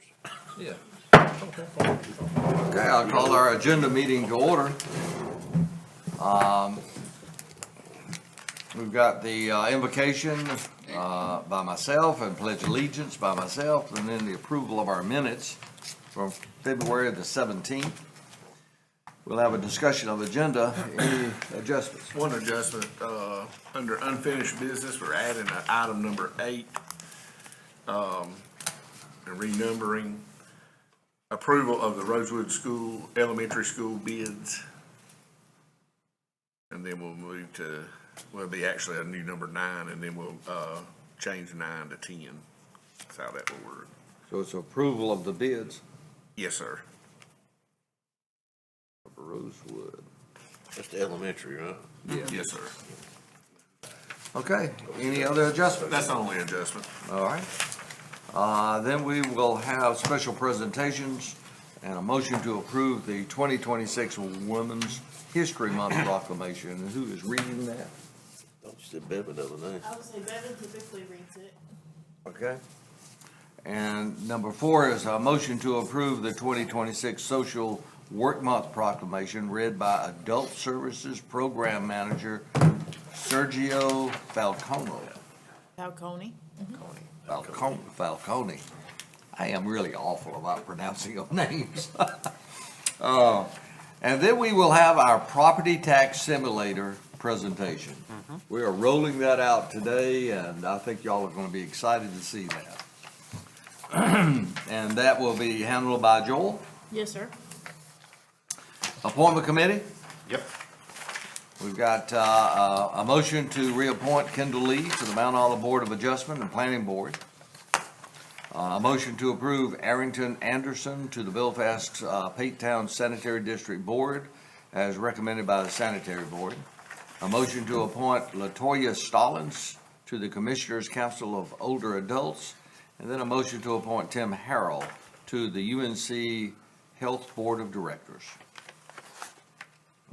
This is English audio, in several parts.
directors. Yeah. Okay, I'll call our agenda meeting to order. We've got the invocation by myself and pledge allegiance by myself, and then the approval of our minutes from February the 17th. We'll have a discussion of agenda. Any adjustments? One adjustment, under unfinished business, we're adding an item number 8, and renumbering approval of the Rosewood School, elementary school bids. And then we'll move to, well, it'll be actually a new number 9, and then we'll, change 9 to 10. That's how that will work. So it's approval of the bids. Yes, sir. Rosewood. That's the elementary, right? Yes, sir. Okay, any other adjustments? That's the only adjustment. All right. Then we will have special presentations and a motion to approve the 2026 Women's History Month proclamation. And who is reading that? Don't you said Bevan the other night. I would say Bevan typically reads it. Okay. And number 4 is a motion to approve the 2026 Social Work Month proclamation read by Adult Services Program Manager Sergio Falcone. Falcone? Falcone. I am really awful about pronouncing of names. And then we will have our property tax simulator presentation. We are rolling that out today, and I think y'all are going to be excited to see that. And that will be handled by Joel. Yes, sir. Appointment committee, Yep. we've got a motion to reappoint Kendall Lee to the Mount Olive Board of Adjustment and Planning Board. A motion to approve Arrington Anderson to the Belfast Pate Town Sanitary District Board as recommended by the Sanitary Board. A motion to appoint Latoya Stallings to the Commissioners Council of Older Adults. And then a motion to appoint Tim Harrell to the UNC Health Board of Directors.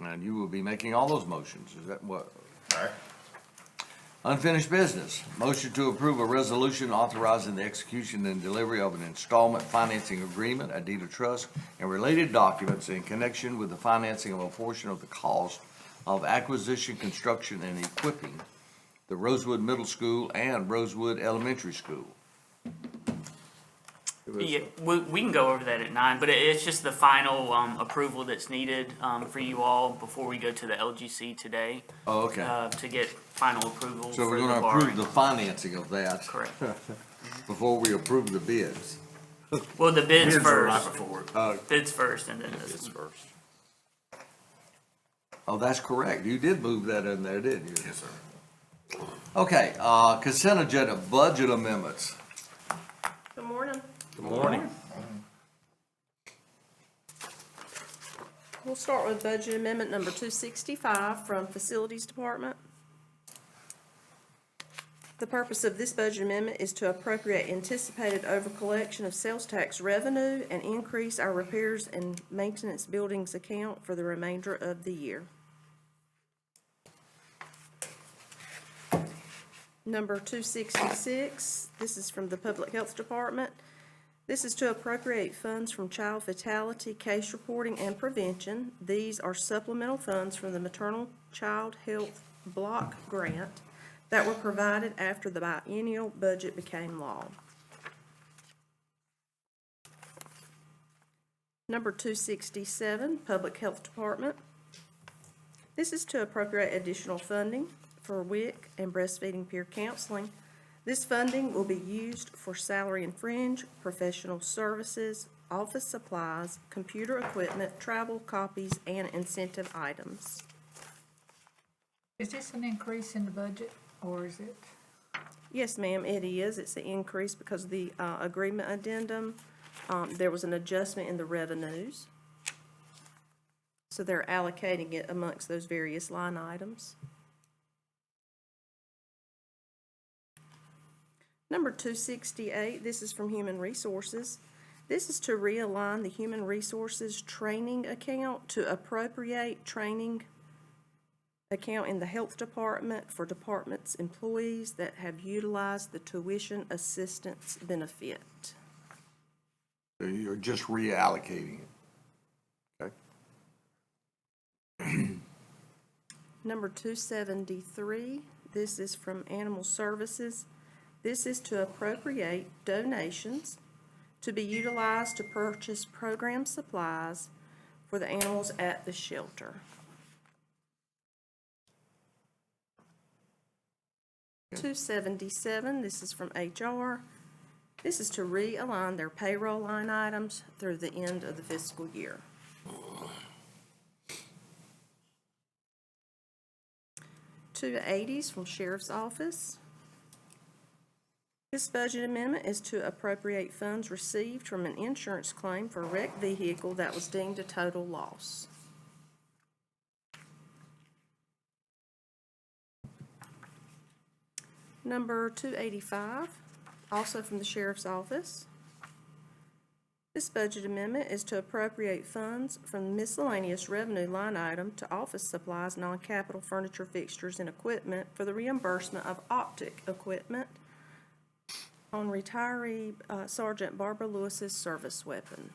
And you will be making all those motions, is that what? All right. Unfinished business, motion to approve a resolution authorizing the execution and delivery of an installment financing agreement, a deed of trust, and related documents in connection with the financing of a portion of the cost of acquisition, construction, and equipping the Rosewood Middle School and Rosewood Elementary School. Yeah, we can go over that at 9, but it's just the final approval that's needed for you all before we go to the LGC today Oh, okay. to get final approval. So we're for the gonna approve borrowing. the financing of that Correct. before we approve the bids. Well, the bids Bids are right first. before it. Bids first, and then this. It's first. Oh, that's correct. You did move that in there, didn't you? Yes, sir. Okay, consent agenda, budget amendments. Good morning. Good morning. We'll start with budget amendment number 265 from Facilities Department. The purpose of this budget amendment is to appropriate anticipated overcollection of sales tax revenue and increase our repairs and maintenance buildings account for the remainder of the year. Number 266, this is from the Public Health Department. This is to appropriate funds from child fatality, case reporting, and prevention. These are supplemental funds from the Maternal Child Health Block Grant that were provided after the biennial budget became law. Number 267, Public Health Department. This is to appropriate additional funding for WIC and breastfeeding peer counseling. This funding will be used for salary and fringe, professional services, office supplies, computer equipment, travel, copies, and incentive items. Is this an increase in the budget, or is it? Yes, ma'am, it is. It's an increase because of the agreement addendum. There was an adjustment in the revenues. So they're allocating it amongst those various line items. Number 268, this is from Human Resources. This is to realign the Human Resources training account to appropriate training account in the Health Department for department's employees that have utilized the tuition assistance benefit. So you're just reallocating it. Okay? Number 273, this is from Animal Services. This is to appropriate donations to be utilized to purchase program supplies for the animals at the shelter. $277, this is from HR. This is to realign their payroll line items through the end of the fiscal year. $280s from Sheriff's Office. This budget amendment is to appropriate funds received from an insurance claim for a wrecked vehicle that was deemed a total loss. Number 285, also from the Sheriff's Office. This budget amendment is to appropriate funds from the miscellaneous revenue line item to office supplies, non-capital furniture, fixtures, and equipment for the reimbursement of optic equipment on retiree Sergeant Barbara Lewis's service weapon.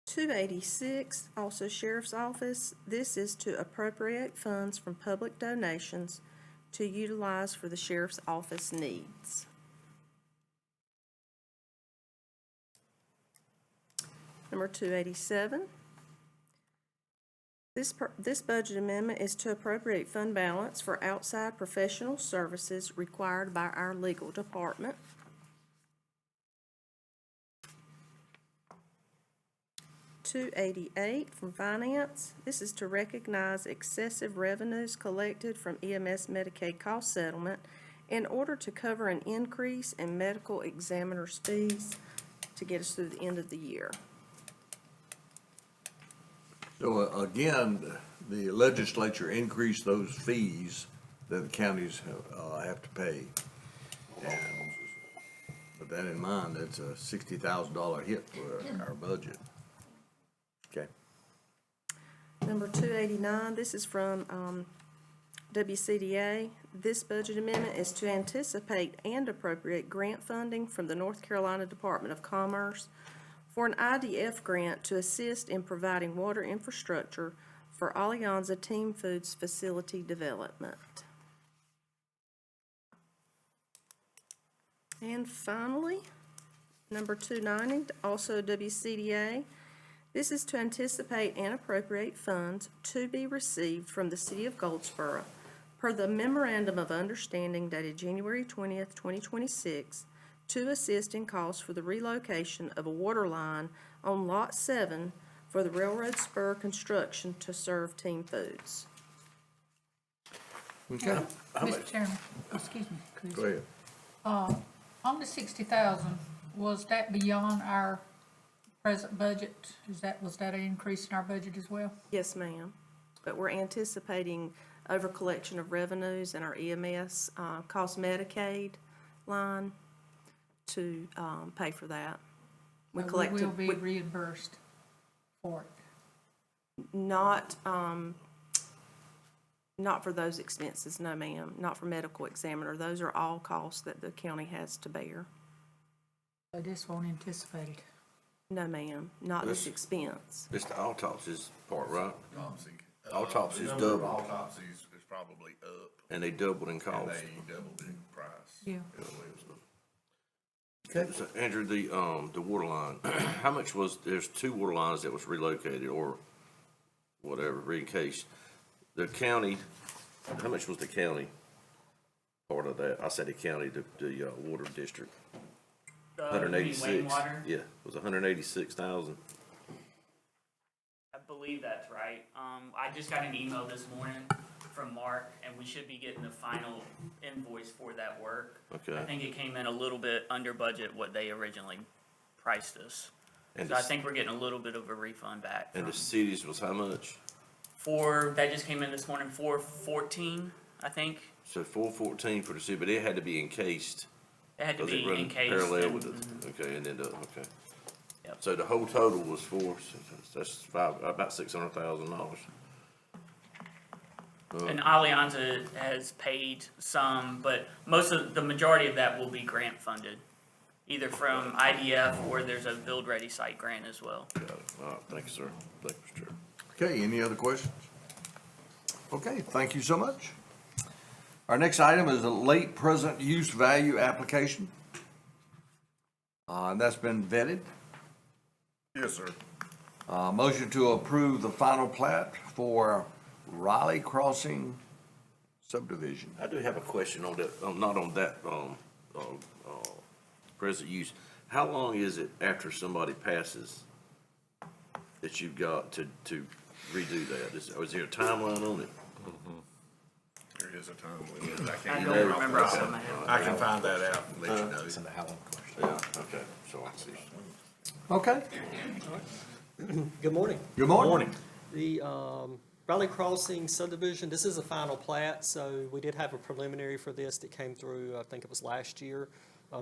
286, also Sheriff's Office. This is to appropriate funds from public donations to utilize for the Sheriff's Office needs. Number 287. This budget amendment is to appropriate fund balance for outside professional services required by our legal department. $288 from Finance. This is to recognize excessive revenues collected from EMS Medicaid cost settlement in order to cover an increase in medical examiner's fees to get us through the end of the year. So again, the legislature increased those fees that the counties have to pay. And with that in mind, that's a $60,000 hit for our budget. Okay. Number 289, this is from WCDA. This budget amendment is to anticipate and appropriate grant funding from the North Carolina Department of Commerce for an IDF grant to assist in providing water infrastructure for Alianza Team Foods facility development. And finally, number 290, also WCDA. This is to anticipate and appropriate funds to be received from the City of Goldsboro per the Memorandum of Understanding dated January 20th, 2026, to assist in costs for the relocation of a water line on Lot 7 for the Railroad Spur construction to serve Team Foods. Okay. Mr. Chairman, excuse me, Chris. Go ahead. On the 60,000, was that beyond our present budget? Was that an increase in our budget as well? Yes, ma'am. But we're anticipating over collection of revenues in our EMS cost Medicaid line to pay for that. We So collected. will be reimbursed for it. Not for those expenses, no ma'am, not for medical examiner. Those are all costs that the county has to bear. So this won't anticipate it. No ma'am, not this expense. It's the autopsies part, right? Autopsy. Autopsy's The number of doubled. Autopsies is probably up, And they doubled in and cost. they doubled in price. Yeah. Okay. So Andrew, the water line, how much was, there's two water lines that was relocated or whatever, recased. The county, how much was the county part of that? I said the county, the water district. You mean Wayne Water? Yeah, it was 186,000. I believe that's right. I just got an email this morning from Mark, and we should be getting the final invoice for that work. Okay. I think it came in a little bit under budget what they originally priced us. And So I the- think we're getting a little bit of a refund back. And the from- cities was how much? that just came in this morning, 414, I think. So 414 for the city, but it had to be encased. It had to Does it be run encased. parallel and- with it? Okay, and then okay. Yep. So the whole total was that's about $600,000. And Alianza has paid some, but the majority of that will be grant funded, either from IDF or there's a Build Ready Site grant as well. Got it. All right, thank you, sir. Thank you, Mr. Chair. Okay, any other questions? Okay, thank you so much. Our next item is a late present use value application. And that's been vetted. Yes, sir. Motion to approve the final plat for Riley Crossing subdivision. I do have a question on that, not on that, present use. How long is it after somebody passes that you've got to redo that? Is there a timeline on it? There is a time limit. I I can't don't remember off the top of my head. I can find that out and let you know. Yeah, okay, so I see. Okay, Good morning. good morning. The Riley Crossing subdivision, this is a final plat, so we did have a preliminary for this that came through, I think it was last year,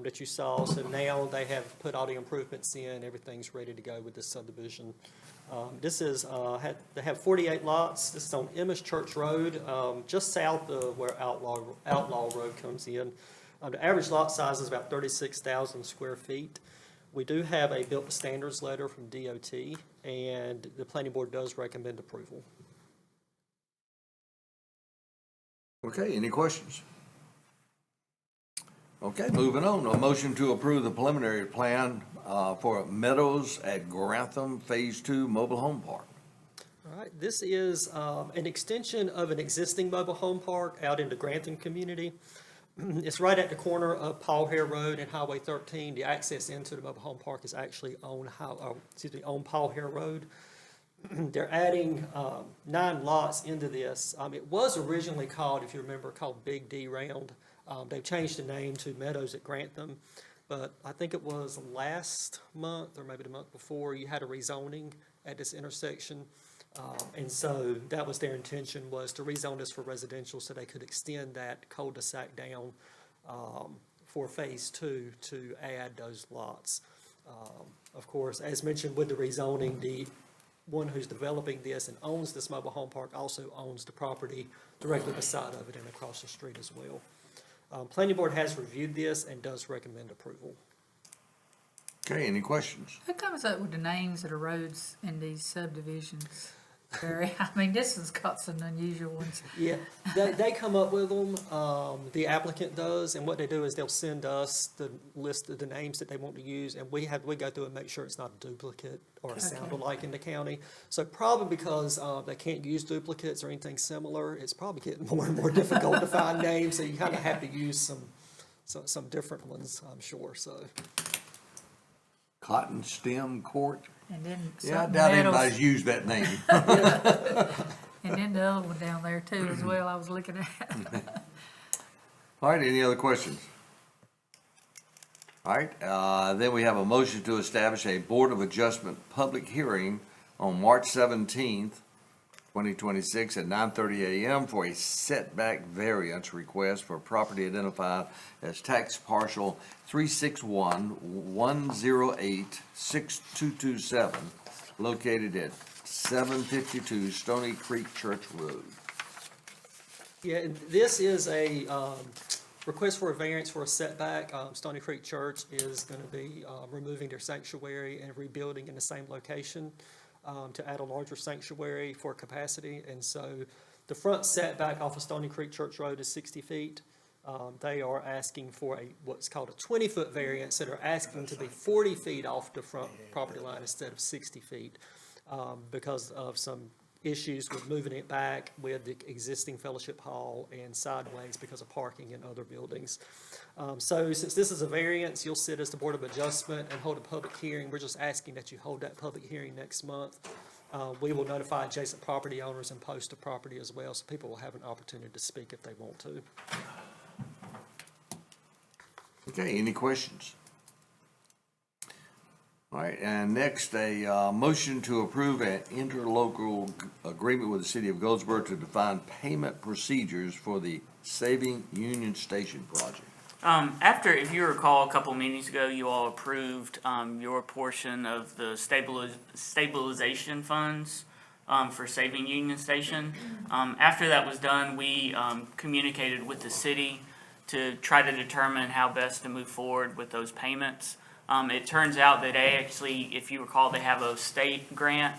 that you saw. So now they have put all the improvements in, everything's ready to go with this subdivision. This is, they have 48 lots. This is on Emma's Church Road, just south of where Outlaw Road comes in. The average lot size is about 36,000 square feet. We do have a built to standards letter from DOT, and the planning board does recommend approval. Okay, any questions? Okay, moving on. A motion to approve the preliminary plan for Meadows at Grantham Phase 2 Mobile Home Park. All right, this is an extension of an existing mobile home park out in the Grantham community. It's right at the corner of Paul Hare Road and Highway 13. The access into the mobile home park is actually on Paul Hare Road. They're adding 9 lots into this. It was originally called, if you remember, called Big D Round. They've changed the name to Meadows at Grantham, but I think it was last month or maybe the month before, you had a rezoning at this intersection. And so that was their intention, was to rezone this for residential so they could extend that cul-de-sac down for Phase 2 to add those lots. Of course, as mentioned with the rezoning, the one who's developing this and owns this mobile home park also owns the property directly beside of it and across the street as well. Planning board has reviewed this and does recommend approval. Okay, any questions? Who comes up with the names of the roads in these subdivisions? Barry, I mean, this has got some unusual ones. Yeah, they come up with them, the applicant does, and what they do is they'll send us the list of the names that they want to use, and we go through and make sure it's not a duplicate or a sound alike in the county. So probably because they can't use duplicates or anything similar, it's probably getting more and more difficult to find names, so you kind of have to use some different ones, I'm sure, so. Cotton Stem Court? And then Yeah, I something doubt Meadows, anybody's used that name. and then the other one down there too as well, I was looking at. All right, any other questions? All right, then we have a motion to establish a Board of Adjustment public hearing on March 17th, 2026 at 9:30 a.m. for a setback variance request for property identified as tax parcel 361-108-6227, located at 752 Stony Creek Church Road. Yeah, and this is a request for a variance for a setback. Stony Creek Church is going to be removing their sanctuary and rebuilding in the same location to add a larger sanctuary for capacity. And so the front setback off of Stony Creek Church Road is 60 feet. They are asking for what's called a 20-foot variance, that are asking to be 40 feet off the front property line instead of 60 feet because of some issues with moving it back with the existing fellowship hall and sideways because of parking in other buildings. So since this is a variance, you'll sit as the Board of Adjustment and hold a public hearing. We're just asking that you hold that public hearing next month. We will notify adjacent property owners and post the property as well, so people will have an opportunity to speak if they want to. Okay, any questions? All right, and next, a motion to approve an interlocal agreement with the city of Goldsboro to define payment procedures for the Saving Union Station project. After, if you recall, a couple meetings ago, you all approved your portion of the stabilization funds for Saving Union Station. After that was done, we communicated with the city to try to determine how best to move forward with those payments. It turns out that they actually, if you recall, they have a state grant.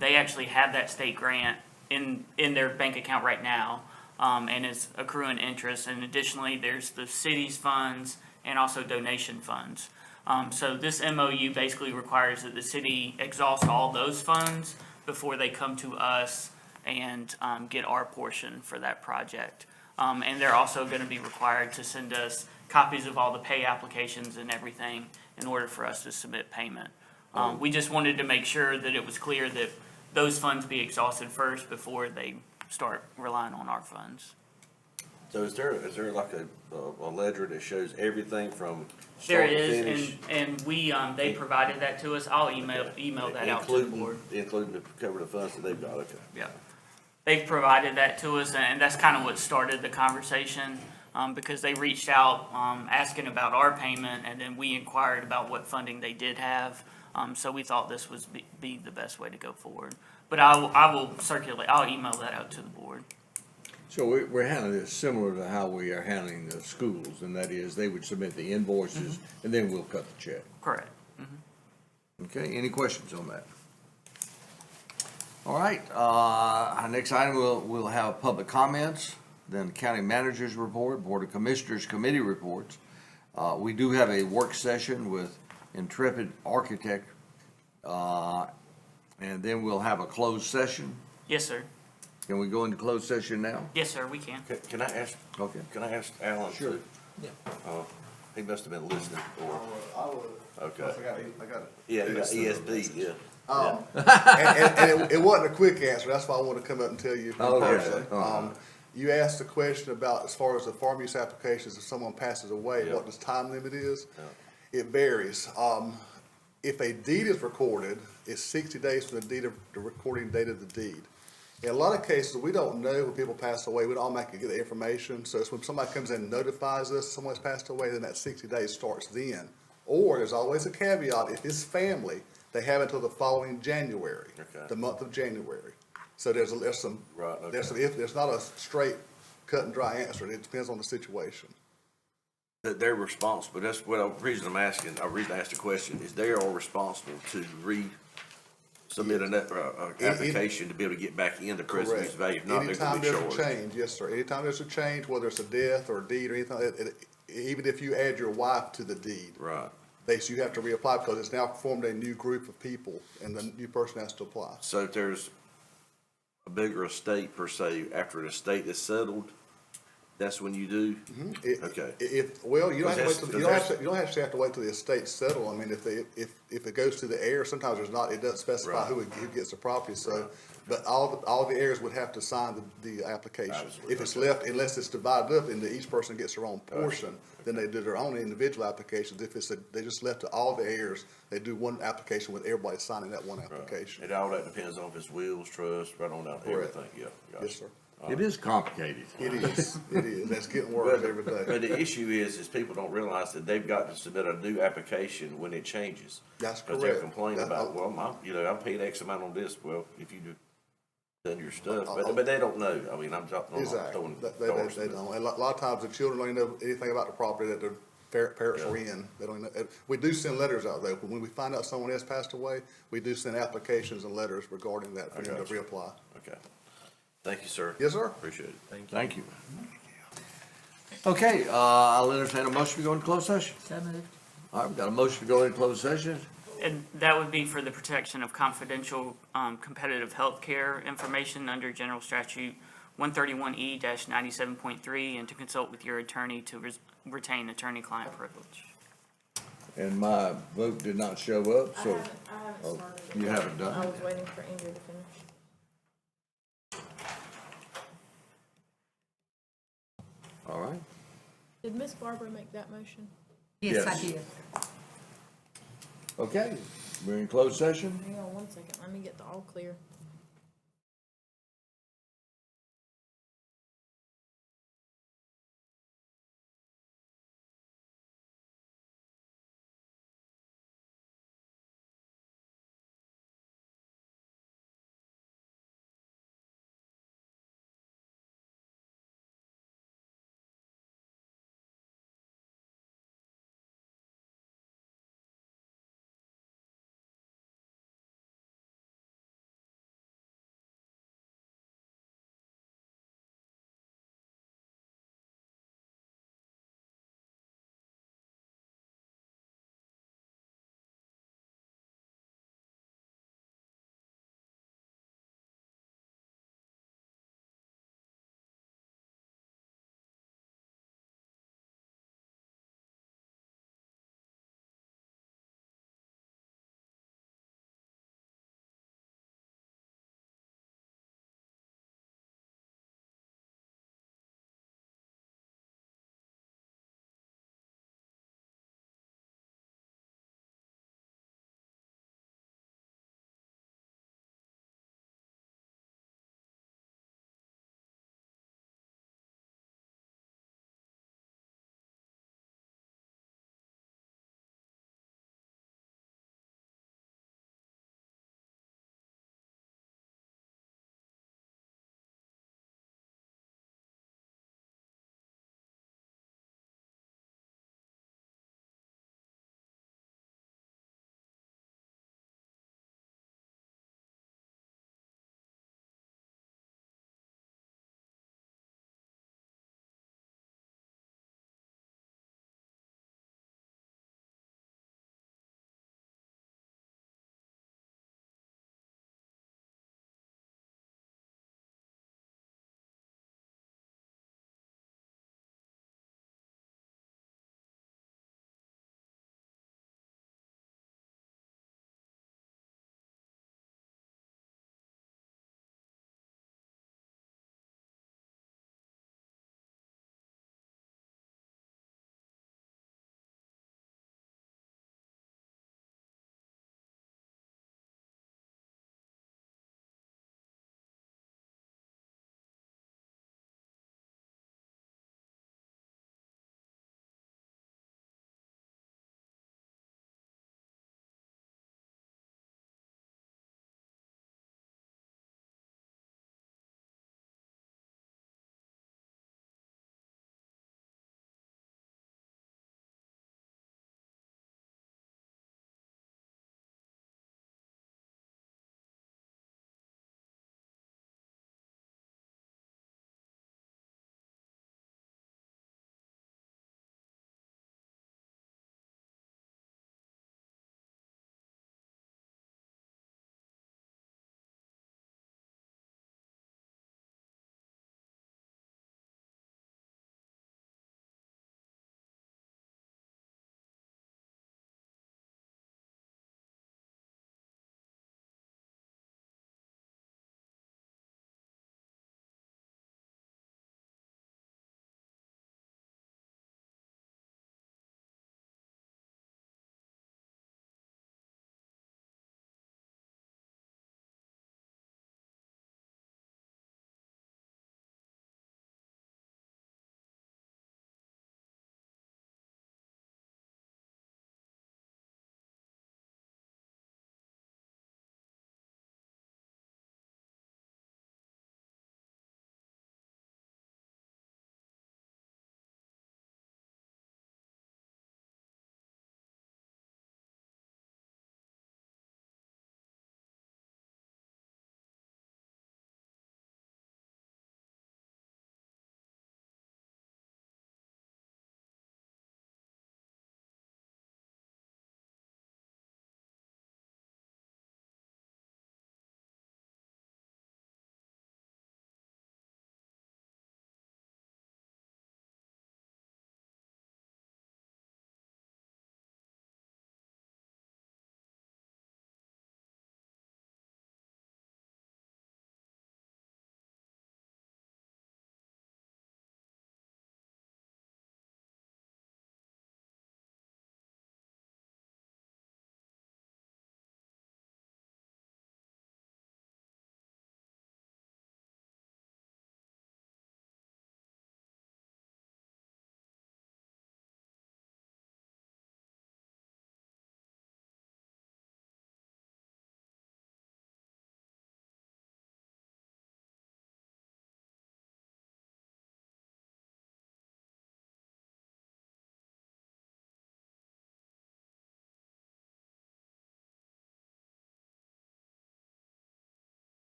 They actually have that state grant in their bank account right now, and is accruing interest. And additionally, there's the city's funds and also donation funds. So this MOU basically requires that the city exhaust all those funds before they come to us and get our portion for that project. And they're also gonna be required to send us copies of all the pay applications and everything in order for us to submit payment. We just wanted to make sure that it was clear that those funds be exhausted first before they start relying on our funds. So is there like a ledger that shows everything from There start to is, finish? and we, they provided that to us. I'll email that out to the board. Including the cover the funds that they've got, okay. Yeah. They've provided that to us, and that's kind of what started the conversation, because they reached out, asking about our payment, and then we inquired about what funding they did have. So we thought this was be the best way to go forward. But I will circulate, I'll email that out to the board. So we're handling this similar to how we are handling the schools, and that is they would submit the invoices and then we'll cut the check. Correct. Okay, any questions on that? All right, our next item, we'll have public comments, then county manager's report, board of commissioners committee reports. We do have a work session with Intrepid Architect, and then we'll have a closed session. Yes, sir. Can we go into closed session now? Yes, sir, we can. Can I ask, Okay. Alan? Sure. too? He must have been listening, or, I would. okay. I got it. Yeah, he got ESB, yeah. And it wasn't a quick answer, that's why I wanted to come up and tell you in Okay. person. You asked a question about, as far as the farm use applications, if someone passes away, what this time limit is? It varies. If a deed is recorded, it's 60 days from the recording date of the deed. In a lot of cases, we don't know when people pass away, we don't automatically get the information, so it's when somebody comes in and notifies us someone's passed away, then that 60 days starts then. Or there's always a caveat, if it's family, they have until the following January, Okay. the month of January. So there's some, Right, okay. there's not a straight cut and dry answer, it depends on the situation. That they're responsible, that's what, the reason I'm asking, the reason I asked the question is they are responsible to submit an application to be able to get back into present use value. If not, they're Anytime gonna be there's a charged. change, yes, sir, anytime there's a change, whether it's a death or a deed or anything, even if you add your wife to the deed, Right. you have to reapply because it's now formed a new group of people and the new person has to apply. So if there's a bigger estate per se, after an estate is settled, that's when you do? Okay. Well, you don't have to wait till, Because you don't actually have to wait till the estate's settled. I mean, if it goes to the heir, sometimes it doesn't specify Right. who gets the property, so. But all the heirs would have to sign the application. Absolutely. If it's left, unless it's divided up into each person gets their own portion, then they do their own individual applications. If they just left to all the heirs, they do one application with everybody signing that one application. And all that depends on if it's wills, trust, right on down, everything, yeah. Gotcha. Yes, sir. It is complicated. It is, it is. That's getting worse every But day. the issue is people don't realize that they've got to submit a new application when it changes. That's Because they're correct. complaining That- about, well, I'm paying X amount on this, well, if you do, done your stuff, but they don't know, I mean, I'm talking, Exactly. throwing They dollars. don't. And a lot of times the children don't even know anything about the property that their parents were in. They don't even know. We do send letters out though. When we find out someone else passed away, we do send applications and letters regarding that for them to got you. reapply. Okay. Thank you, sir. Yes, sir. Appreciate it. Thank you. Okay, I'll entertain a motion to go into closed session. So moved. All right, we got a motion to go into closed session. And that would be for the protection of confidential, competitive healthcare information under General Statute 131E-97.3, and to consult with your attorney to retain attorney-client privilege. And my vote did not show up, so I haven't started it. You haven't done I it? was waiting for Ingrid to finish. All right. Did Miss Barbara make that motion? Yes, I Yes. did. Okay, we're in closed session. Hang on one second, let me get the all clear.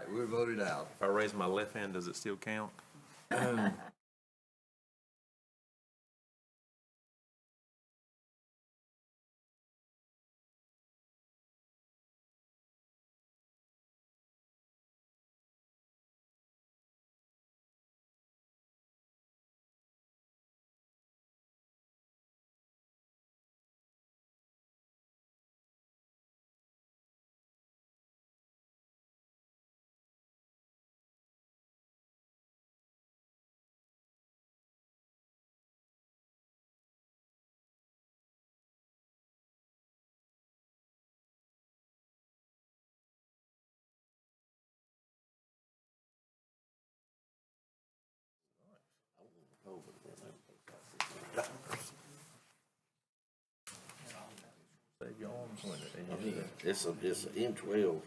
right, we're voted out. If I raise my left hand, does it still count? Save your arms when it. It's a M12.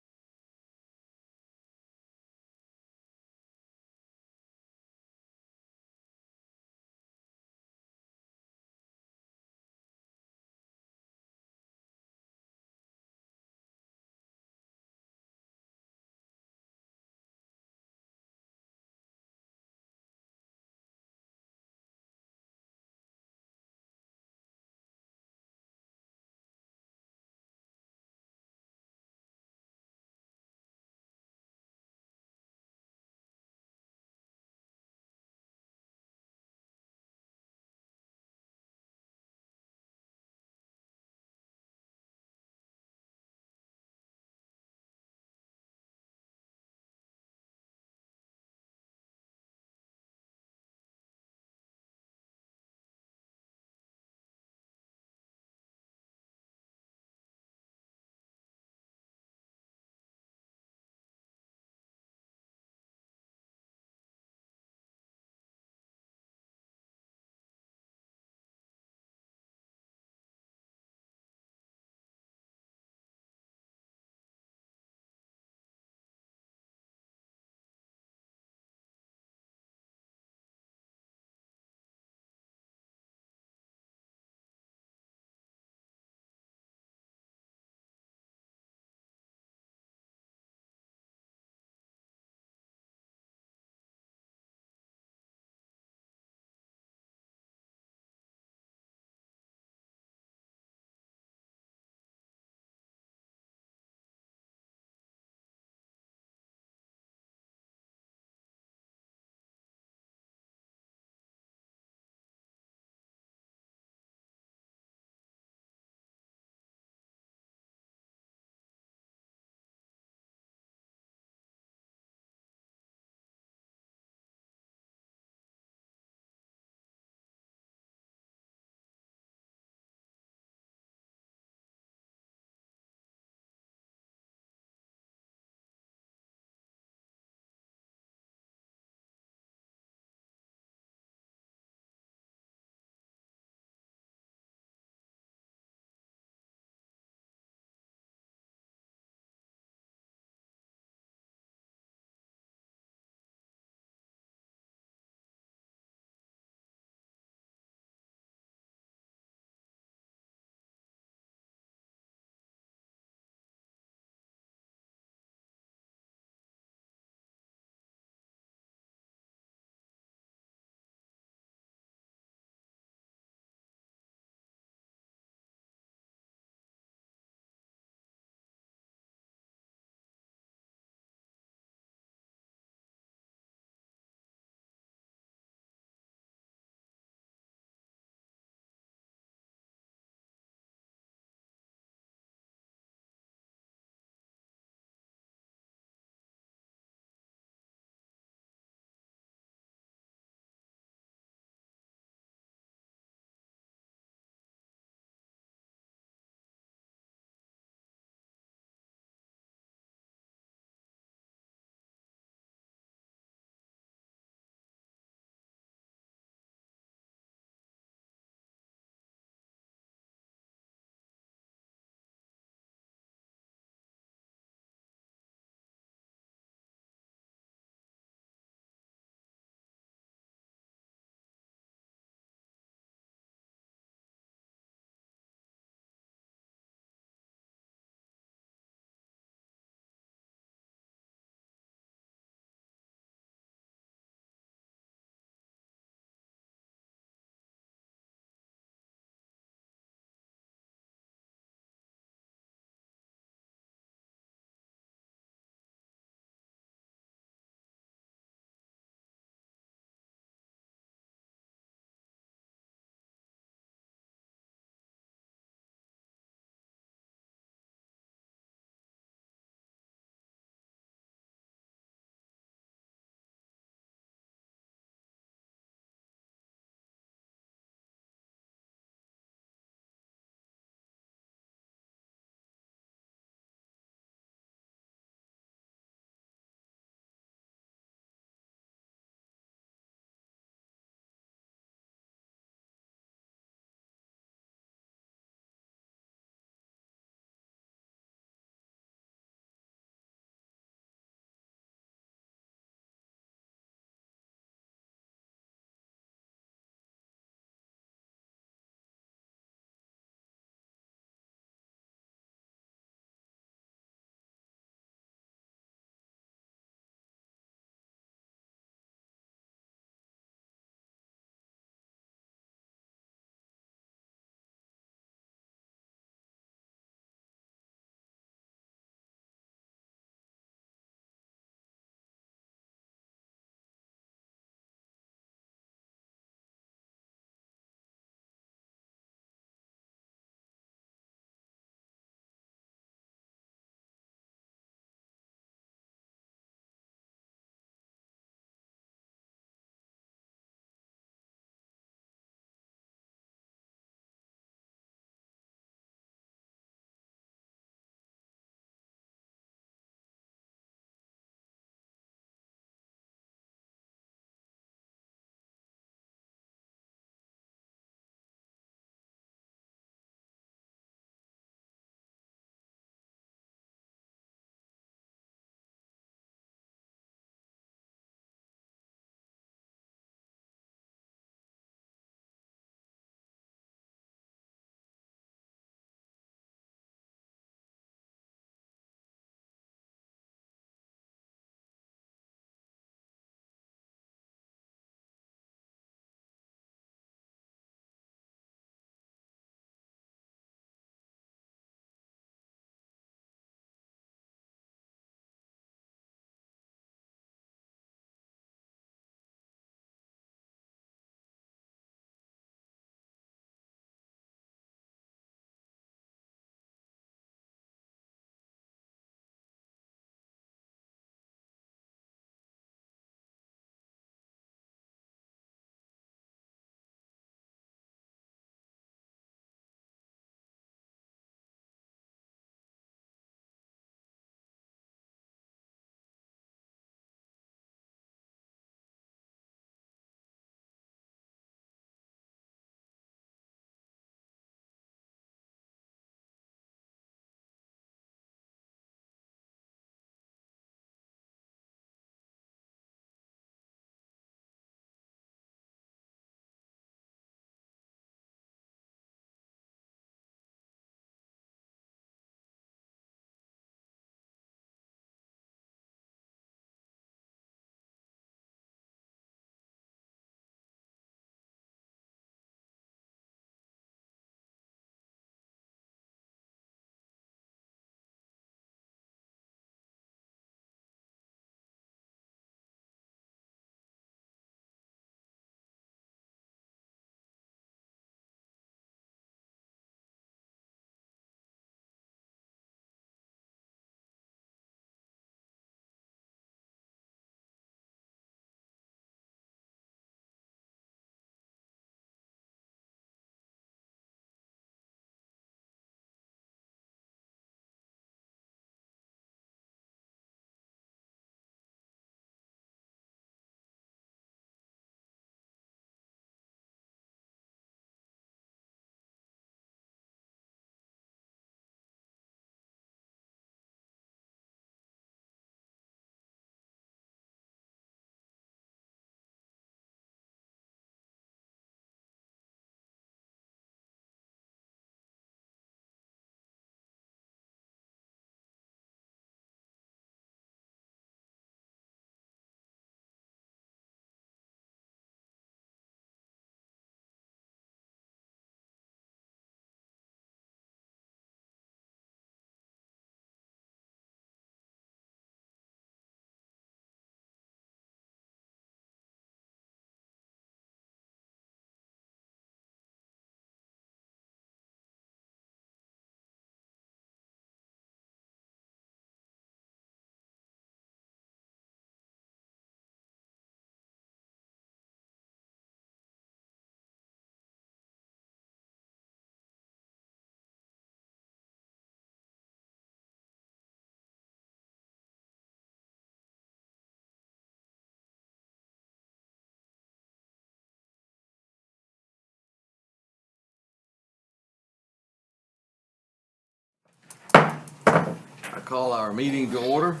call our meeting to order.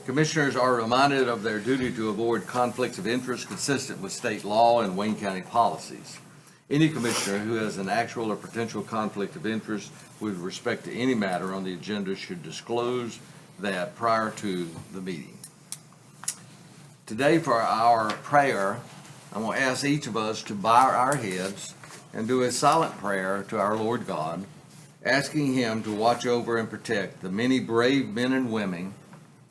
Commissioners are reminded of their duty to avoid conflicts of interest consistent with state law and Wayne County policies. Any commissioner who has an actual or potential conflict of interest with respect to any matter on the agenda should disclose that prior to the meeting. Today, for our prayer, I'm going to ask each of us to bow our heads and do a silent prayer to our Lord God, asking Him to watch over and protect the many brave men and women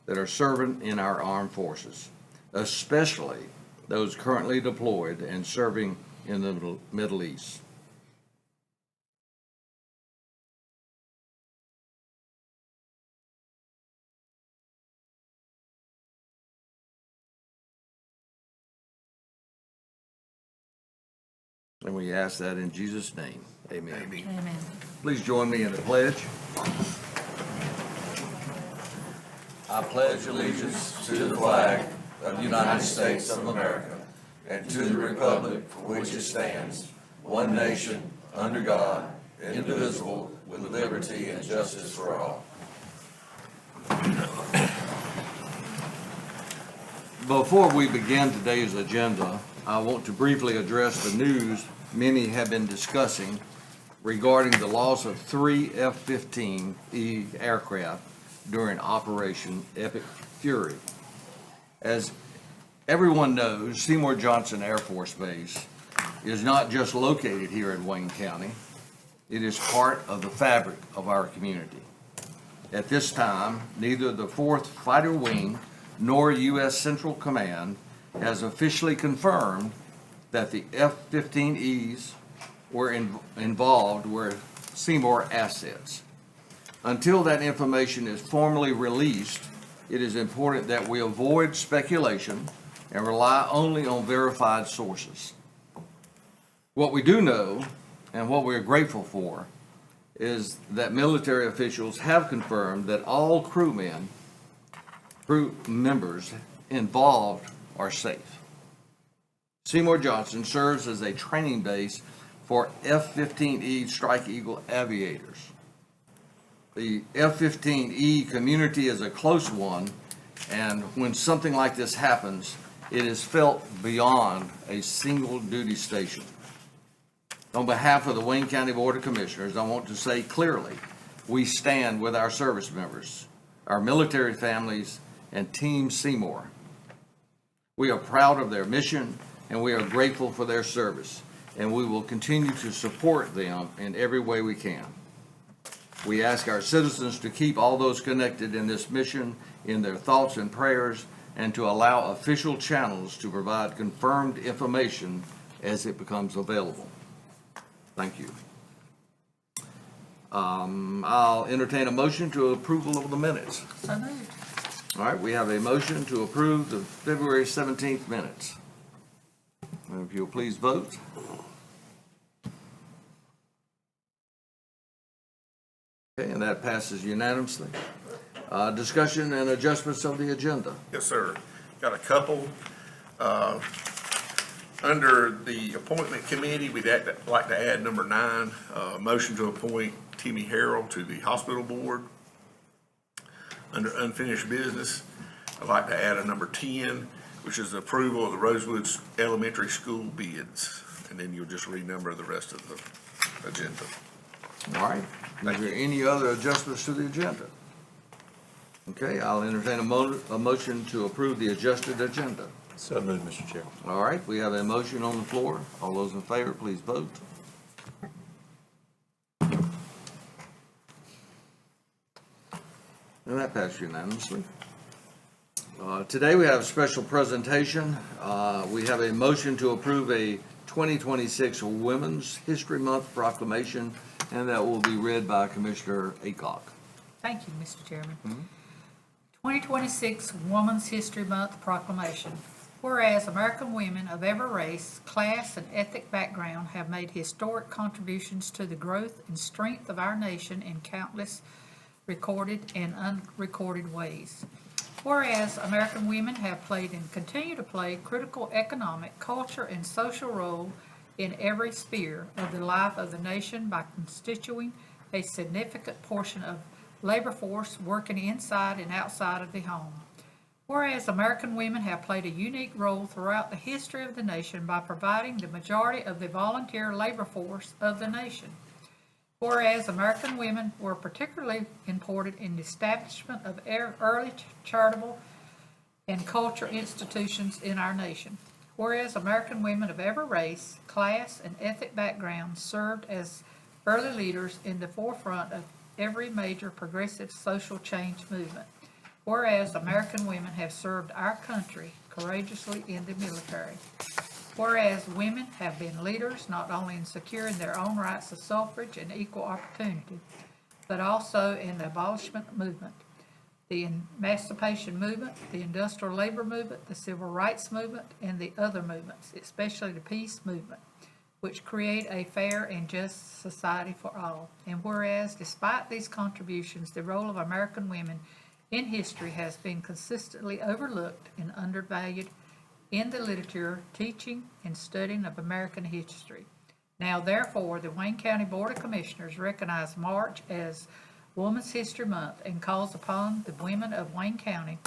that are serving in our armed forces, especially those currently deployed and serving in the Middle East. And we ask that in Jesus' name. Amen. Amen. Please join me in the pledge. I pledge allegiance to the flag of the United States of America and to the republic for which it stands, one nation, under God, indivisible, with liberty and justice for all. Before we begin today's agenda, I want to briefly address the news many have been discussing regarding the loss of 3 F-15E aircraft during Operation Epic Fury. As everyone knows, Seymour Johnson Air Force Base is not just located here in Wayne County, it is part of the fabric of our community. At this time, neither the 4th Fighter Wing nor U.S. Central Command has officially confirmed that the F-15Es were involved with Seymour assets. Until that information is formally released, it is important that we avoid speculation and rely only on verified sources. What we do know, and what we're grateful for, is that military officials have confirmed that all crew members involved are safe. Seymour Johnson serves as a training base for F-15E Strike Eagle aviators. The F-15E community is a close one, and when something like this happens, it is felt beyond a single duty station. On behalf of the Wayne County Board of Commissioners, I want to say clearly, we stand with our service members, our military families, and Team Seymour. We are proud of their mission, and we are grateful for their service, and we will continue to support them in every way we can. We ask our citizens to keep all those connected in this mission in their thoughts and prayers, and to allow official channels to provide confirmed information as it becomes available. Thank you. I'll entertain a motion to approval of the minutes. So moved. All right, we have a motion to approve the February 17th minutes. If you'll please vote. Okay, and that passes unanimously. Discussion and adjustments of the agenda. Yes, sir. Got a couple. Under the appointment committee, we'd like to add number 9, motion to appoint Timmy Harrell to the hospital board. Under unfinished business, I'd like to add a number 10, which is the approval of the Rosewood Elementary School bids. And then you'll just renumber the rest of the agenda. All right. Is there any other adjustments to the agenda? Okay, I'll entertain a motion to approve the adjusted agenda. So moved, Mr. Chair. All right, we have a motion on the floor. All those in favor, please vote. And that passed unanimously. Today we have a special presentation. We have a motion to approve a 2026 Women's History Month proclamation, and that will be read by Commissioner Aycock. Thank you, Mr. Chairman. 2026 Women's History Month Proclamation. Whereas American women of every race, class, and ethnic background have made historic contributions to the growth and strength of our nation in countless recorded and unrecorded ways. Whereas American women have played and continue to play critical economic, culture, and social role in every sphere of the life of the nation by constituting a significant portion of labor force working inside and outside of the home. Whereas American women have played a unique role throughout the history of the nation by providing the majority of the volunteer labor force of the nation. Whereas American women were particularly important in the establishment of early charitable and cultural institutions in our nation. Whereas American women of every race, class, and ethnic background served as early leaders in the forefront of every major progressive social change movement. Whereas American women have served our country courageously in the military. Whereas women have been leaders not only in securing their own rights of suffrage and equal opportunity, but also in the abolishment movement, the emancipation movement, the industrial labor movement, the civil rights movement, and the other movements, especially the peace movement, which create a fair and just society for all. And whereas, despite these contributions, the role of American women in history has been consistently overlooked and undervalued in the literature, teaching, and studying of American history. Now, therefore, the Wayne County Board of Commissioners recognize March as Women's History Month and calls upon the women of Wayne County,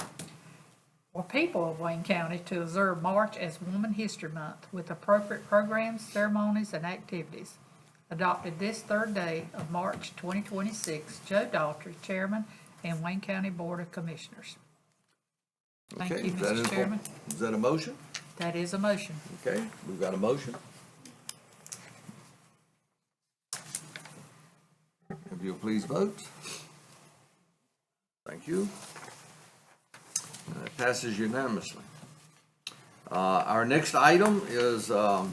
or people of Wayne County, to observe March as Women History Month with appropriate programs, ceremonies, and activities. Adopted this third day of March 2026, Joe Daughtry, Chairman, and Wayne County Board of Commissioners. Thank Okay, you, is that Mr. Chairman. Is that a motion? That is a motion. Okay, we've got a motion. If you'll please vote. Thank you. That passes unanimously. Our next item is a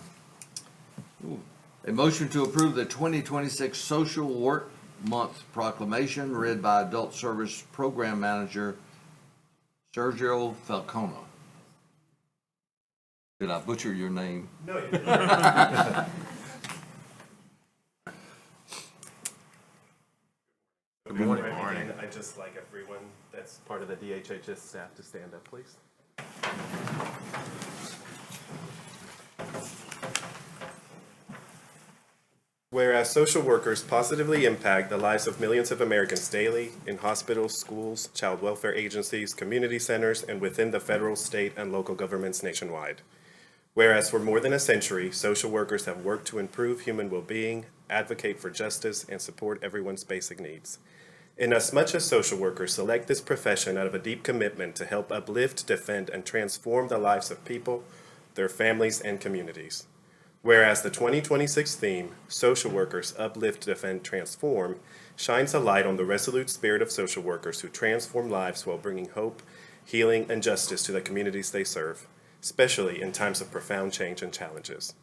motion to approve the 2026 Social Work Month proclamation read by Adult Service Program Manager Sergio Falcone. Did I butcher your name? No, you didn't. Good morning. Again, I'd just like everyone that's part of the DHHS staff to stand up, please. Whereas social workers positively impact the lives of millions of Americans daily in hospitals, schools, child welfare agencies, community centers, and within the federal, state, and local governments nationwide. Whereas for more than a century, social workers have worked to improve human well-being, advocate for justice, and support everyone's basic needs. Inasmuch as social workers select this profession out of a deep commitment to help uplift, defend, and transform the lives of people, their families, and communities. Whereas the 2026 theme, Social Workers Uplift, Defend, Transform, shines a light on the resolute spirit of social workers who transform lives while bringing hope, healing, and justice to the communities they serve, especially in times of profound change and challenges.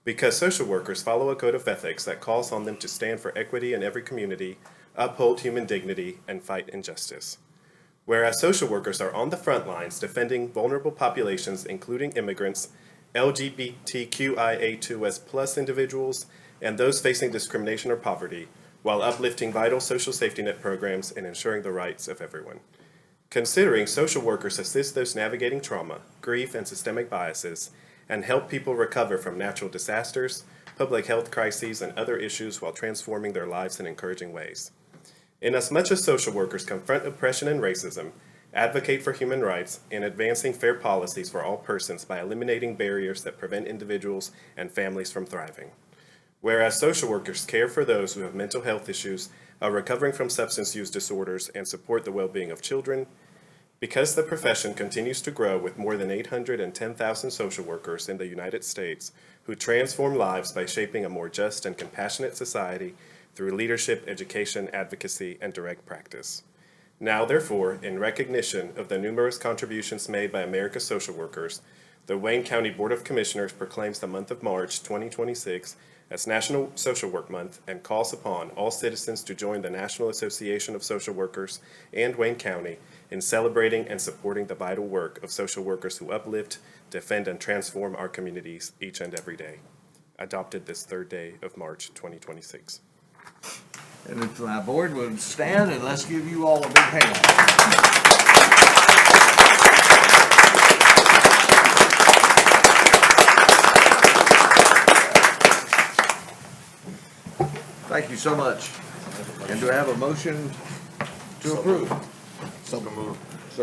Because social workers follow a code of ethics that calls on them to stand for equity in every community, uphold human dignity, and fight injustice. Whereas social workers are on the front lines defending vulnerable populations, including immigrants, LGBTQIA2S+ individuals, and those facing discrimination or poverty, while uplifting vital social safety net programs and ensuring the rights of everyone. Considering social workers assist those navigating trauma, grief, and systemic biases, and help people recover from natural disasters, public health crises, and other issues while transforming their lives in encouraging ways. Inasmuch as social workers confront oppression and racism, advocate for human rights, and advancing fair policies for all persons by eliminating barriers that prevent individuals and families from thriving. Whereas social workers care for those who have mental health issues, are recovering from substance use disorders, and support the well-being of children. Because the profession continues to grow with more than 810,000 social workers in the United States who transform lives by shaping a more just and compassionate society through leadership, education, advocacy, and direct practice. Now, therefore, in recognition of the numerous contributions made by America's social workers, the Wayne County Board of Commissioners proclaims the month of March 2026 as National Social Work Month and calls upon all citizens to join the National Association of Social Workers and Wayne County in celebrating and supporting the vital work of social workers who uplift, defend, and transform our communities each and every day. Adopted this third day of March 2026. And if my board would stand, and let's give you all a big hand. Thank you so much. And do I have a motion to approve? So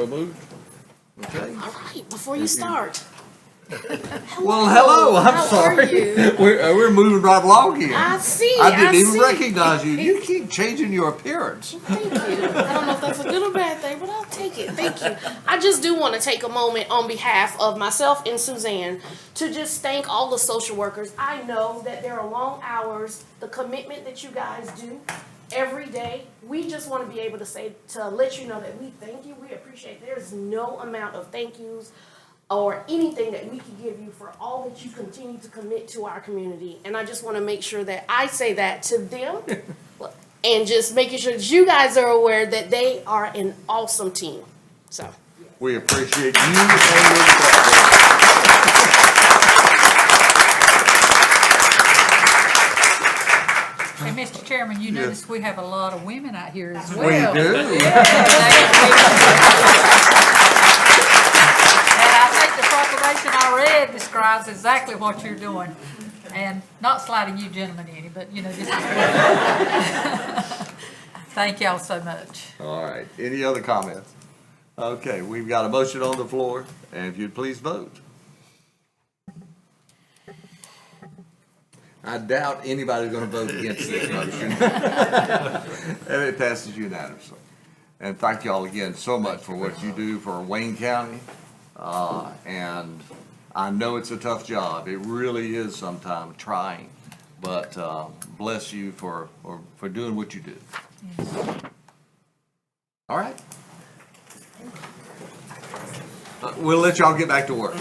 moved. Okay. All right, before you start. Well, hello, I'm How sorry. are you? We're moving right along here. I see, I didn't I even see. recognize you. You keep changing your appearance. Thank you. I don't know if that's a good or bad thing, but I'll take it. Thank you. I just do want to take a moment on behalf of myself and Suzanne to just thank all the social workers. I know that there are long hours, the commitment that you guys do every day. We just want to be able to say, to let you know that we thank you, we appreciate. There's no amount of thank yous or anything that we can give you for all that you continue to commit to our community. And I just want to make sure that I say that to them and just making sure that you guys are aware that they are an awesome team. So, We appreciate you and your department. And Mr. Chairman, you notice we have a lot of women out here as We well. do. And I think the proclamation I read describes exactly what you're doing. And not sliding you gentlemen any, but you know, just. Thank y'all so much. All right. Any other comments? Okay, we've got a motion on the floor, and if you'd please vote. I doubt anybody's gonna vote against this motion. And it passes unanimously. And thank y'all again so much for what you do for Wayne County. And I know it's a tough job. It really is sometimes trying, but, bless you for doing what you do. All right. We'll let y'all get back to work.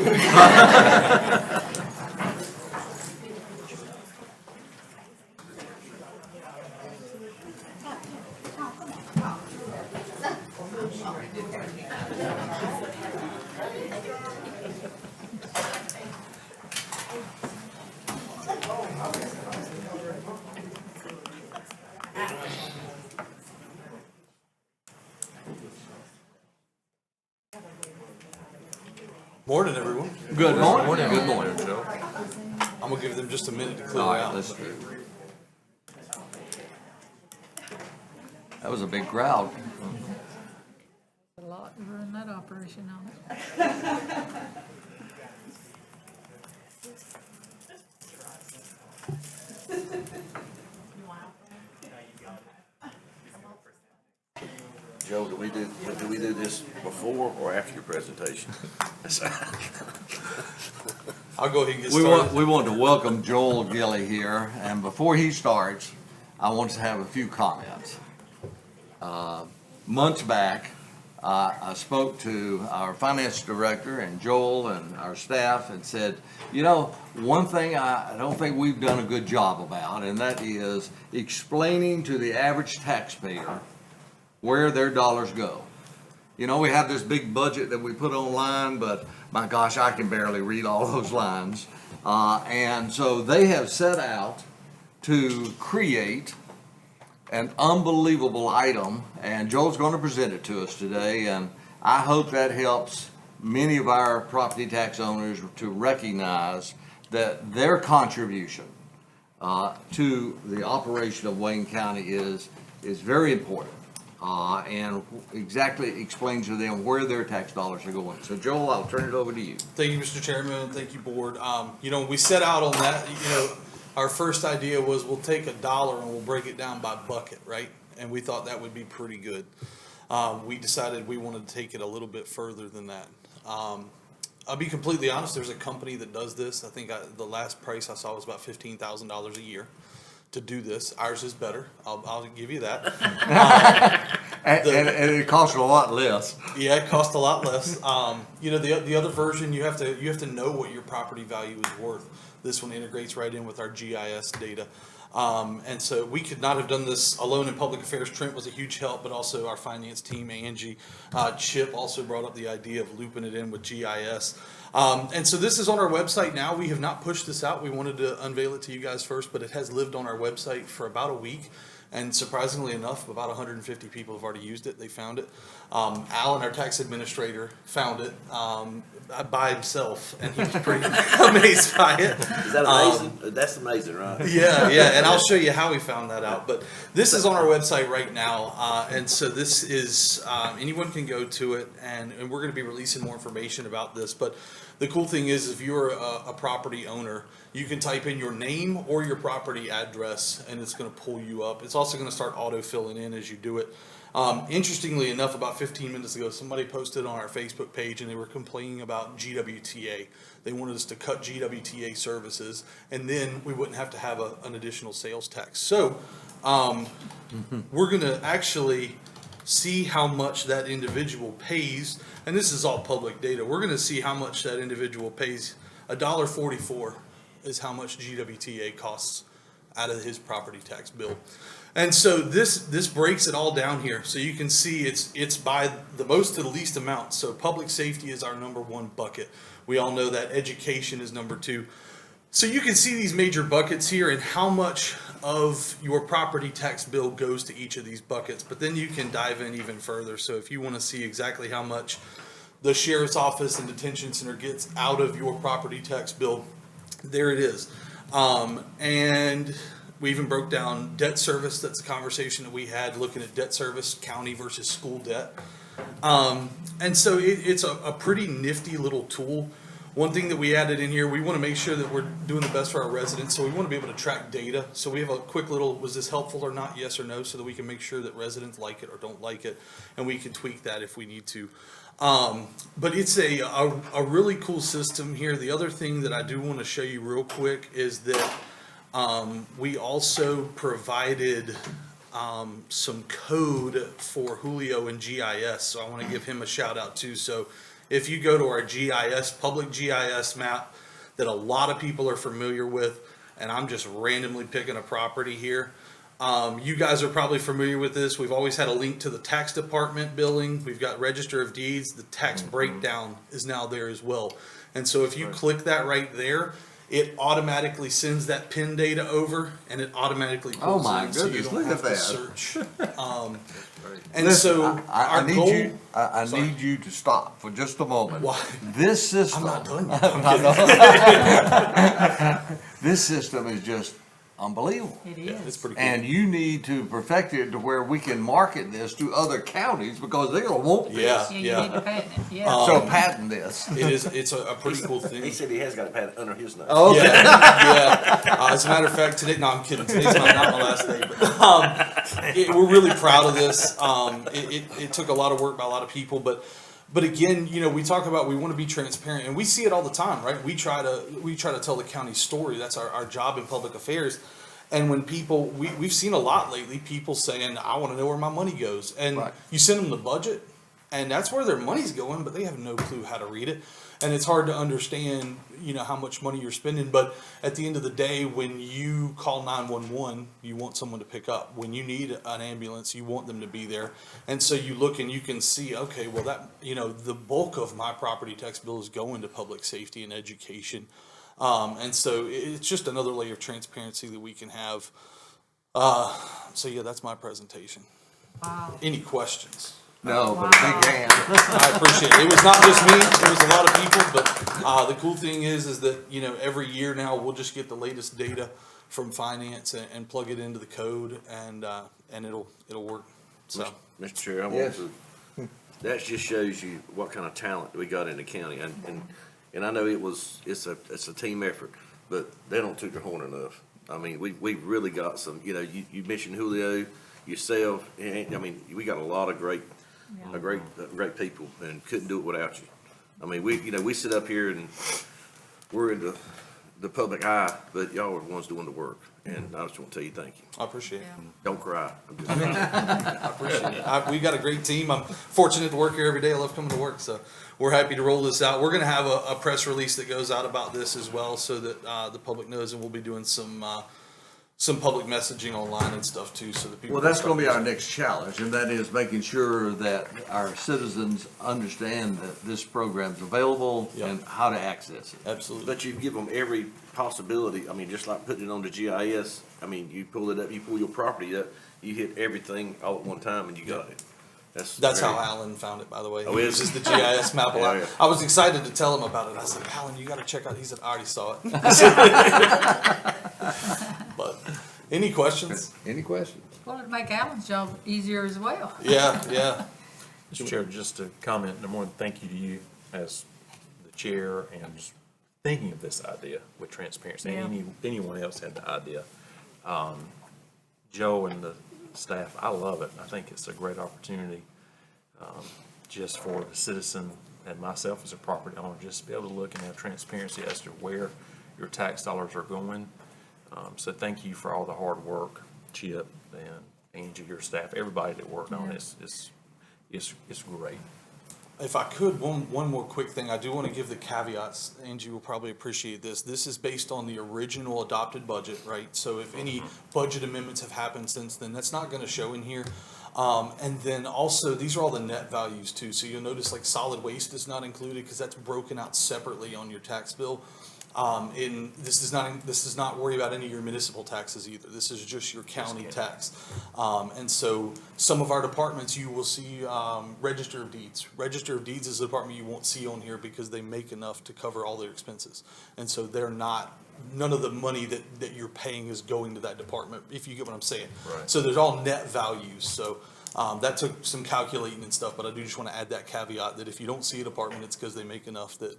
Morning, everyone. Good morning. Good morning. Joe. I'm gonna give them just a minute to clear All right, out. let's do it. That was a big crowd. A lot to run that operation on it. Joe, do we do this before or after your presentation? I'll go ahead and get We started. want to welcome Joel Gilly here, and before he starts, I want to have a few comments. Months back, I spoke to our finance director and Joel and our staff and said, you know, one thing I don't think we've done a good job about, and that is explaining to the average taxpayer where their dollars go. You know, we have this big budget that we put online, but my gosh, I can barely read all those lines. And so they have set out to create an unbelievable item, and Joel's going to present it to us today, and I hope that helps many of our property tax owners to recognize that their contribution to the operation of Wayne County is very important. And exactly explains to them where their tax dollars are going. So Joel, I'll turn it over to you. Thank you, Mr. Chairman. Thank you, Board. You know, we set out on that, you know, our first idea was we'll take $1 and we'll break it down by bucket, right? And we thought that would be pretty good. We decided we wanted to take it a little bit further than that. I'll be completely honest, there's a company that does this. I think the last price I saw was about $15,000 a year to do this. Ours is better. I'll give you that. And it costs a lot less. Yeah, it costs a lot less. You know, the other version, you have to know what your property value is worth. This one integrates right in with our GIS data. And so we could not have done this alone in public affairs. Trent was a huge help, but also our finance team, Angie. Chip also brought up the idea of looping it in with GIS. And so this is on our website now. We have not pushed this out. We wanted to unveil it to you guys first, but it has lived on our website for about a week. And surprisingly enough, about 150 people have already used it. They found it. Alan, our tax administrator, found it by himself, and he was pretty amazed by it. Is that amazing? That's amazing, right? Yeah, and I'll show you how we found that out. But this is on our website right now, and so this is anyone can go to it, and we're going to be releasing more information about this. But the cool thing is, if you're a property owner, you can type in your name or your property address, and it's going to pull you up. It's also going to start auto filling in as you do it. Interestingly enough, about 15 minutes ago, somebody posted on our Facebook page, and they were complaining about GWTA. They wanted us to cut GWTA services, and then we wouldn't have to have an additional sales tax. So we're going to actually see how much that individual pays, and this is all public data. We're going to see how much that individual pays. $1.44 is how much GWTA costs out of his property tax bill. And so this breaks it all down here. So you can see it's by the most to the least amount. So public safety is our number one bucket. We all know that education is number two. So you can see these major buckets here and how much of your property tax bill goes to each of these buckets. But then you can dive in even further. So if you want to see exactly how much the sheriff's office and detention center gets out of your property tax bill, there it is. And we even broke down debt service. That's a conversation that we had looking at debt service, county versus school debt. And so it's a pretty nifty little tool. One thing that we added in here, we want to make sure that we're doing the best for our residents. So we want to be able to track data. So we have a quick little, was this helpful or not, yes or no, so that we can make sure that residents like it or don't like it. And we can tweak that if we need to. But it's a really cool system here. The other thing that I do want to show you real quick is that we also provided some code for Julio and GIS. So I want to give him a shout out too. So if you go to our GIS, public GIS map that a lot of people are familiar with, and I'm just randomly picking a property here. You guys are probably familiar with this. We've always had a link to the tax department billing. We've got Register of Deeds. The tax breakdown is now there as well. And so if you click that right there, it automatically sends that PIN data over, and it automatically pulls my in, so you goodness, don't look have at to that. search. And Listen, so I our need goal. you, I Sorry. need you to stop for just a moment. Why? This system. I'm not done yet. This system is just unbelievable. It Yeah, is. it's pretty cool. And you need to perfect it to where we can market this to other counties because they're gonna want this. Yeah, Yeah, you yeah. need to patent it, yeah. So patent this. It's a pretty cool thing. He said he has got a patent under his name. Okay. Yeah. As a matter of fact, today, no, I'm kidding. Today's not my last day, but we're really proud of this. It took a lot of work by a lot of people, but again, you know, we talk about we want to be transparent, and we see it all the time, right? We try to tell the county story. That's our job in public affairs. And when people, we've seen a lot lately, people saying, I want to know where my money goes. And Right. you send them the budget, and that's where their money's going, but they have no clue how to read it. And it's hard to understand, you know, how much money you're spending. But at the end of the day, when you call 911, you want someone to pick up. When you need an ambulance, you want them to be there. And so you look and you can see, okay, well, that, you know, the bulk of my property tax bill is going to public safety and education. And so it's just another layer of transparency that we can have. So yeah, that's my presentation. Wow. Any questions? No, but a big hand. I appreciate it. It was not just me, it was a lot of people, but the cool thing is that, you know, every year now we'll just get the latest data from finance and plug it into the code, and it'll work. So Mr. Chair, I want Yes. to, that just shows you what kind of talent we got in the county. And I know it's a team effort, but they don't toot their horn enough. I mean, we've really got some, you know, you mentioned Julio, yourself, and I mean, we got a lot of great people, and couldn't do it without you. I mean, we sit up here and we're in the public eye, but y'all are the ones doing the work, and I just want to tell you thank you. I appreciate it. Don't cry. I'm just- I appreciate it. We got a great team. I'm fortunate to work here every day. I love coming to work, so we're happy to roll this out. We're going to have a press release that goes out about this as well, so that the public knows, and we'll be doing some some public messaging online and stuff too, so that people. Well, can that's start gonna be our using it. next challenge, and that is making sure that our citizens understand that this program's available Yep. and how to access it. Absolutely. But you give them every possibility, I mean, just like putting it on the GIS, I mean, you pull it up, you pull your property up, you hit everything all at one time and you got it. That's very- how Alan found it, by the way. Oh, He is uses the GIS map a lot. Yeah, yeah. I was excited to tell him about it. I said, Alan, you gotta check out, he said, I already saw it. But, any questions? Any questions? Well, it'd make Alan's job easier as well. Yeah, yeah. Mr. Chair, just to comment, number one, thank you to you as the chair and just thinking of this idea with transparency. Yeah. And anyone else had the idea. Joe and the staff, I love it. I think it's a great opportunity, just for the citizen and myself as a property owner, just to be able to look and have transparency as to where your tax dollars are going. So thank you for all the hard work, Chip and Angie, your staff, everybody that worked on this. It's great. If I could, one more quick thing, I do want to give the caveats, Angie will probably appreciate this. This is based on the original adopted budget, right? So if any budget amendments have happened since then, that's not going to show in here. And then also, these are all the net values too. So you'll notice like solid waste is not included because that's broken out separately on your tax bill. And this does not worry about any of your municipal taxes either. This is just your county tax. And so some of our departments, you will see, Register of Deeds. Register of Deeds is a department you won't see on here because they make enough to cover all their expenses. And so none of the money that you're paying is going to that department, if you get what I'm saying. Right. So there's all net values. So that took some calculating and stuff, but I do just want to add that caveat that if you don't see a department, it's because they make enough that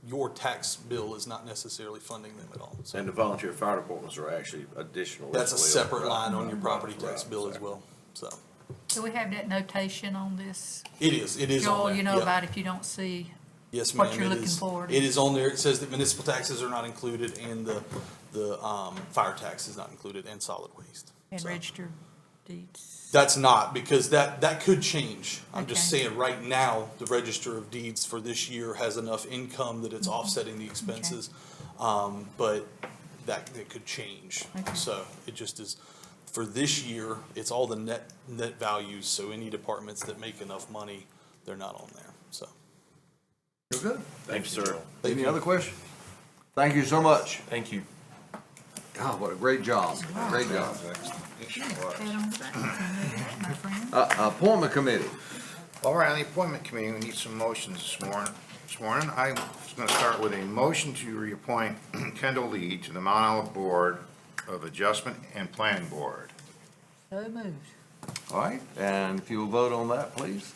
your tax bill is not necessarily funding them at all. So And the volunteer fire departments are actually additional. that's a as well. separate line on your property tax Right, bill as exactly. well. So Do we have that notation on this? it is on Joel, there. you know Yep. about if you don't see, Yes, ma'am. what you're It looking is- for. It is on there. It says that municipal taxes are not included and the fire tax is not included and solid waste. and So- registered deeds. That's not, because that could change. I'm just Okay. saying, right now, the Register of Deeds for this year has enough income that Mm-hmm. it's offsetting the expenses. But it could change. Okay. So it just is, for this year, it's all the net values, so any departments that make enough money, they're not on there, so. You're good. Thank you, sir. Any other questions? Thank you so much. Thank you. God, what a great job. Great job. Pat on the back, my friend. Appointment committee. All right, on the appointment committee, we need some motions this morning. I'm going to start with a motion to reappoint Kendall Lee to the Mount Olive Board of Adjustment and Planning Board. So moved. All right, and if you'll vote on that, please.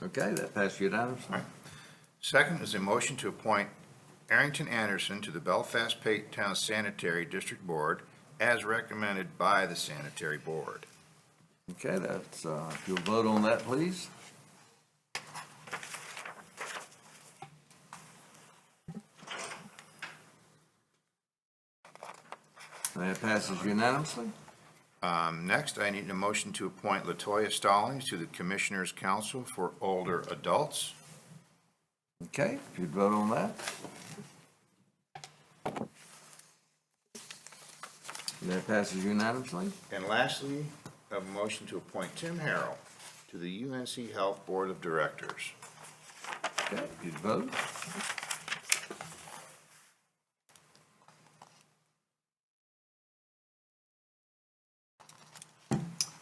Okay, that passed unanimously. Right. Second is a motion to appoint Arrington Anderson to the Belfast Pate Town Sanitary District Board as recommended by the Sanitary Board. Okay, that's, if you'll vote on that, please. That passes unanimously. Next, I need a motion to appoint Latoya Stallings to the Commissioners' Council for Older Adults. Okay, if you'd vote on that. That passes unanimously. And lastly, I have a motion to appoint Tim Harrell to the UNC Health Board of Directors. Okay, if you'd vote.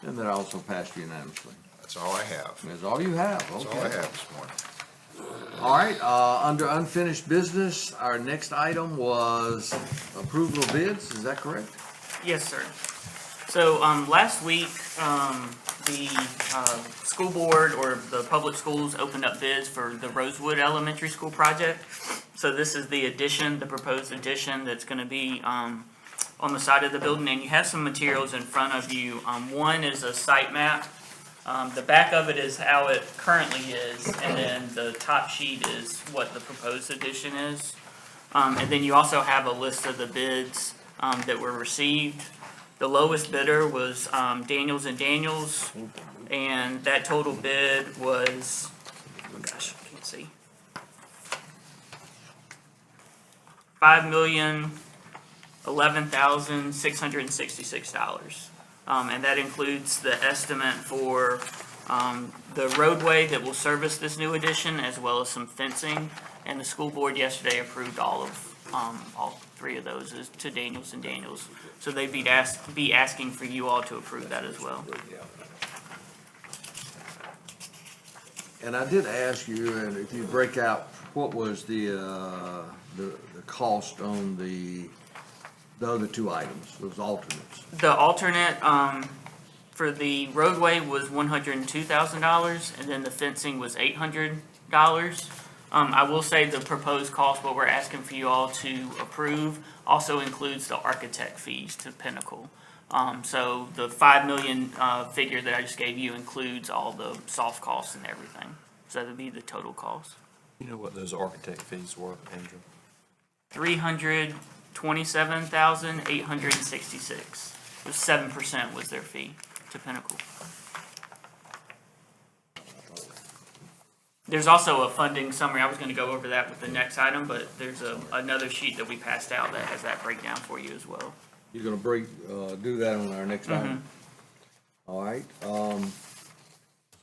And that also passed unanimously. That's all I have. That's all you have, okay. That's all I have this morning. All right, under unfinished business, our next item was approval of bids, is that correct? Yes, sir. So, last week, the, school board or the public schools opened up bids for the Rosewood Elementary School project. So this is the addition, the proposed addition that's gonna be, on the side of the building, and you have some materials in front of you. One is a site map. The back of it is how it currently is, and then the top sheet is what the proposed addition is. And then you also have a list of the bids, that were received. The lowest bidder was, Daniels and Daniels, and that total bid was, oh gosh, I can't see. $5,011,666. And that includes the estimate for, the roadway that will service this new addition, as well as some fencing. And the school board yesterday approved all three of those as to Daniels and Daniels. So they'd be asking for you all to approve that as well. And I did ask you, and if you break out, what was the cost on the other two items, those alternates? The alternate, for the roadway was $102,000, and then the fencing was $800. I will say the proposed cost, what we're asking for you all to approve, also includes the architect fees to Pinnacle. So the 5 million, figure that I just gave you includes all the soft costs and everything. So that'd be the total cost. You know what those architect fees were, Andrew? $327,866. It was 7% was their fee to Pinnacle. There's also a funding summary. I was gonna go over that with the next item, but there's another sheet that we passed out that has that breakdown for you as well. You're gonna do that on our next item? All right, so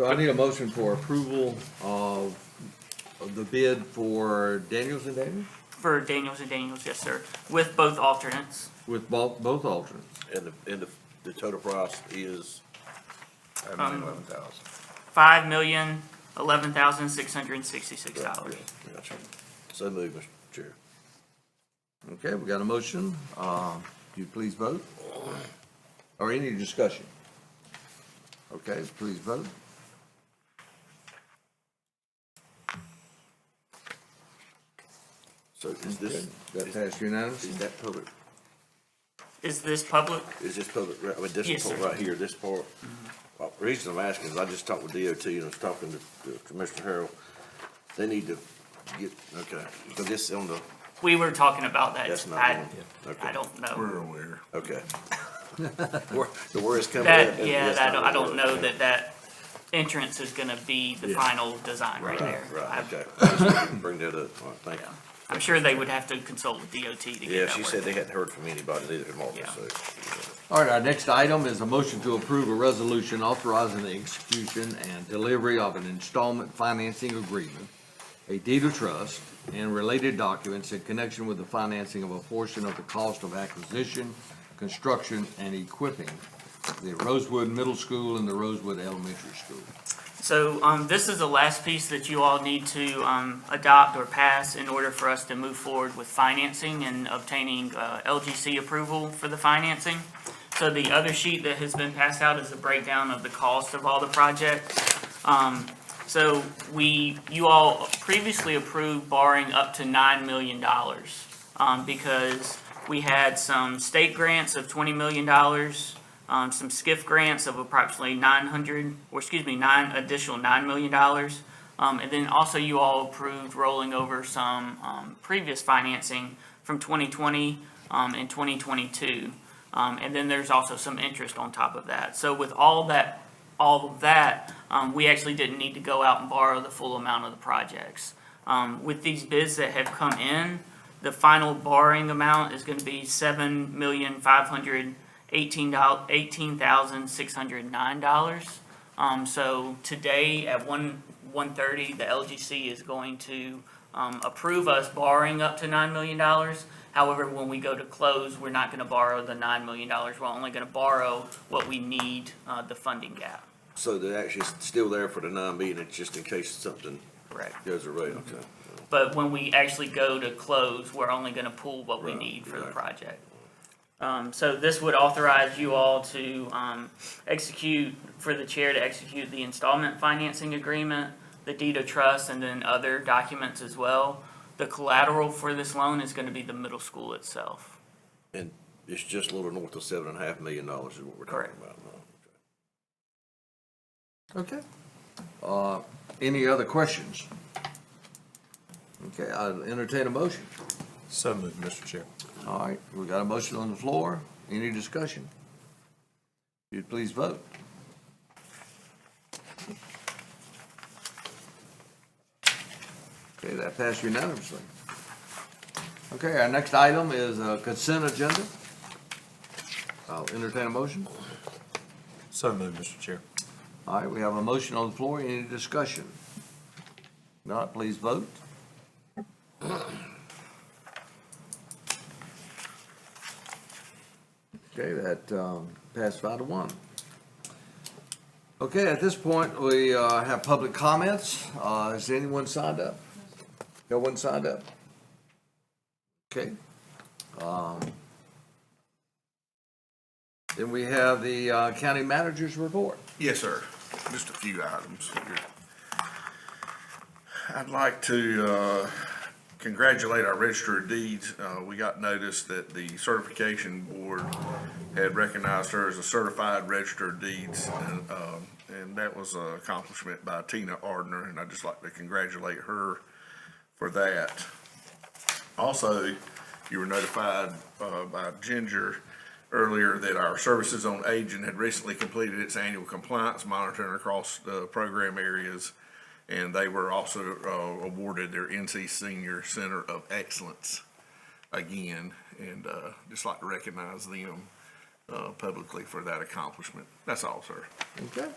I need a motion for approval of the bid for Daniels and Daniels? For Daniels and Daniels, yes, sir, with both alternates. With both alternates? And the total price is, $5,011,666. gotcha. So moved, Mr. Chair. Okay, we got a motion. You please vote. Or any discussion? Okay, please vote. So is this, That passed unanimously? is that public, Is this public? is this public, I mean, this Yes, part sir. right here, this part? Well, the reason I'm asking is I just talked with DOT and I was talking to Commissioner Harrell. They need to get, okay, so this on the, We were talking about that. that's not I one? Okay. I don't know. We're aware. Okay. So where it's coming That, at? yeah, that's that, not I don't what- know okay. that entrance is gonna be the Yeah. final design right there. Right, I've- okay. I just wanted to bring that up. All right, thank you. Yeah. I'm sure they would have to consult with DOT to get Yeah, that she worked said they out. hadn't heard from anybody either from August, Yeah. so. All right, our next item is a motion to approve a resolution authorizing the execution and delivery of an installment financing agreement, a deed of trust, and related documents in connection with the financing of a portion of the cost of acquisition, construction, and equipping the Rosewood Middle School and the Rosewood Elementary School. So, this is the last piece that you all need to, adopt or pass in order for us to move forward with financing and obtaining, LGC approval for the financing. So the other sheet that has been passed out is a breakdown of the cost of all the projects. So you all previously approved borrowing up to $9 million, because we had some state grants of $20 million, some SCIF grants of approximately nine additional $9 million. And then also you all approved rolling over some, previous financing from 2020, and 2022. And then there's also some interest on top of that. So with all of that, we actually didn't need to go out and borrow the full amount of the projects. With these bids that have come in, the final borrowing amount is gonna be $7,518,609. So today at 1:30, the LGC is going to, approve us borrowing up to $9 million. However, when we go to close, we're not gonna borrow the $9 million. We're only gonna borrow what we need, the funding gap. So they're actually still there for the 9 million, it's just in case something Correct. goes away, okay. But when we actually go to close, we're only gonna pull what we Right, need for the right. project. So this would authorize you all to, execute, for the chair to execute the installment financing agreement, the deed of trust, and then other documents as well. The collateral for this loan is gonna be the middle school itself. And it's just a little north of $7.5 million is what we're talking Correct. about now. Okay. Any other questions? Okay, I'll entertain a motion. So moved, Mr. Chair. All right, we got a motion on the floor. Any discussion? If you'd please vote. Okay, that passed unanimously. Okay, our next item is a consent agenda. I'll entertain a motion. So moved, Mr. Chair. All right, we have a motion on the floor. Any discussion? Not, please vote. Okay, that passed 5-1. Okay, at this point, we have public comments. Has anyone signed up? No one signed up? Okay. Then we have the county manager's report. Yes, sir. Just a few items here. I'd like to congratulate our Register of Deeds. We got notice that the certification board had recognized her as a certified Register of Deeds, and that was an accomplishment by Tina Ardner, and I'd just like to congratulate her for that. Also, you were notified by Ginger earlier that our Services on Aging had recently completed its annual compliance monitoring across the program areas, and they were also awarded their NC Senior Center of Excellence again, and just like to recognize them publicly for that accomplishment. That's all, sir. Okay.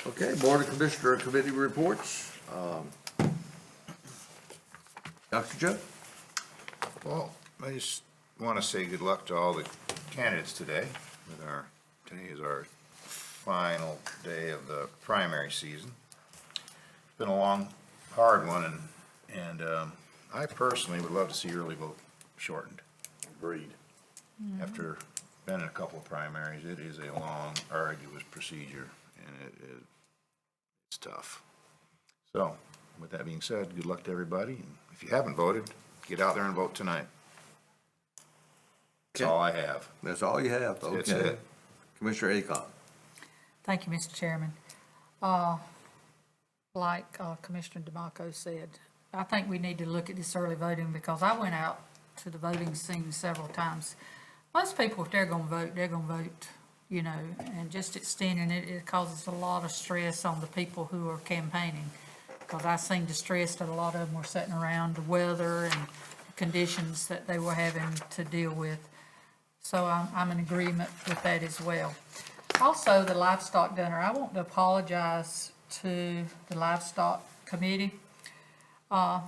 Okay, Board of Commissioner Committee reports. Dr. Joe? Well, I just want to say good luck to all the candidates today. Today is our final day of the primary season. It's been a long, hard one, and I personally would love to see early vote shortened. Agreed. After been in a couple of primaries, it is a long, arduous procedure, and it's tough. So, with that being said, good luck to everybody, and if you haven't voted, get out there and vote tonight. That's all I have. That's all you have? That's Okay. it. Commissioner Acon? Thank you, Mr. Chairman. Like Commissioner DeMarco said, I think we need to look at this early voting because I went out to the voting scene several times. Most people, if they're gonna vote, you know, and just extending it, it causes a lot of stress on the people who are campaigning. Because I seen the stress that a lot of them were sitting around, the weather and the conditions that they were having to deal with. So I'm in agreement with that as well. Also, the livestock dinner, I want to apologize to the livestock committee. I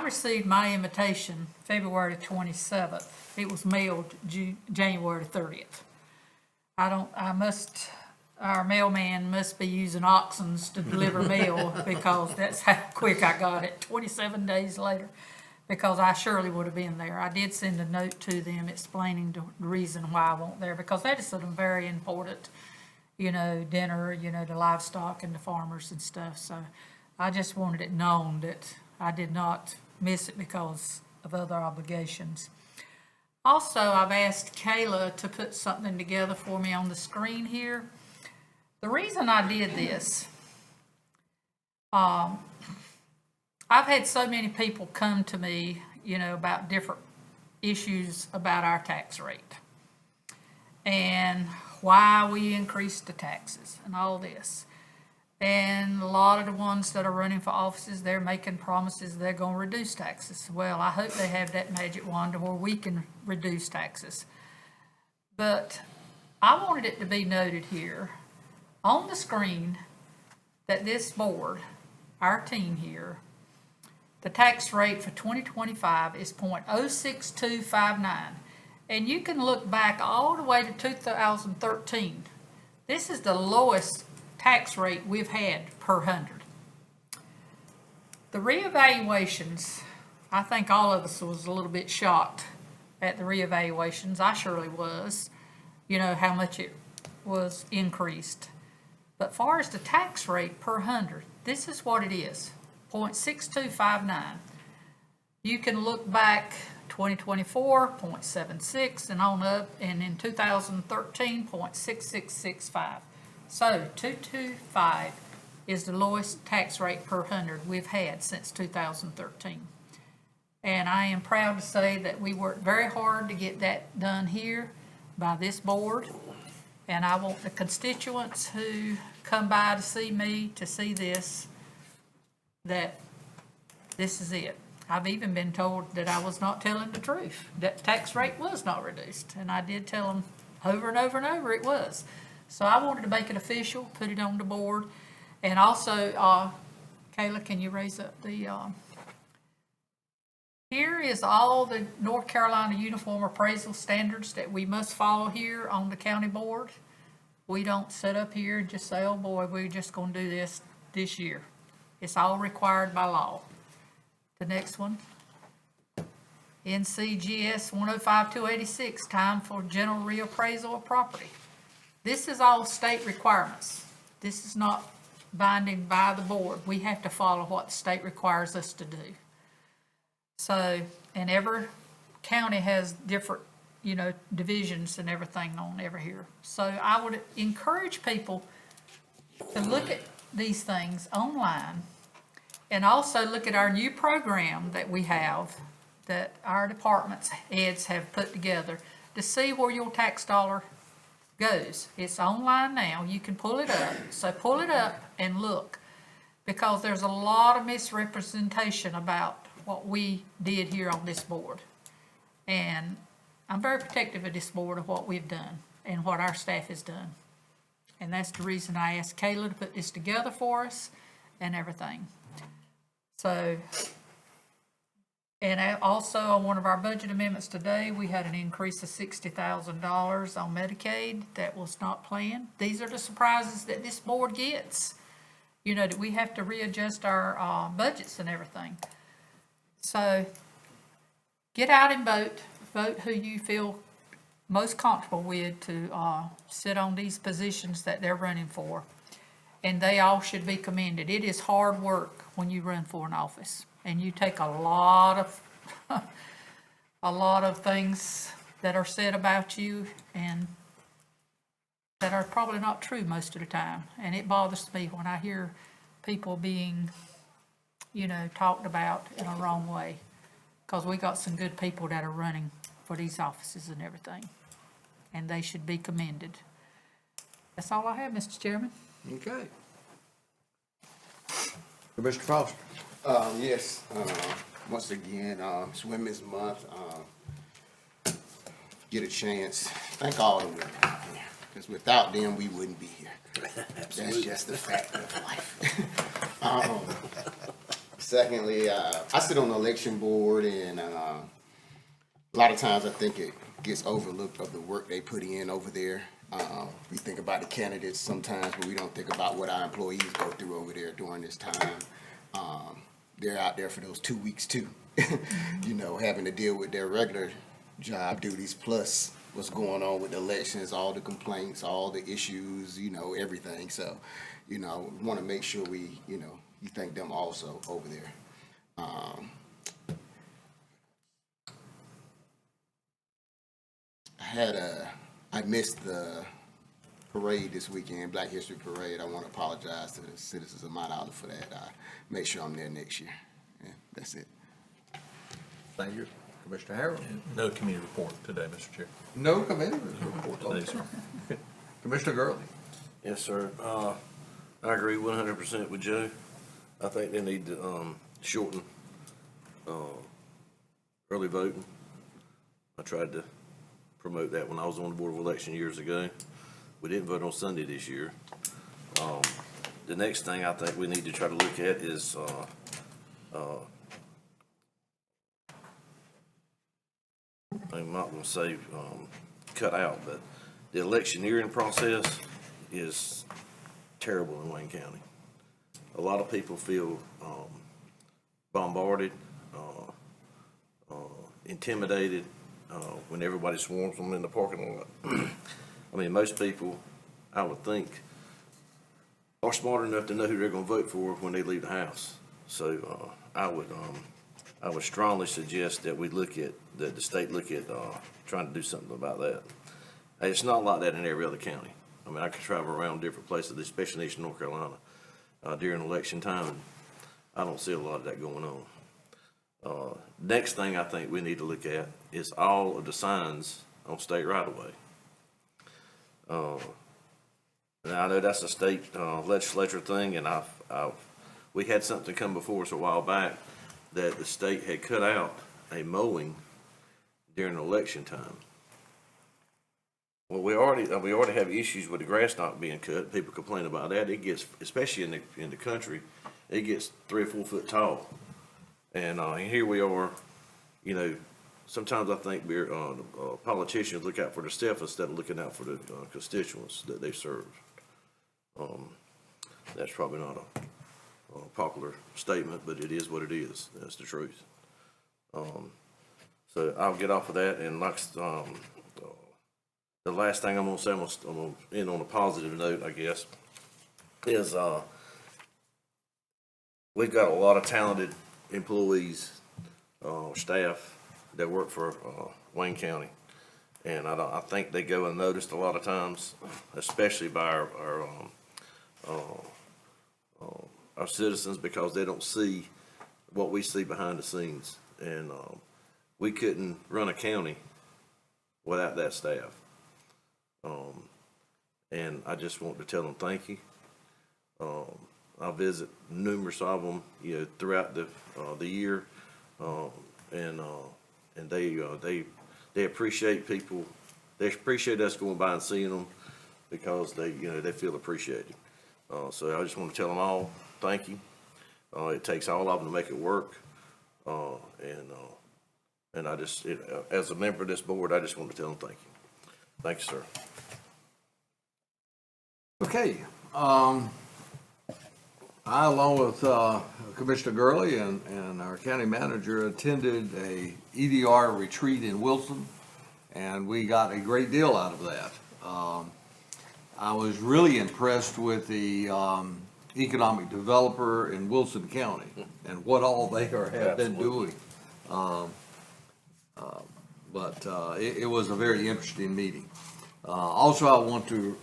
received my invitation February 27th. It was mailed January 30th. Our mailman must be using oxens to deliver mail because that's how quick I got it, 27 days later, because I surely would have been there. I did send a note to them explaining the reason why I wasn't there, because that is a very important, you know, dinner, you know, the livestock and the farmers and stuff. So I just wanted it known that I did not miss it because of other obligations. Also, I've asked Kayla to put something together for me on the screen here. The reason I did this, I've had so many people come to me, you know, about different issues about our tax rate and why we increased the taxes and all this. And a lot of the ones that are running for offices, they're making promises they're going to reduce taxes. Well, I hope they have that magic wand where we can reduce taxes. But I wanted it to be noted here on the screen that this board, our team here, the tax rate for 2025 is 0.06259. And you can look back all the way to 2013. This is the lowest tax rate we've had per 100. The reevaluations, I think all of us was a little bit shocked at the reevaluations. I surely was, you know, how much it was increased. But far as the tax rate per 100, this is what it is, 0.6259. You can look back 2024, 0.76 and on up, and in 2013, 0.6665. So 225 is the lowest tax rate per 100 we've had since 2013. And I am proud to say that we worked very hard to get that done here by this board. And I want the constituents who come by to see me, to see this, that this is it. I've even been told that I was not telling the truth, that tax rate was not reduced, and I did tell them over and over and over it was. So I wanted to make it official, put it on the board, and also, Kayla, can you raise up the, here is all the North Carolina Uniform Appraisal Standards that we must follow here on the county board. We don't sit up here and just say, oh boy, we're just gonna do this year. It's all required by law. The next one. NCGS 105-286, time for general reappraisal of property. This is all state requirements. This is not binding by the board. We have to follow what the state requires us to do. So, and every county has different, divisions and everything on every here. So I would encourage people to look at these things online and also look at our new program that we have, that our departments heads have put together to see where your tax dollar goes. It's online now. You can pull it up. So pull it up and look, because there's a lot of misrepresentation about what we did here on this board. And I'm very protective of this board, of what we've done and what our staff has done. And that's the reason I asked Kayla to put this together for us and everything. So, and also on one of our budget amendments today, we had an increase of $60,000 on Medicaid that was not planned. These are the surprises that this board gets. That we have to readjust our budgets and everything. So get out and vote. Vote who you feel most comfortable with to sit on these positions that they're running for. And they all should be commended. It is hard work when you run for an office. And you take a lot of things that are said about you and that are probably not true most of the time. And it bothers me when I hear people being, talked about in a wrong way. Because we got some good people that are running for these offices and everything. And they should be commended. That's all I have, Mr. Chairman. Okay. Mr. Foster. Yes, once again, it's Women's Month. Get a chance, thank all the women out here, because without them, we wouldn't be here. That's just the fact of life. Secondly, I sit on the election board, and a lot of times I think it gets overlooked of the work they put in over there. We think about the candidates sometimes, but we don't think about what our employees go through over there during this time. They're out there for those 2 weeks too, having to deal with their regular job duties, plus what's going on with the elections, all the complaints, all the issues, everything. So, we want to make sure we, you thank them also over there. I missed the parade this weekend, Black History Parade. I want to apologize to the citizens of Mount Olive for that. Make sure I'm there next year. Yeah, that's it. Thank you. Commissioner Harrell. No committee report today, Mr. Chair. No committee report today, sir. Commissioner Gurley. Yes, sir. I agree 100% with Joe. I think they need to shorten early voting. I tried to promote that when I was on the Board of Election years ago. We didn't vote on Sunday this year. The next thing I think we need to try to look at is I'm not going to say cut out, but the electioneering process is terrible in Wayne County. A lot of people feel bombarded, intimidated when everybody swarms them in the parking lot. I mean, most people, I would think, are smart enough to know who they're going to vote for when they leave the house. So I would strongly suggest that we look at, that the state look at trying to do something about that. It's not like that in every other county. I mean, I can travel around different places, especially in Eastern North Carolina, during election time. I don't see a lot of that going on. Next thing I think we need to look at is all of the signs on state right-of-way. Now, I know that's a state legislature thing, and we had something come before us a while back that the state had cut out a mowing during election time. Well, we already have issues with the grass not being cut. People complain about that. It gets, especially in the country, it gets 3 or 4 foot tall. And here we are, you know, sometimes I think we're, politicians look out for themselves instead of looking out for the constituents that they serve. That's probably not a popular statement, but it is what it is. That's the truth. So I'll get off of that, and like, the last thing I'm gonna say, I'm gonna end on a positive note, I guess, is, we've got a lot of talented employees, staff that work for, Wayne County. And I think they go unnoticed a lot of times, especially by our citizens, because they don't see what we see behind the scenes. And, we couldn't run a county without that staff. And I just want to tell them thank you. I visit numerous of them, you know, throughout the year, and they appreciate people. They appreciate us going by and seeing them because they feel appreciated. So I just want to tell them all thank you. It takes all of them to make it work, and I just, as a member of this board, I just want to tell them thank you. Thank you, sir. Okay, I, along with Commissioner Gurley and our county manager, attended a EDR retreat in Wilson, and we got a great deal out of that. I was really impressed with the economic developer in Wilson County and what all they have been doing. But it was a very interesting meeting. Also, I want to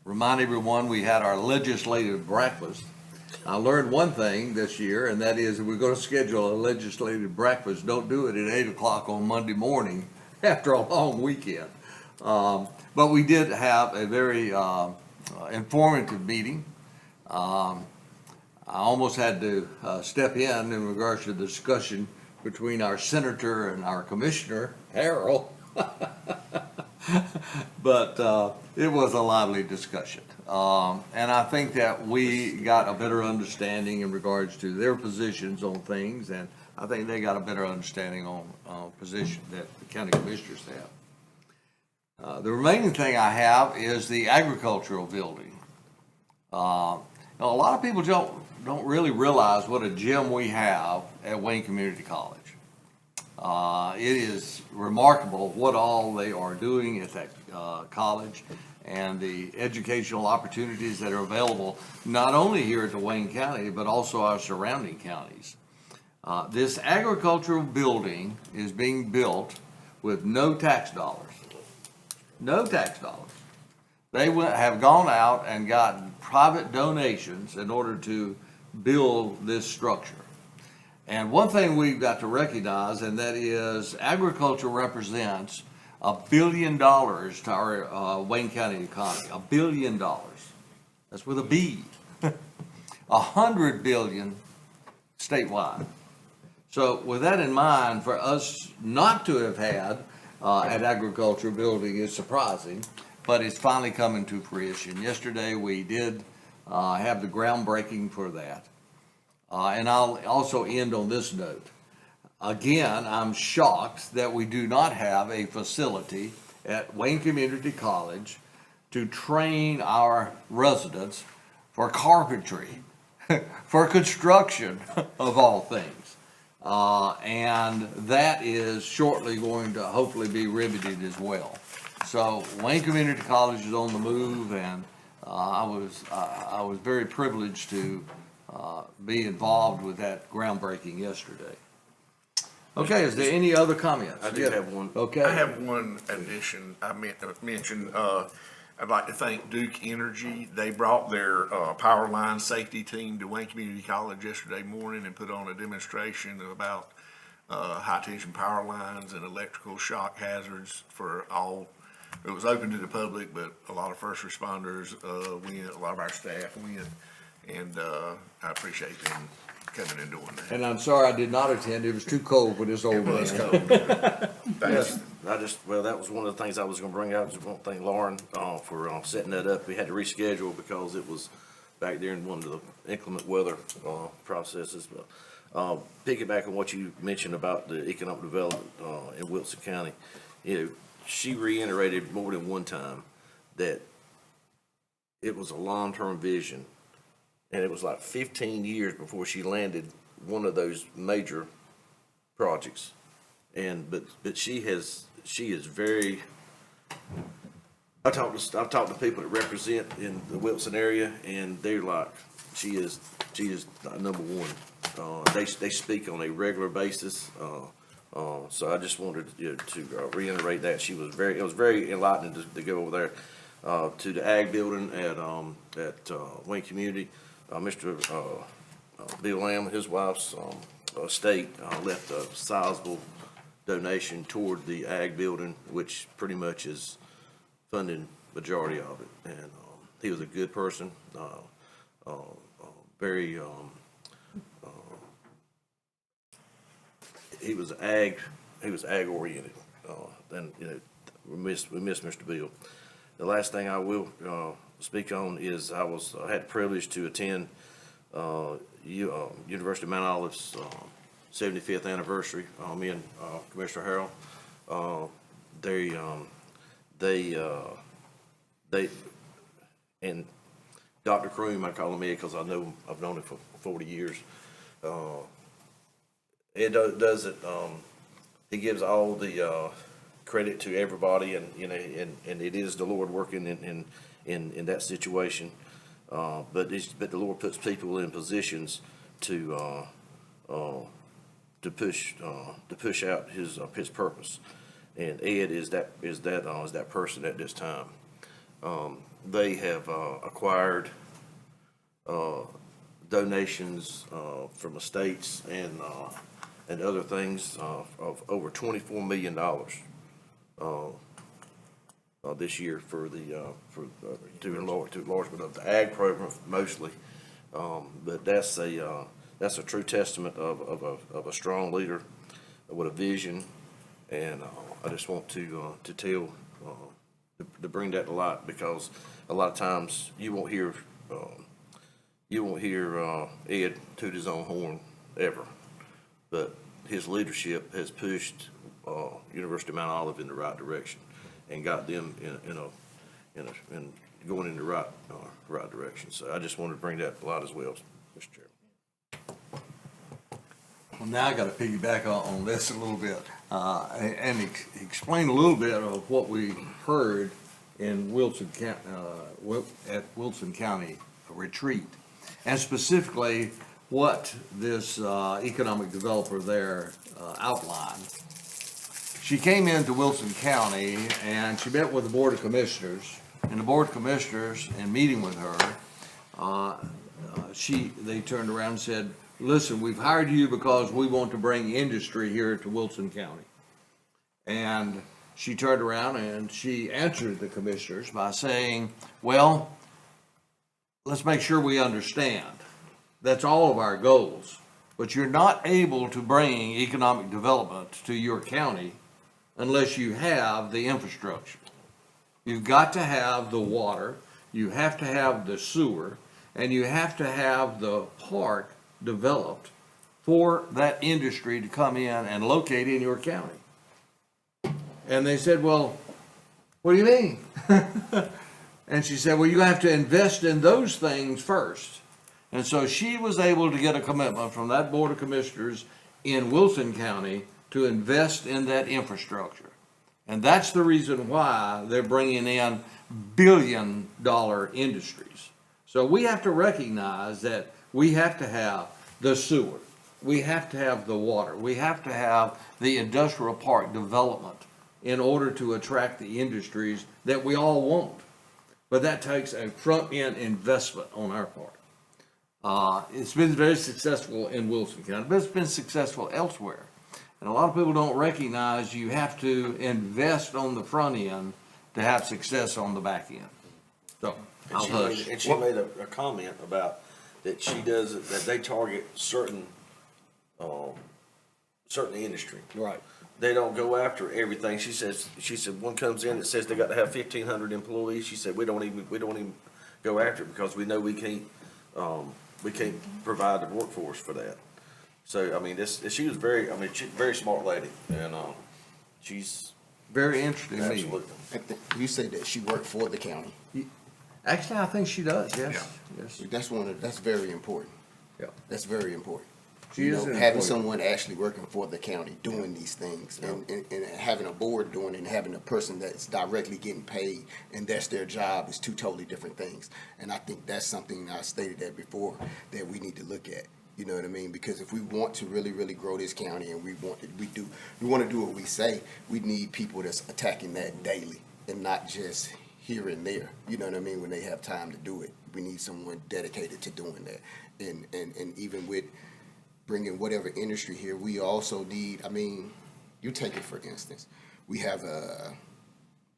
remind everyone, we had our legislative breakfast. I learned one thing this year, and that is, if we're gonna schedule a legislative breakfast, don't do it at 8 o'clock on Monday morning after a long weekend. But we did have a very informative meeting. I almost had to step in regards to the discussion between our senator and our commissioner, Harold. But it was a lively discussion. And I think that we got a better understanding in regards to their positions on things, and I think they got a better understanding on position that the county commissioners have. The remaining thing I have is the agricultural building. Now, a lot of people don't really realize what a gem we have at Wayne Community College. It is remarkable what all they are doing at that college and the educational opportunities that are available, not only here at the Wayne County, but also our surrounding counties. This agricultural building is being built with no tax dollars. No tax dollars. They have gone out and gotten private donations in order to build this structure. And one thing we've got to recognize, and that is agriculture represents $1 billion to our Wayne County economy. $1 billion. That's with a B. 100 billion statewide. So with that in mind, for us not to have had an agriculture building is surprising, but it's finally coming to fruition. Yesterday we did have the groundbreaking for that. And I'll also end on this note. Again, I'm shocked that we do not have a facility at Wayne Community College to train our residents for carpentry, for construction of all things. And that is shortly going to hopefully be riveted as well. So Wayne Community College is on the move, and I was very privileged to be involved with that groundbreaking yesterday. Okay, is there any other comments? I do have one. Okay. I have one addition. I mentioned, I'd like to thank Duke Energy. They brought their power line safety team to Wayne Community College yesterday morning and put on a demonstration about high tension power lines and electrical shock hazards for all. It was open to the public, but a lot of first responders went, a lot of our staff went, and I appreciate them coming and doing that. And I'm sorry I did not attend, it was too cold for this old man. Yes, well, that was one of the things I was gonna bring out. Just want to thank Lauren, for, setting that up. We had to reschedule because it was back during one of the inclement weather, processes. But, piggyback on what you mentioned about the economic development, in Wilson County, she reiterated more than one time that it was a long-term vision. And it was like 15 years before she landed one of those major projects. And, but she is very, I've talked to people that represent in the Wilson area, and they're like, she is number one. They speak on a regular basis. So I just wanted to reiterate that. It was very enlightening to go over there, to the ag building at Wayne Community. Mr. Bill Lamb, his wife's estate, left a sizable donation toward the ag building, which pretty much is funding majority of it. And he was a good person, very, he was ag oriented. And, we miss Mr. Bill. The last thing I will speak on is I had the privilege to attend University of Mount Olive's 75th anniversary. Me and Commissioner Harrell, they and Dr. Kroom, I call him Ed because I've known him for 40 years. Ed does it. He gives all the credit to everybody, and and it is the Lord working in that situation. But the Lord puts people in positions to push out his purpose, and Ed is that person at this time. They have acquired donations from estates and other things of over $24 million this year for to enlargement of the ag program mostly. But that's a true testament of a strong leader with a vision, and I just want to tell to bring that to light, because a lot of times you won't hear Ed toot his own horn ever, but his leadership has pushed University of Mount Olive in the right direction and got them in going in the right direction. So I just wanted to bring that to light as well, Mr. Chairman. Well, now I gotta piggyback on this a little bit, and explain a little bit of what we heard in Wilson at Wilson County Retreat, and specifically what this economic developer there outlined. She came into Wilson County and she met with the Board of Commissioners, and the Board of Commissioners, in meeting with her, they turned around and said, listen, we've hired you because we want to bring industry here to Wilson County. And she turned around and she answered the commissioners by saying, well, let's make sure we understand. That's all of our goals, but you're not able to bring economic development to your county unless you have the infrastructure. You've got to have the water, you have to have the sewer, and you have to have the park developed for that industry to come in and locate in your county. And they said, well, what do you mean? And she said, well, you have to invest in those things first. And so she was able to get a commitment from that Board of Commissioners in Wilson County to invest in that infrastructure. And that's the reason why they're bringing in billion-dollar industries. So we have to recognize that we have to have the sewer, we have to have the water, we have to have the industrial park development in order to attract the industries that we all want. But that takes a front-end investment on our part. It's been very successful in Wilson County, but it's been successful elsewhere. And a lot of people don't recognize you have to invest on the front end to have success on the back end. So, And she made a comment about that she does, that they target certain, certain industry. Right. They don't go after everything. She said one comes in that says they got to have 1,500 employees. She said, we don't even go after it because we know we can't provide the workforce for that. So, I mean, she was very very smart lady, and, she's. Very interesting meeting. Absolutely. You said that she worked for the county. Actually, I think she does, yes, yes. That's very important. Yeah. That's very important. She You is know, an having employee. someone actually working for the county, doing these things, and having a board doing it, and having a person that's directly getting paid, and that's their job, is two totally different things. And I think that's something, I stated that before, that we need to look at. You know what I mean? Because if we want to really, really grow this county, and we want to do what we say, we need people that's attacking that daily, and not just here and there. You know what I mean? When they have time to do it, we need someone dedicated to doing that. And even with bringing whatever industry here, we also need, I mean, you take it for instance, we have 2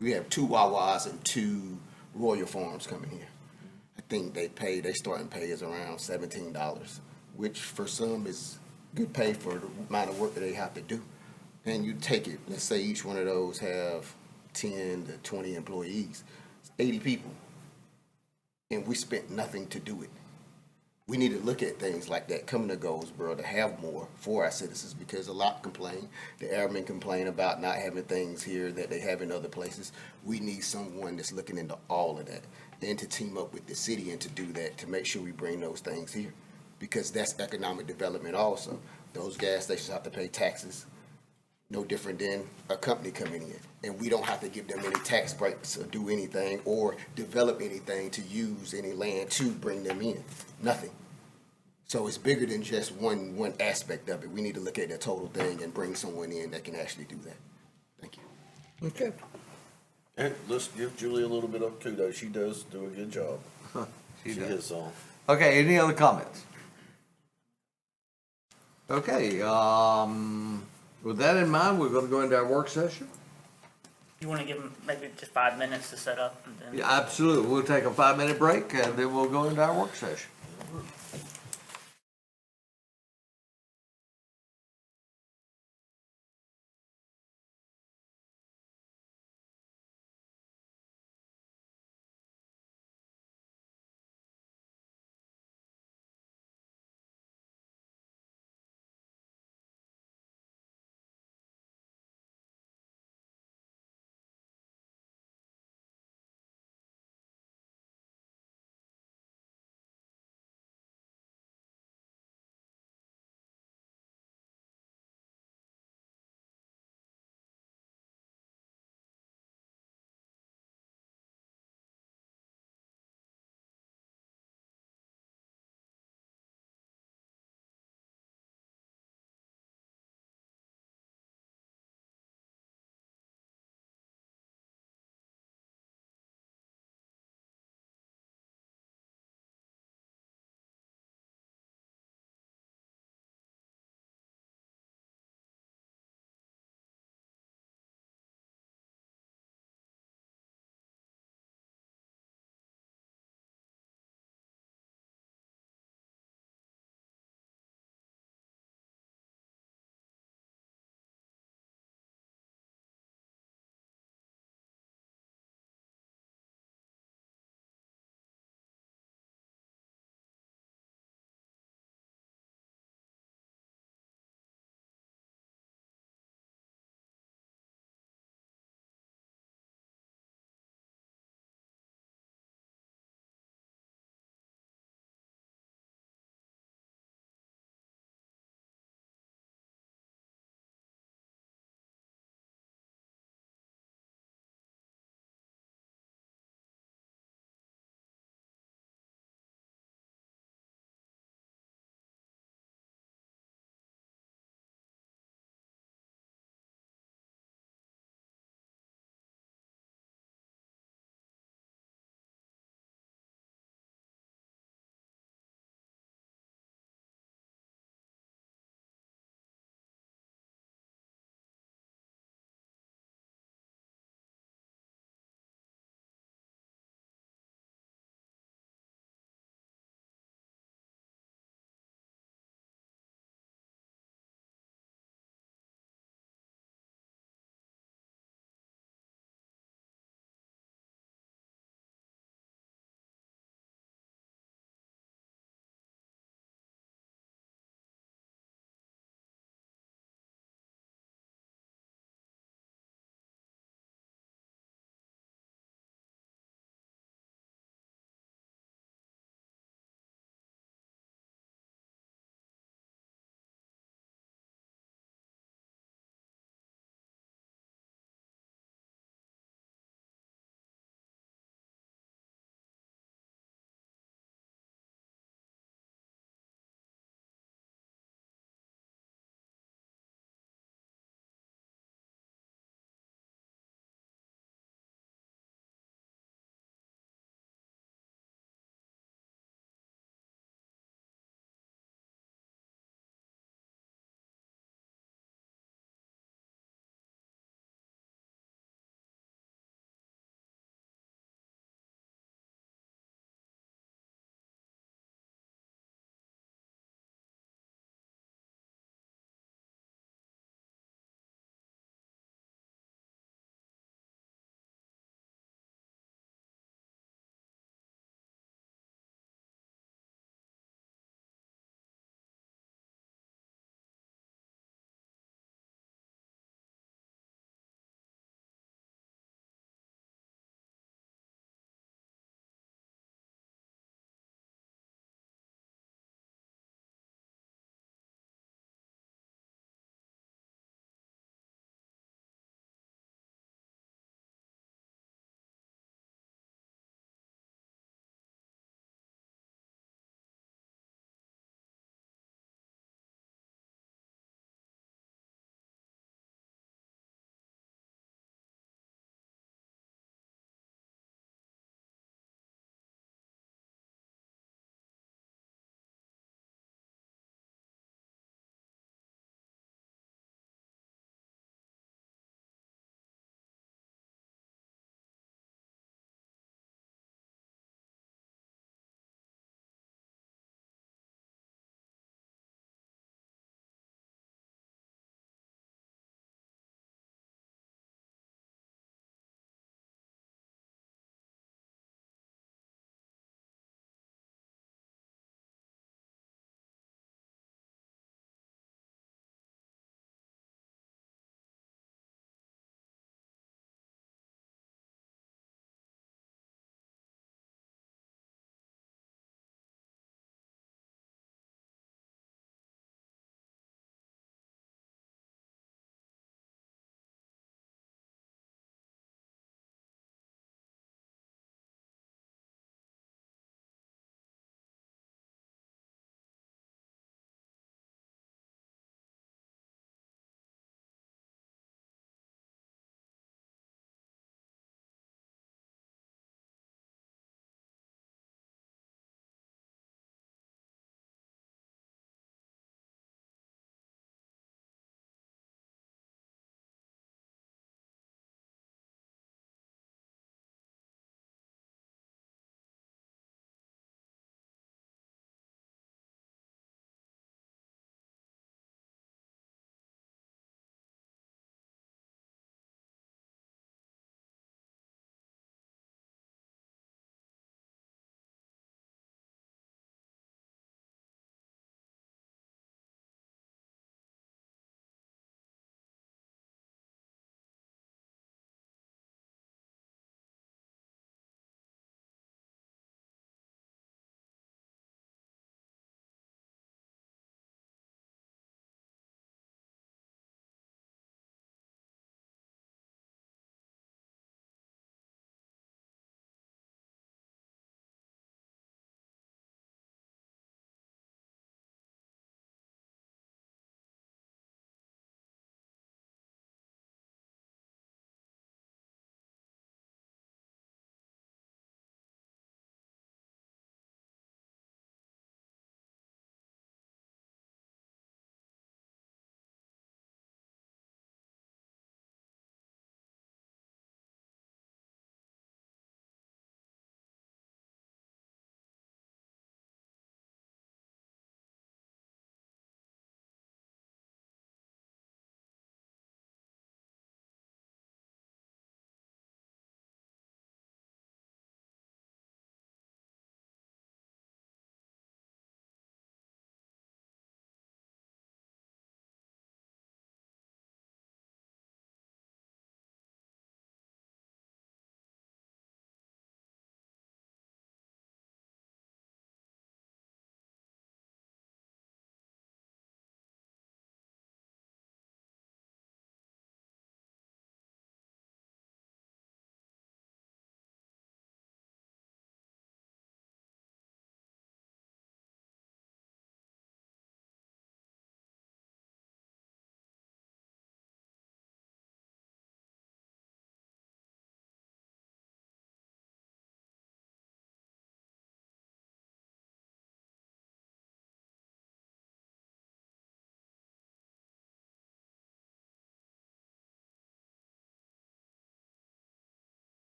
Wawas and 2 Royal Farms coming here. I think their starting pay is around $17, which for some is good pay for the amount of work that they have to do. And you take it, let's say each one of those have 10 to 20 employees, it's 80 people. And we spent nothing to do it. We need to look at things like that coming to Goldsboro to have more for our citizens, because a lot complain. The airmen complain about not having things here that they have in other places. We need someone that's looking into all of that, and to team up with the city and to do that, to make sure we bring those things here, because that's economic development also. Those gas stations have to pay taxes, no different than a company coming in. And we don't have to give them any tax breaks or do anything or develop anything to use any land to bring them in. Nothing. So it's bigger than just one aspect of it. We need to look at the total thing and bring someone in that can actually do that. Thank you. Okay. And let's give Julie a little bit of kudos. She does do a good job. She is, does. Okay, any other comments? Okay, with that in mind, we're gonna go into our work session. You want to give them maybe just 5 minutes to set up and then? Yeah, absolutely. We'll take a 5-minute break and then we'll go into our work session.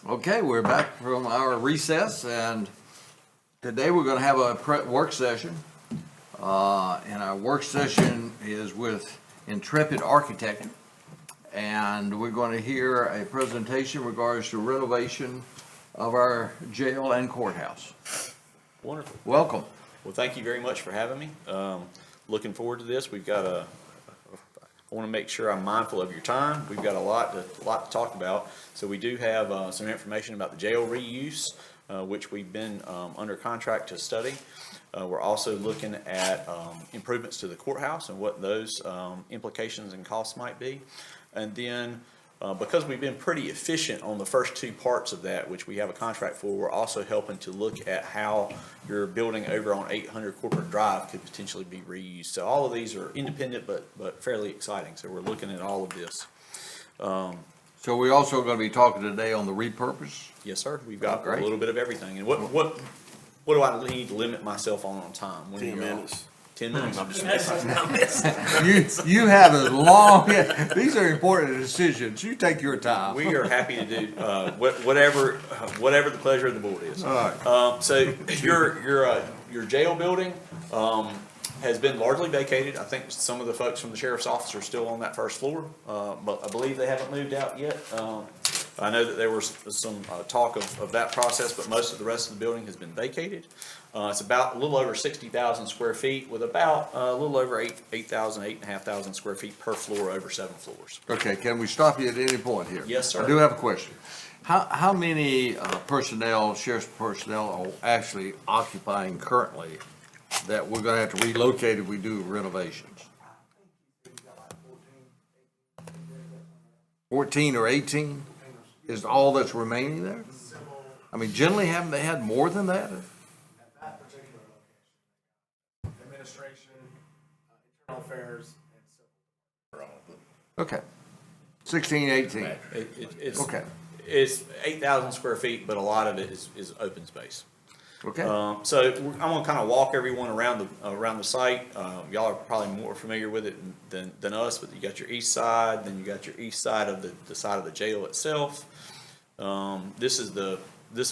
Okay, we're back from our recess, and today we're gonna have a work session. And our work session is with Intrepid Architect. And we're gonna hear a presentation regards to renovation of our jail and courthouse. Wonderful. Welcome. Well, thank you very much for having me. Looking forward to this. We've got I want to make sure I'm mindful of your time. We've got a lot to talk about. So we do have some information about the jail reuse, which we've been under contract to study. We're also looking at improvements to the courthouse and what those implications and costs might be. And then, because we've been pretty efficient on the first two parts of that, which we have a contract for, we're also helping to look at how your building over on 800 Corporate Drive could potentially be reused. So all of these are independent but fairly exciting. So we're looking at all of this. So we're also gonna be talking today on the repurpose? Yes, sir. We've got Great. a little bit of everything. And what do I need to limit myself on time? When 10 you're on? minutes. 10 minutes. I'm just messing. You have as long, these are important decisions, you take your time. We are happy to do whatever the pleasure of the board is. All right. So your jail building has been largely vacated. I think some of the folks from the sheriff's office are still on that first floor, but I believe they haven't moved out yet. I know that there was some talk of that process, but most of the rest of the building has been vacated. It's about a little over 60,000 square feet with about a little over 8,500 square feet per floor over 7 floors. Okay, can we stop you at any point here? Yes, sir. I do have a question. How many sheriff's personnel are actually occupying currently that we're gonna have to relocate if we do renovations? 14 or 18 is all that's remaining there? I mean, generally, haven't they had more than that? That particular location. Administration, internal affairs, and civil. Okay. 16, 18. It's Okay. It's 8,000 square feet, but a lot of it is open space. Okay. So I'm gonna kind of walk everyone around the site. Y'all are probably more familiar with it than us, but you got your east side, then you got your east side of the side of the jail itself. This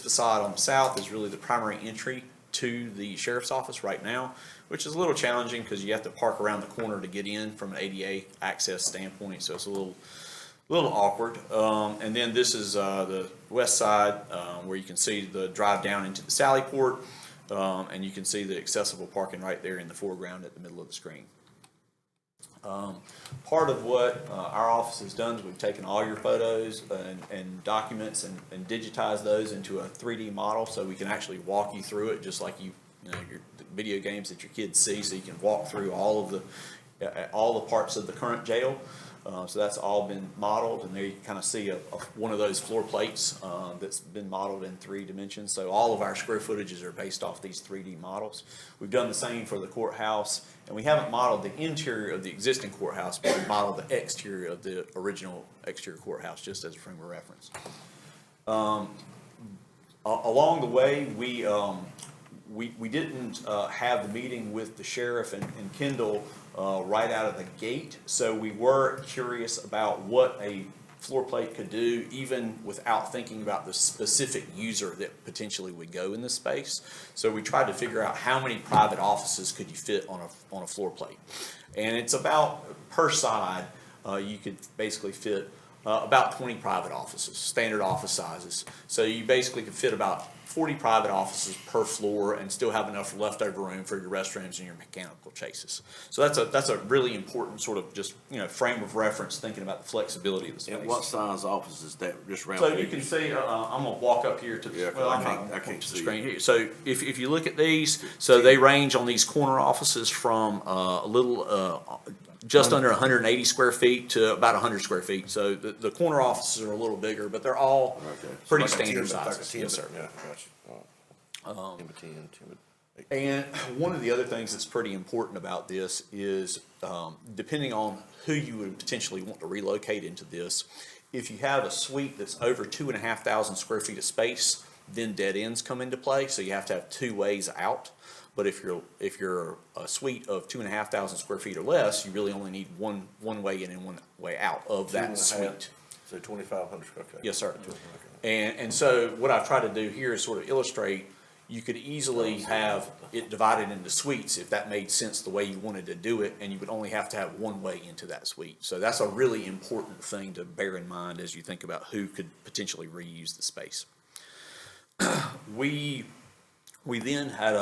facade on the south is really the primary entry to the sheriff's office right now, which is a little challenging because you have to park around the corner to get in from an ADA access standpoint, so it's a little awkward. And then this is the west side where you can see the drive down into the Sally Port, and you can see the accessible parking right there in the foreground at the middle of the screen. Part of what our office has done is we've taken all your photos and documents and digitized those into a 3D model so we can actually walk you through it just like your video games that your kids see, so you can walk through all the parts of the current jail. So that's all been modeled, and there you can kind of see one of those floor plates that's been modeled in 3 dimensions. So all of our square footages are based off these 3D models. We've done the same for the courthouse, and we haven't modeled the interior of the existing courthouse, but we modeled the exterior of the original exterior courthouse just as a frame of reference. Along the way, we didn't have the meeting with the sheriff and Kendall right out of the gate, so we were curious about what a floor plate could do even without thinking about the specific user that potentially would go in the space. So we tried to figure out how many private offices could you fit on a floor plate. And it's about, per side, you could basically fit about 20 private offices, standard office sizes. So you basically could fit about 40 private offices per floor and still have enough leftover room for your restrooms and your mechanical chases. So that's a really important sort of just frame of reference, thinking about the flexibility of the space. And what size office is that? Just round. So you can see, I'm gonna walk up here to the, I can't to the see screen here. So if you look at these, so they range on these corner offices from a little just under 180 square feet to about 100 square feet. So the corner offices are a little bigger, but they're all pretty standard sizes. Yes, sir. Yeah, gotcha. 10 by 10, And one of the other things that's pretty important about this is, depending on who you would potentially want to relocate into this, if you have a suite that's over 2,500 square feet of space, then dead ends come into play. So you have to have 2 ways out. But if you're a suite of 2,500 square feet or less, you really only need one way in and one way out of that suite. So 2,500 square feet. Yes, sir. And so what I've tried to do here is sort of illustrate, you could easily have it divided into suites if that made sense the way you wanted to do it, and you would only have to have one way into that suite. So that's a really important thing to bear in mind as you think about who could potentially reuse the space. We then had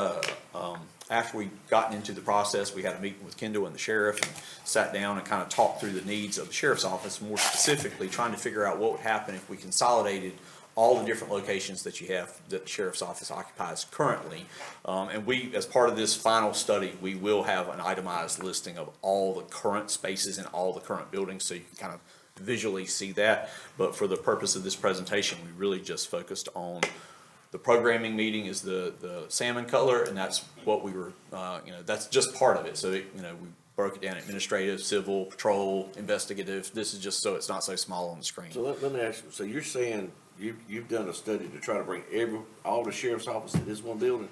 after we gotten into the process, we had a meeting with Kendall and the sheriff and sat down and kind of talked through the needs of the sheriff's office, more specifically trying to figure out what would happen if we consolidated all the different locations that you have, that the sheriff's office occupies currently. And we, as part of this final study, we will have an itemized listing of all the current spaces in all the current buildings, so you can kind of visually see that. But for the purpose of this presentation, we really just focused on the programming meeting is the salmon color, and that's what we were, that's just part of it. So, we broke it down: administrative, civil, patrol, investigative. This is just so it's not so small on the screen. So let me ask you, so you're saying you've done a study to try to bring all the sheriff's office in this one building?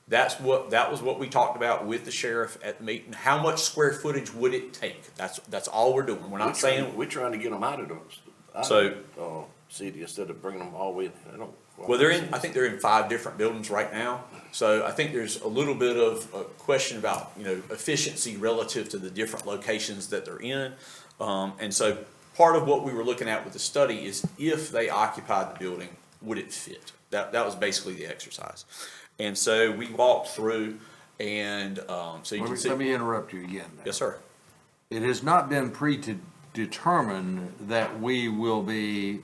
That was what we talked about with the sheriff at the meeting. How much square footage would it take? That's all we're doing. We're not saying. We're trying to get them out of So, city instead of bringing them all the way. well, I think they're in 5 different buildings right now. So I think there's a little bit of a question about, efficiency relative to the different locations that they're in. And so part of what we were looking at with the study is if they occupied the building, would it fit? That was basically the exercise. And so we walked through and, so you can see. Let me interrupt you again. Yes, sir. It has not been predetermined that we will be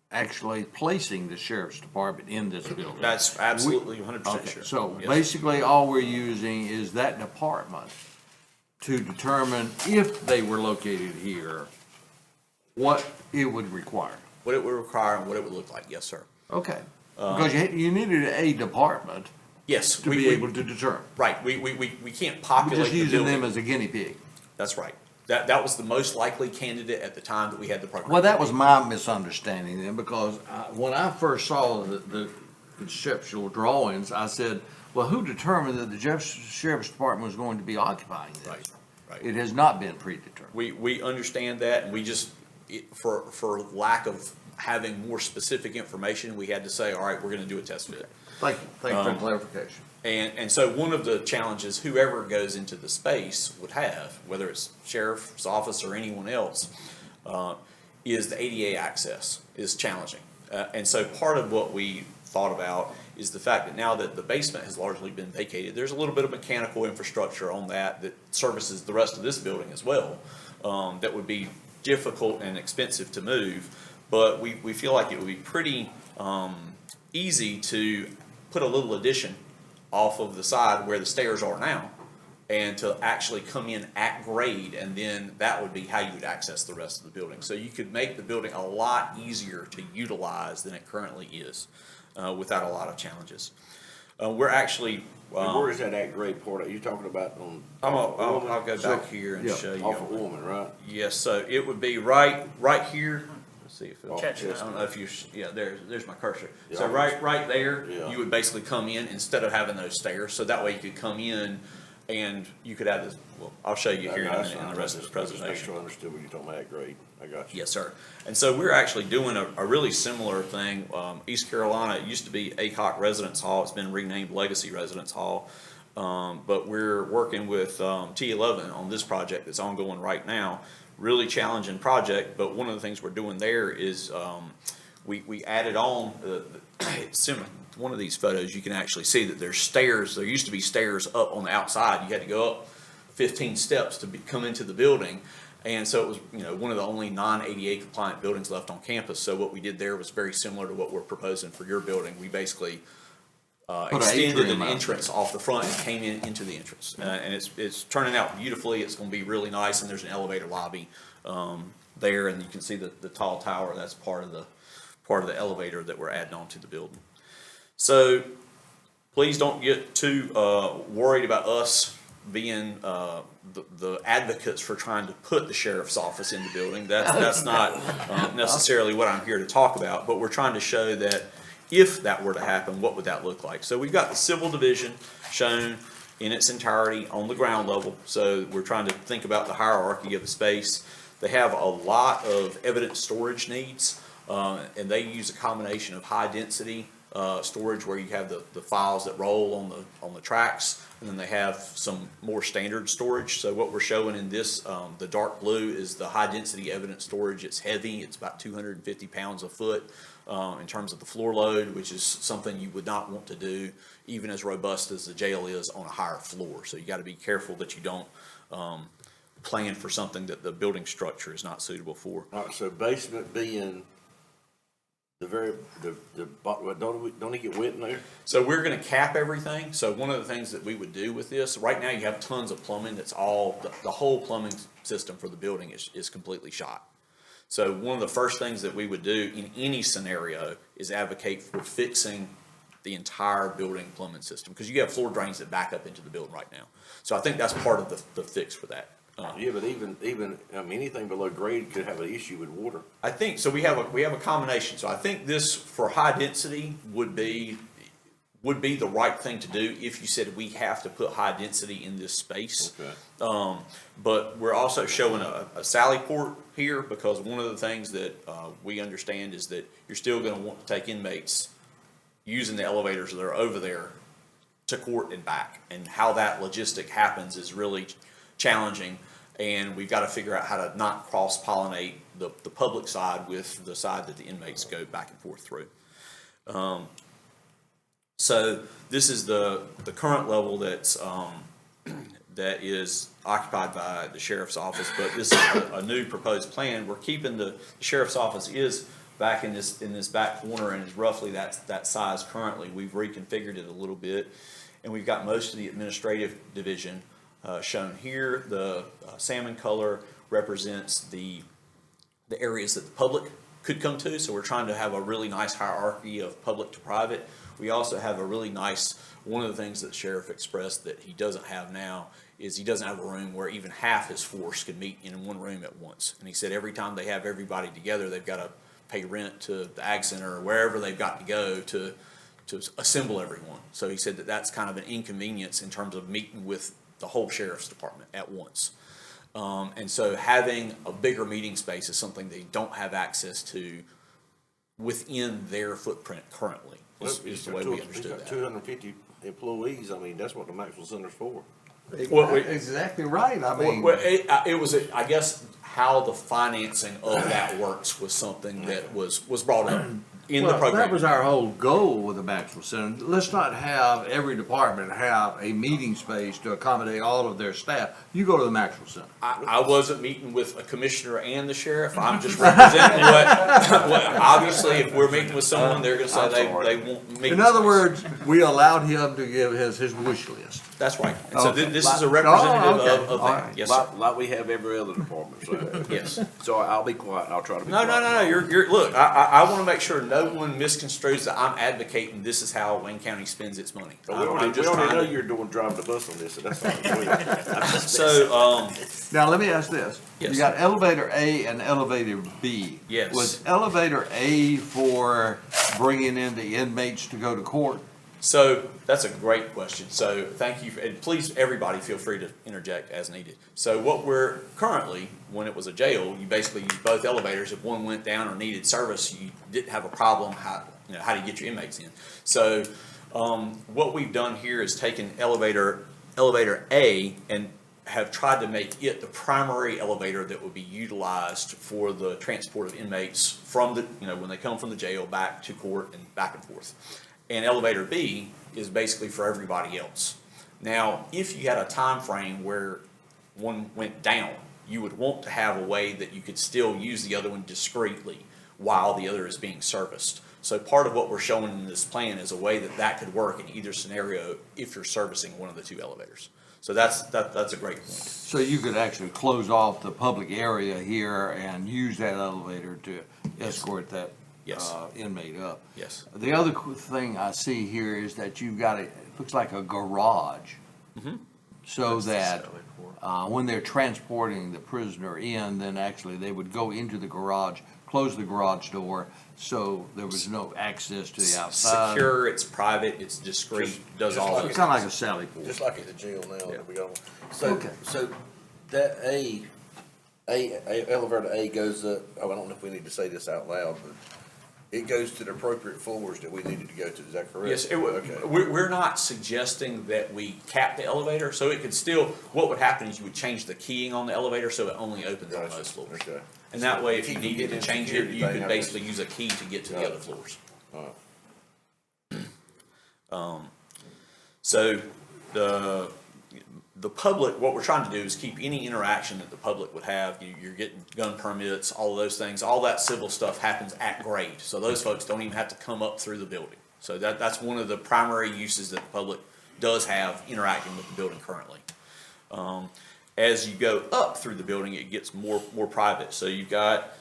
actually placing the sheriff's department in this building. That's absolutely 100% Okay, sure. so Yes. basically all we're using is that department to determine if they were located here, what it would require. What it would require and what it would look like. Yes, sir. Okay, because you needed a department Yes. to be able to determine. Right. We can't We're populate just the using building. them as a guinea pig. That's right. That was the most likely candidate at the time that we had the program. Well, that was my misunderstanding then, because when I first saw the conceptual drawings, I said, well, who determined that the sheriff's department was going to be occupying this? Right. It has not been predetermined. We understand that, and we just, for lack of having more specific information, we had to say, all right, we're gonna do a test fit. Thank you for the clarification. And so one of the challenges whoever goes into the space would have, whether it's sheriff's office or anyone else, is the ADA access is challenging. And so part of what we thought about is the fact that now that the basement has largely been vacated, there's a little bit of mechanical infrastructure on that services the rest of this building as well, that would be difficult and expensive to move. But we feel like it would be pretty easy to put a little addition off of the side where the stairs are now, and to actually come in at grade, and then that would be how you would access the rest of the building. So you could make the building a lot easier to utilize than it currently is, without a lot of challenges. We're actually. Where is that at grade part? Are you talking about on? I'll go back here and show you. Off of Woolman, right? Yes, so it would be right here. Let's see if it'll, I Chestnut. don't know if you, there's my cursor. Yeah, So right there, Yeah. you would basically come in instead of having those stairs. So that way you could come in and you could have this, well, I'll show you here in a minute in the rest of the Just make presentation. sure I understood what you're talking about at grade. I got you. Yes, sir. And so we're actually doing a really similar thing. East Carolina, it used to be Aycock Residence Hall. It's been renamed Legacy Residence Hall. But we're working with T11 on this project that's ongoing right now. Really challenging project, but one of the things we're doing there is we added on it's similar. One of these photos, you can actually see that there's stairs. There used to be stairs up on the outside. You had to go up 15 steps to come into the building. And so it was, one of the only non-ADA compliant buildings left on campus. So what we did there was very similar to what we're proposing for your building. We basically extended an entrance off the front and came into the entrance. And it's turning out beautifully. It's going to be really nice. And there's an elevator lobby there, and you can see the tall tower. That's part of the elevator that we're adding on to the building. So please don't get too worried about us being the advocates for trying to put the sheriff's office in the building. That's not necessarily what I'm here to talk about, but we're trying to show that if that were to happen, what would that look like? So we've got the civil division shown in its entirety on the ground level. So we're trying to think about the hierarchy of the space. They have a lot of evidence storage needs And they use a combination of high-density storage where you have the files that roll on the tracks, and then they have some more standard storage. So what we're showing in this, the dark blue is the high-density evidence storage. It's heavy. It's about 250 pounds a foot in terms of the floor load, which is something you would not want to do, even as robust as the jail is, on a higher floor. So you got to be careful that you don't plan for something that the building structure is not suitable for. All right, so basement being don't it get wet in there? So we're gonna cap everything. So one of the things that we would do with this, right now you have tons of plumbing that's all, the whole plumbing system for the building is completely shot. So one of the first things that we would do in any scenario is advocate for fixing the entire building plumbing system, because you have floor drains that back up into the building right now. So I think that's part of the fix for that. Yeah, but even, I mean, anything below grade could have an issue with water. I think, so we have a combination. So I think this, for high density, would be the right thing to do if you said we have to put high density in this space. Okay. But we're also showing a sally port here, because one of the things that we understand is that you're still gonna want to take inmates using the elevators that are over there to court and back. And how that logistic happens is really challenging, and we've got to figure out how to not cross-pollinate the public side with the side that the inmates go back and forth through. So this is the current level that's that is occupied by the sheriff's office, but this is a new proposed plan. We're keeping the sheriff's office is back in this back corner, and is roughly that size currently. We've reconfigured it a little bit, and we've got most of the administrative division shown here. The salmon color represents the areas that the public could come to. So we're trying to have a really nice hierarchy of public to private. We also have a really nice, one of the things that the sheriff expressed that he doesn't have now is he doesn't have a room where even half his force could meet in one room at once. And he said every time they have everybody together, they've got to pay rent to the Ag Center or wherever they've got to go to assemble everyone. So he said that that's kind of an inconvenience in terms of meeting with the whole sheriff's department at once. And so having a bigger meeting space is something they don't have access to within their footprint currently, is the way we understood that. 250 employees, I mean, that's what the Maxwell Center's for. Exactly right, I mean. Well, it was, I guess, how the financing of that works was something that was brought up in the program. That was our whole goal with the Maxwell Center. Let's not have every department have a meeting space to accommodate all of their staff. You go to the Maxwell Center. I wasn't meeting with a commissioner and the sheriff. I'm just representing what obviously, if we're meeting with someone, they're gonna say they want meeting In other space. words, we allowed him to give his wish list. That's right. And so Okay. this is a representative okay. of All that. right. Yes, sir. Like we have every other department, so. Yes. So I'll be quiet, and I'll try to be No, quiet. you're, look, I wanna make sure no one misconstrues that I'm advocating this is how Wayne County spends its money. We I'm already just know trying to. you're driving the bus on this, so that's fine. So, Now, let me ask this. Yes. You got elevator A and elevator B. Yes. Was elevator A for bringing in the inmates to go to court? So that's a great question. So thank you, and please, everybody, feel free to interject as needed. So what we're currently, when it was a jail, you basically used both elevators. If one went down or needed service, you didn't have a problem. How do you get your inmates in? So what we've done here is taken elevator A and have tried to make it the primary elevator that would be utilized for the transport of inmates from the, when they come from the jail back to court and back and forth. And elevator B is basically for everybody else. Now, if you had a time frame where one went down, you would want to have a way that you could still use the other one discreetly while the other is being serviced. So part of what we're showing in this plan is a way that could work in either scenario if you're servicing one of the two elevators. So that's a great point. So you could actually close off the public area here and use that elevator to escort that Yes. Inmate up. Yes. The other thing I see here is that you've got it looks like a garage. So that when they're transporting the prisoner in, then actually they would go into the garage, close the garage door, so there was no access to the outside. Secure, it's private, it's discreet, does all So of it's it. kind of like a sally port. Just like at the jail now, Yeah. that we got. So, Okay. so that A, Elevator A goes up, oh, I don't know if we need to say this out loud, but it goes to the appropriate floors that we needed to go to, is that correct? Yes, Okay. we're not suggesting that we cap the elevator, so it could still, what would happen is you would change the keying on the elevator so it only opens on those floors. Okay. And that way, if Keep you from needed to getting change it, security you thing could out basically use a key to get to the other floors. So the public, what we're trying to do is keep any interaction that the public would have. You're getting gun permits, all of those things, all that civil stuff happens at grade. So those folks don't even have to come up through the building. So that's one of the primary uses that the public does have interacting with the building currently. As you go up through the building, it gets more private. So you've got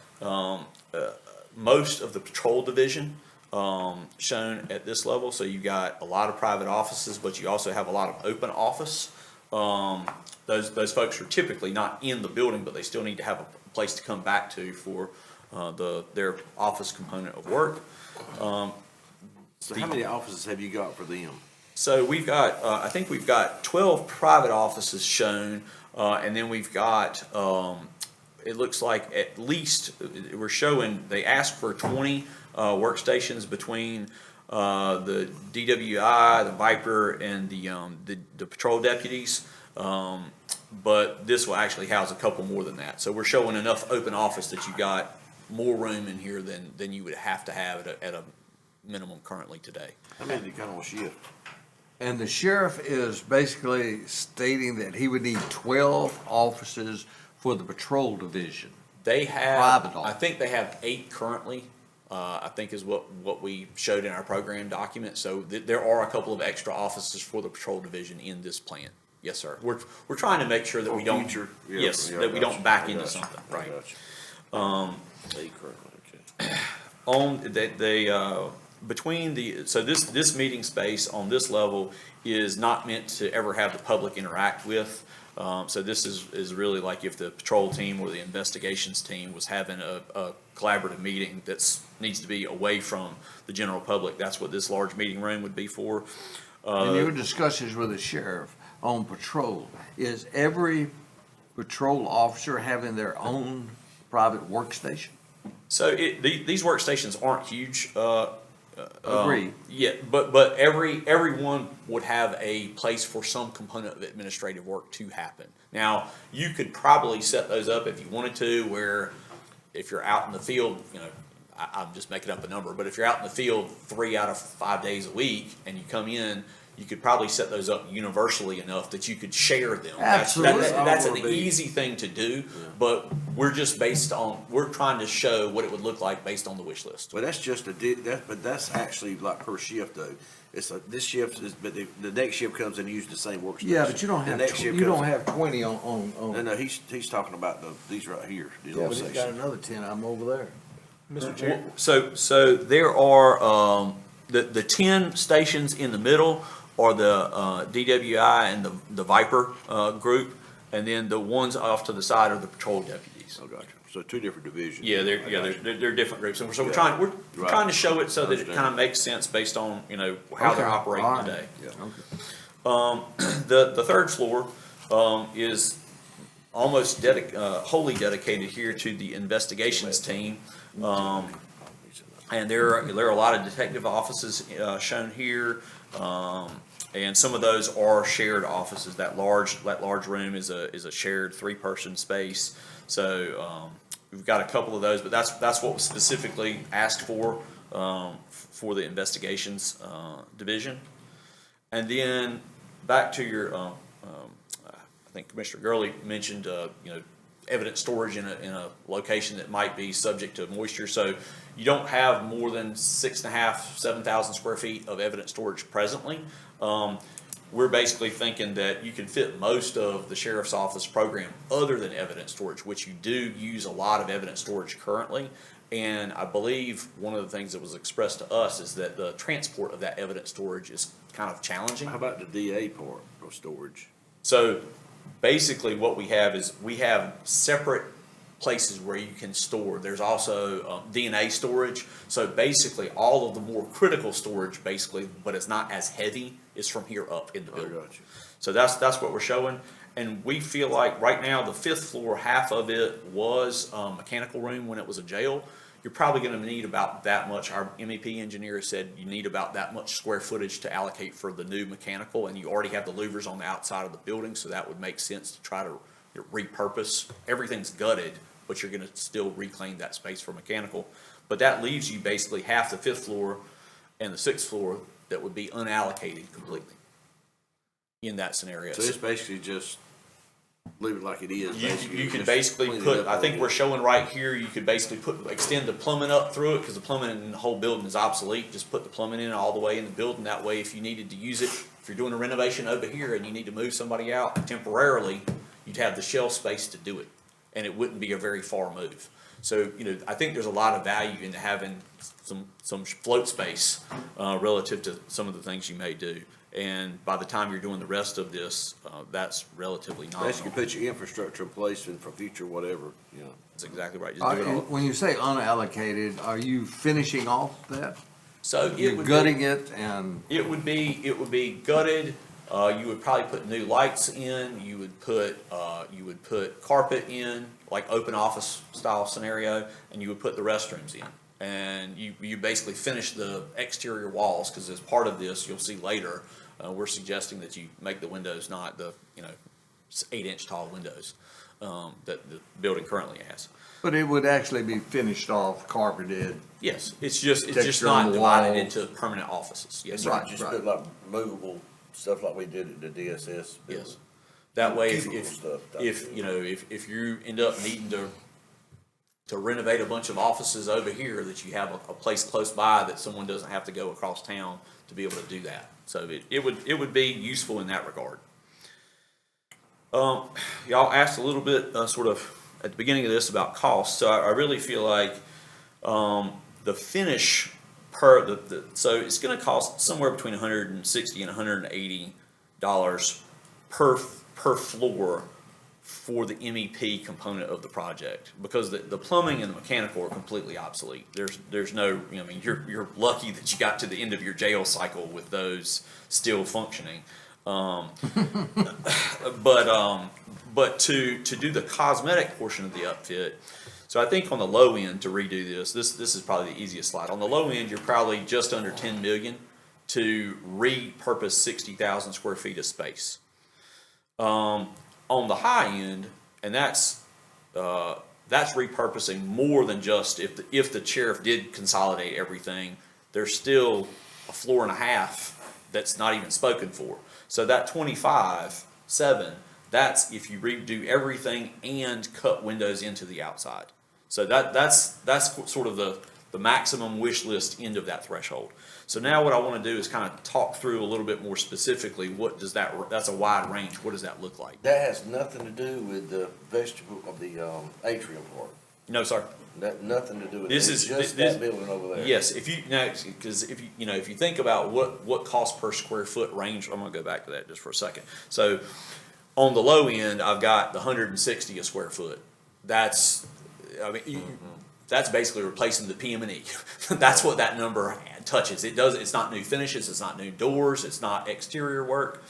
most of the patrol division shown at this level. So you've got a lot of private offices, but you also have a lot of open office. Those folks are typically not in the building, but they still need to have a place to come back to for their office component of work. So how many offices have you got for them? So we've got, I think we've got 12 private offices shown, and then we've got, it looks like at least, we're showing, they asked for 20 workstations between the DWI, the Viper, and the patrol deputies. But this will actually house a couple more than that. So we're showing enough open office that you got more room in here than you would have to have at a minimum currently today. How many do you got on shift? And the sheriff is basically stating that he would need 12 officers for the patrol division. They have, Private I think they have 8 currently, I think is what we showed in our program document. So there are a couple of extra officers for the patrol division in this plan. Yes, sir. We're trying to make sure that we don't, Future? Yeah, yes, yeah, I that we got don't you. back I into got you. something, I right? got you. 8 currently, okay. On between so this meeting space on this level is not meant to ever have the public interact with. So this is really like if the patrol team or the investigations team was having a collaborative meeting that needs to be away from the general public. That's what this large meeting room would be for. In your discussions with the sheriff on patrol, is every patrol officer having their own private workstation? So these workstations aren't huge. Agreed. Yeah, but everyone would have a place for some component of administrative work to happen. Now, you could probably set those up if you wanted to, where if you're out in the field, I'm just making up a number, but if you're out in the field 3 out of 5 days a week and you come in, you could probably set those up universally enough that you could share them. Absolutely. That's an easy thing to do, but we're just we're trying to show what it would look like based on the wish list. Well, that's just but that's actually like per shift though. This shift is, but the next shift comes and uses the same workstation. Yeah, but you don't The have, next shift you don't comes- have 20 on. No, he's talking about these right here. The Yeah, but he's got section. another 10, I'm over there. Mr. Chair. So there are, the 10 stations in the middle are the DWI and the Viper group, and then the ones off to the side are the patrol deputies. Oh, gotcha. So 2 different divisions. Yeah, they're different groups, and so we're trying to show it so that it Understand. kind of makes sense based on, how they're Okay. operating All right. today. Okay. The third floor is almost wholly dedicated here to the investigations team. And there are a lot of detective offices shown here, and some of those are shared offices. That large room is a shared 3-person space. So we've got a couple of those, but that's what was specifically asked for the investigations division. And then back to your, I think Commissioner Gurley mentioned, evidence storage in a location that might be subject to moisture. So you don't have more than 6,500, 7,000 square feet of evidence storage presently. We're basically thinking that you can fit most of the sheriff's office program other than evidence storage, which you do use a lot of evidence storage currently. And I believe one of the things that was expressed to us is that the transport of that evidence storage is kind of challenging. How about the DA part of storage? So basically what we have is we have separate places where you can store. There's also DNA storage. So basically all of the more critical storage but it's not as heavy, is from here up in the building. Gotcha. So that's what we're showing. and we feel like right now, the fifth floor, half of it was mechanical room when it was a jail. You're probably gonna need about that much. Our MEP engineer said you need about that much square footage to allocate for the new mechanical, and you already have the louvers on the outside of the building, so that would make sense to try to repurpose. Everything's gutted, but you're gonna still reclaim that space for mechanical. But that leaves you basically half the fifth floor and the sixth floor that would be unallocated completely in that scenario. So it's basically just leave it like it is. You could basically put, I think we're showing right here, you could basically extend the plumbing up through it, because the plumbing in the whole building is obsolete. Just put the plumbing in all the way in the building. That way, if you needed to use it, if you're doing a renovation over here and you need to move somebody out temporarily, you'd have the shelf space to do it, and it wouldn't be a very far move. So, I think there's a lot of value into having some float space relative to some of the things you may do. And by the time you're doing the rest of this, that's relatively nominal. Basically, put your infrastructure in place and for future whatever, That's exactly right. Just do it all. When you say unallocated, are you finishing off that? So it You're would gutting be, it and, it would be gutted. You would probably put new lights in. You would put carpet in, like open office style scenario, and you would put the restrooms in. And you basically finish the exterior walls, because as part of this, you'll see later, we're suggesting that you make the windows not the 8-inch tall windows that the building currently has. but it would actually be finished off, carpeted. Yes, it's just Texture on not the divided walls. into permanent offices. Yes, sir. Right. Just put like movable stuff like we did at the DSS. Yes. That way, Cubicle stuff, if you end up needing to renovate a bunch of offices over here, that you have a place close by that someone doesn't have to go across town to be able to do that. So it would be useful in that regard. Y'all asked a little bit, sort of at the beginning of this about cost, so I really feel like, the finish so it's gonna cost somewhere between $160 and $180 per floor for the MEP component of the project, because the plumbing and the mechanical are completely obsolete. There's no, you're lucky that you got to the end of your jail cycle with those still functioning. But to do the cosmetic portion of the upfit, so I think on the low end, to redo this is probably the easiest slide. On the low end, you're probably just under 10 million to repurpose 60,000 square feet of space. On the high end, and that's repurposing more than just if the sheriff did consolidate everything, there's still a floor and a half that's not even spoken for. So that 25.7, that's if you redo everything and cut windows into the outside. So that's sort of the maximum wish list end of that threshold. So now what I want to do is kind of talk through a little bit more specifically, what does that's a wide range, what does that look like? That has nothing to do with the vestibule of the atrium part. No, sir. That, nothing to do with This it. is Just this, that building over there. Yes, because if you think about what cost per square foot range, I'm gonna go back to that just for a second. So on the low end, I've got the 160 a square foot. That's basically replacing the PM&E. That's what that number touches. It's not new finishes, it's not new doors, it's not exterior work.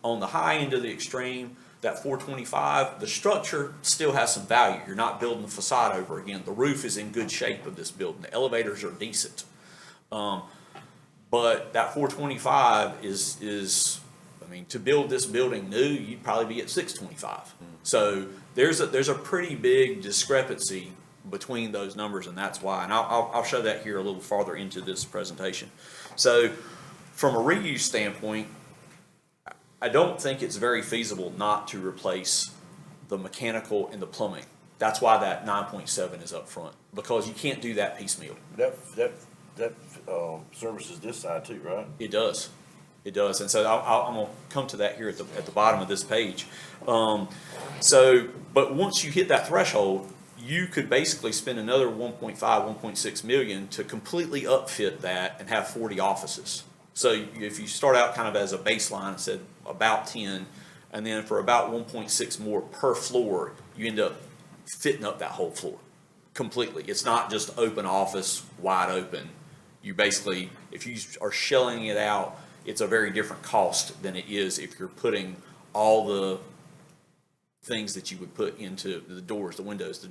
On the high end of the extreme, that 425, the structure still has some value. You're not building the facade over again. The roof is in good shape of this building. The elevators are decent. But that 425 is to build this building new, you'd probably be at 625. So there's a pretty big discrepancy between those numbers, and that's why. And I'll show that here a little farther into this presentation. So from a reuse standpoint, I don't think it's very feasible not to replace the mechanical and the plumbing. That's why that 9.7 is up front, because you can't do that piecemeal. That services this side too, right? It does. It does. And so I'm going to come to that here at the bottom of this page. But once you hit that threshold, you could basically spend another 1.5, 1.6 million to completely upfit that and have 40 offices. So if you start out kind of as a baseline and said about 10, and then for about 1.6 more per floor, you end up fitting up that whole floor completely. It's not just open office, wide open. You basically, if you are shelling it out, it's a very different cost than it is if you're putting all the things that you would put into the doors, the windows,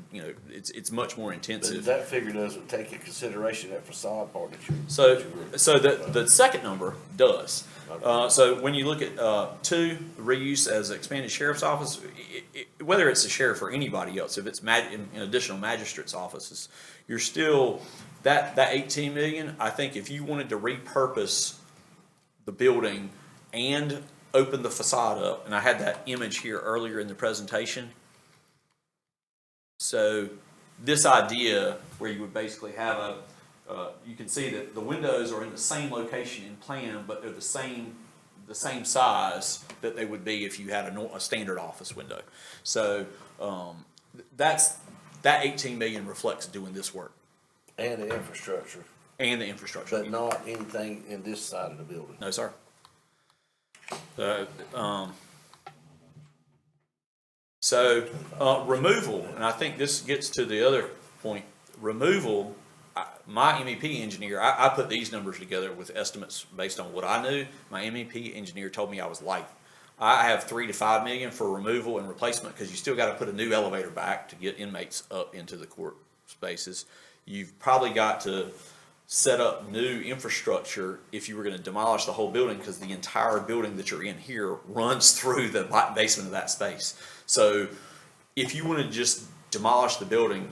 it's much more But intensive. that figure doesn't take into consideration that facade part that you. So the second number does. So when you look at, two, reuse as expanded sheriff's office, whether it's the sheriff or anybody else, if it's in additional magistrate's offices, you're still, that 18 million, I think if you wanted to repurpose the building and open the facade up, and I had that image here earlier in the presentation. So this idea where you would basically have you can see that the windows are in the same location in plan, but they're the same size that they would be if you had a standard office window. So that 18 million reflects doing this work. And the infrastructure. And the infrastructure. But not anything in this side of the building. No, sir. Removal, and I think this gets to the other point, removal, my MEP engineer, I put these numbers together with estimates based on what I knew. My MEP engineer told me I was light. I have 3 to 5 million for removal and replacement, because you still got to put a new elevator back to get inmates up into the court spaces. You've probably got to set up new infrastructure if you were going to demolish the whole building, because the entire building that you're in here runs through the basement of that space. So if you want to just demolish the building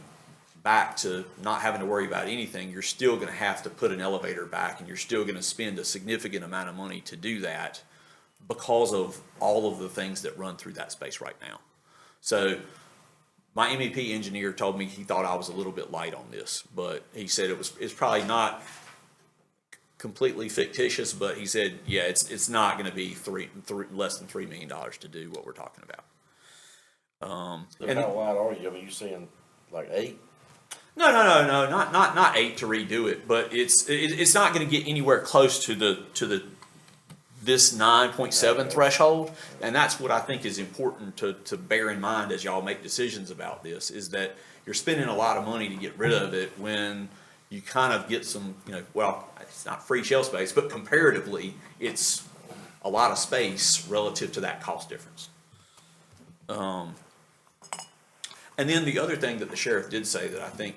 back to not having to worry about anything, you're still going to have to put an elevator back, and you're still going to spend a significant amount of money to do that because of all of the things that run through that space right now. So my MEP engineer told me he thought I was a little bit light on this, but he said it's probably not completely fictitious, but he said, yeah, it's not going to be less than $3 million to do what we're talking about. So how wide are you? I mean, you're saying like 8? No, not 8 to redo it, but it's not going to get anywhere close to this 9.7 threshold, and that's what I think is important to bear in mind as y'all make decisions about this, is that you're spending a lot of money to get rid of it when you kind of get some, well, it's not free shelf space, but comparatively, it's a lot of space relative to that cost difference. And then the other thing that the sheriff did say that I think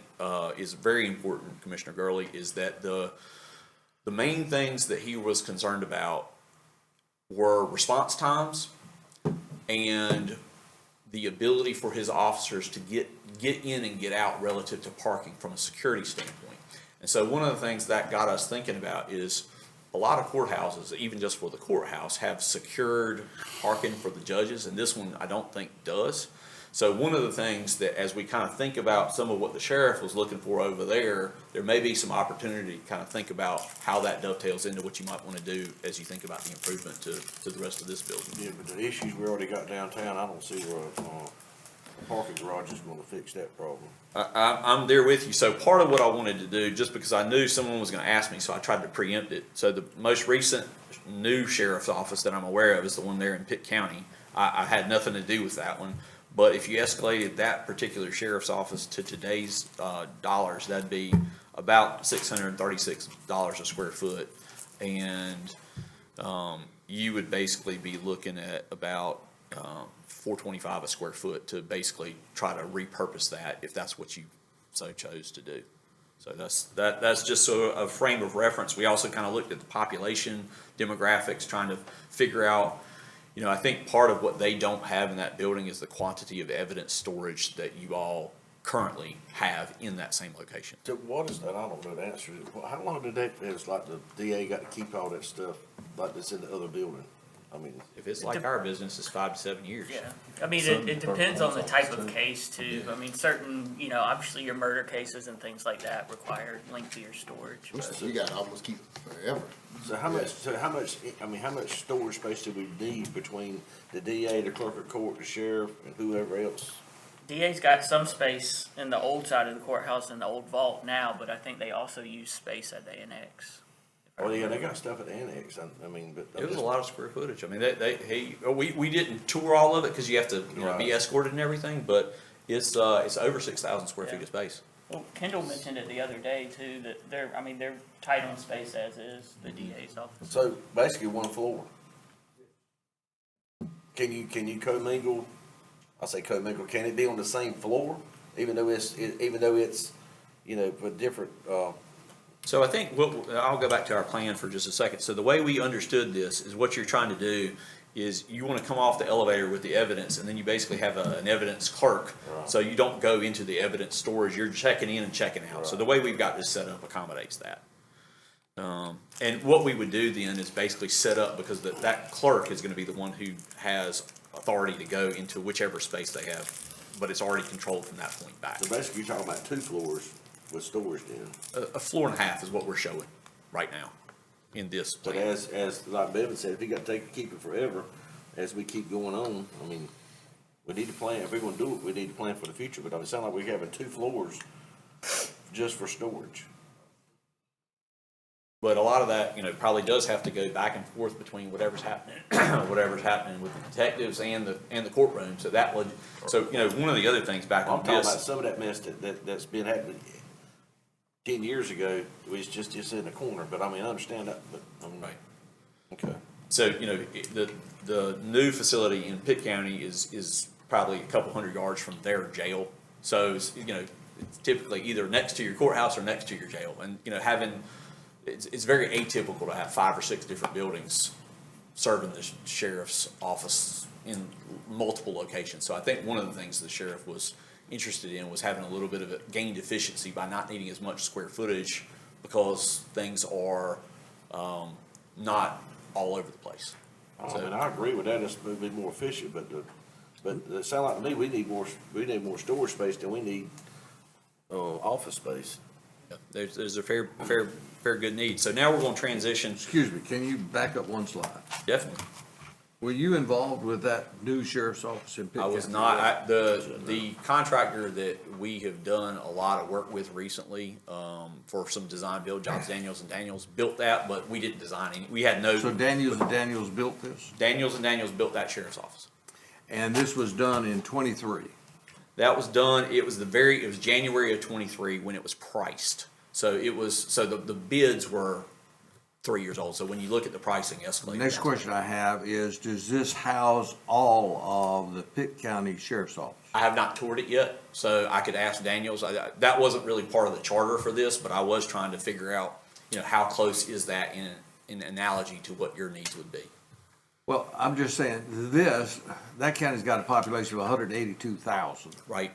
is very important, Commissioner Gurley, is that the main things that he was concerned about were response times and the ability for his officers to get in and get out relative to parking from a security standpoint. And so one of the things that got us thinking about is a lot of courthouses, even just for the courthouse, have secured parking for the judges, and this one I don't think does. So one of the things that, as we kind of think about some of what the sheriff was looking for over there, there may be some opportunity to kind of think about how that dovetails into what you might want to do as you think about the improvement to the rest of this building. Yeah, but the issues we already got downtown, I don't see where a parking garage is going to fix that problem. I'm there with you. So part of what I wanted to do, just because I knew someone was going to ask me, so I tried to preempt it. So the most recent new sheriff's office that I'm aware of is the one there in Pitt County. I had nothing to do with that one. But if you escalated that particular sheriff's office to today's dollars, that'd be about $636 a square foot. And you would basically be looking at about $425 a square foot to basically try to repurpose that if that's what you so chose to do. So that's just sort of a frame of reference. We also kind of looked at the population demographics, trying to figure out, I think part of what they don't have in that building is the quantity of evidence storage that you all currently have in that same location. So what is that? I don't know the answer. How long did it's like the DA got to keep all that stuff like this in the other building? I mean, if it's like our business, it's 5 to 7 years. Yeah, I mean, it depends on the type of case too. I mean, certain, obviously your murder cases and things like that require lengthier storage. But You gotta almost keep it forever. So how much storage space do we need between the DA, the clerk of court, the sheriff, and whoever else? DA's got some space in the old side of the courthouse in the old vault now, but I think they also use space at the annex. Oh yeah, they got stuff at the annex. I mean, but it was a lot of square footage. I mean, we didn't tour all of it because you have to be escorted and everything, but it's over 6,000 square feet of space. Well, Kendall mentioned it the other day too, that they're tight on space as is, the DA's office. So basically one floor. Can you commingle I'll say co-mingle, can it be on the same floor, even though it's, you know, with different, So I think, I'll go back to our plan for just a second. So the way we understood this is what you're trying to do is you want to come off the elevator with the evidence, and then you basically have an evidence clerk. Right. So you don't go into the evidence storage, you're checking in and checking out. So the way we've got this set up accommodates that. And what we would do then is basically set up, because that clerk is gonna be the one who has authority to go into whichever space they have, but it's already controlled from that point back. so basically you're talking about 2 floors with storage then. A floor and a half is what we're showing right now in this But plan. as like Bevan said, if you gotta keep it forever, as we keep going on, I mean, we need to plan, if we're gonna do it, we need to plan for the future, but it sounds like we're having 2 floors just for storage. But a lot of that, probably does have to go back and forth between whatever's happening, with the detectives and the courtroom. So one of the other things back I'm on talking about this, some of that mess that's been happening 10 years ago, was just in the corner, but I mean, I understand that, but, Right. Okay. so, the new facility in Pitt County is probably a couple hundred yards from their jail. So, it's typically either next to your courthouse or next to your jail. And, it's very atypical to have 5 or 6 different buildings serving the sheriff's office in multiple locations. So I think one of the things the sheriff was interested in was having a little bit of a gained efficiency by not needing as much square footage, because things are not all over the place. I mean, I agree with that, it's going to be more efficient, but it sounds like to me, we need more storage space than we need, office space. There's a fair good need. So now we're going to transition. Excuse me, can you back up one slide? Definitely. Were you involved with that new sheriff's office in Pitt I County? was not. The contractor that we have done a lot of work with recently, for some design build jobs, Daniels and Daniels built that, but we didn't design any. We had no. So Daniels and Daniels built this? Daniels and Daniels built that sheriff's office. And this was done in '23? That was done, it was January of '23 when it was priced. So the bids were 3 years old. So when you look at the pricing The escalated. next question I have is, does this house all of the Pitt County Sheriff's Office? I have not toured it yet, so I could ask Daniels. That wasn't really part of the charter for this, but I was trying to figure out, how close is that in analogy to what your needs would be. Well, I'm just saying, that county's got a population of 182,000. Right.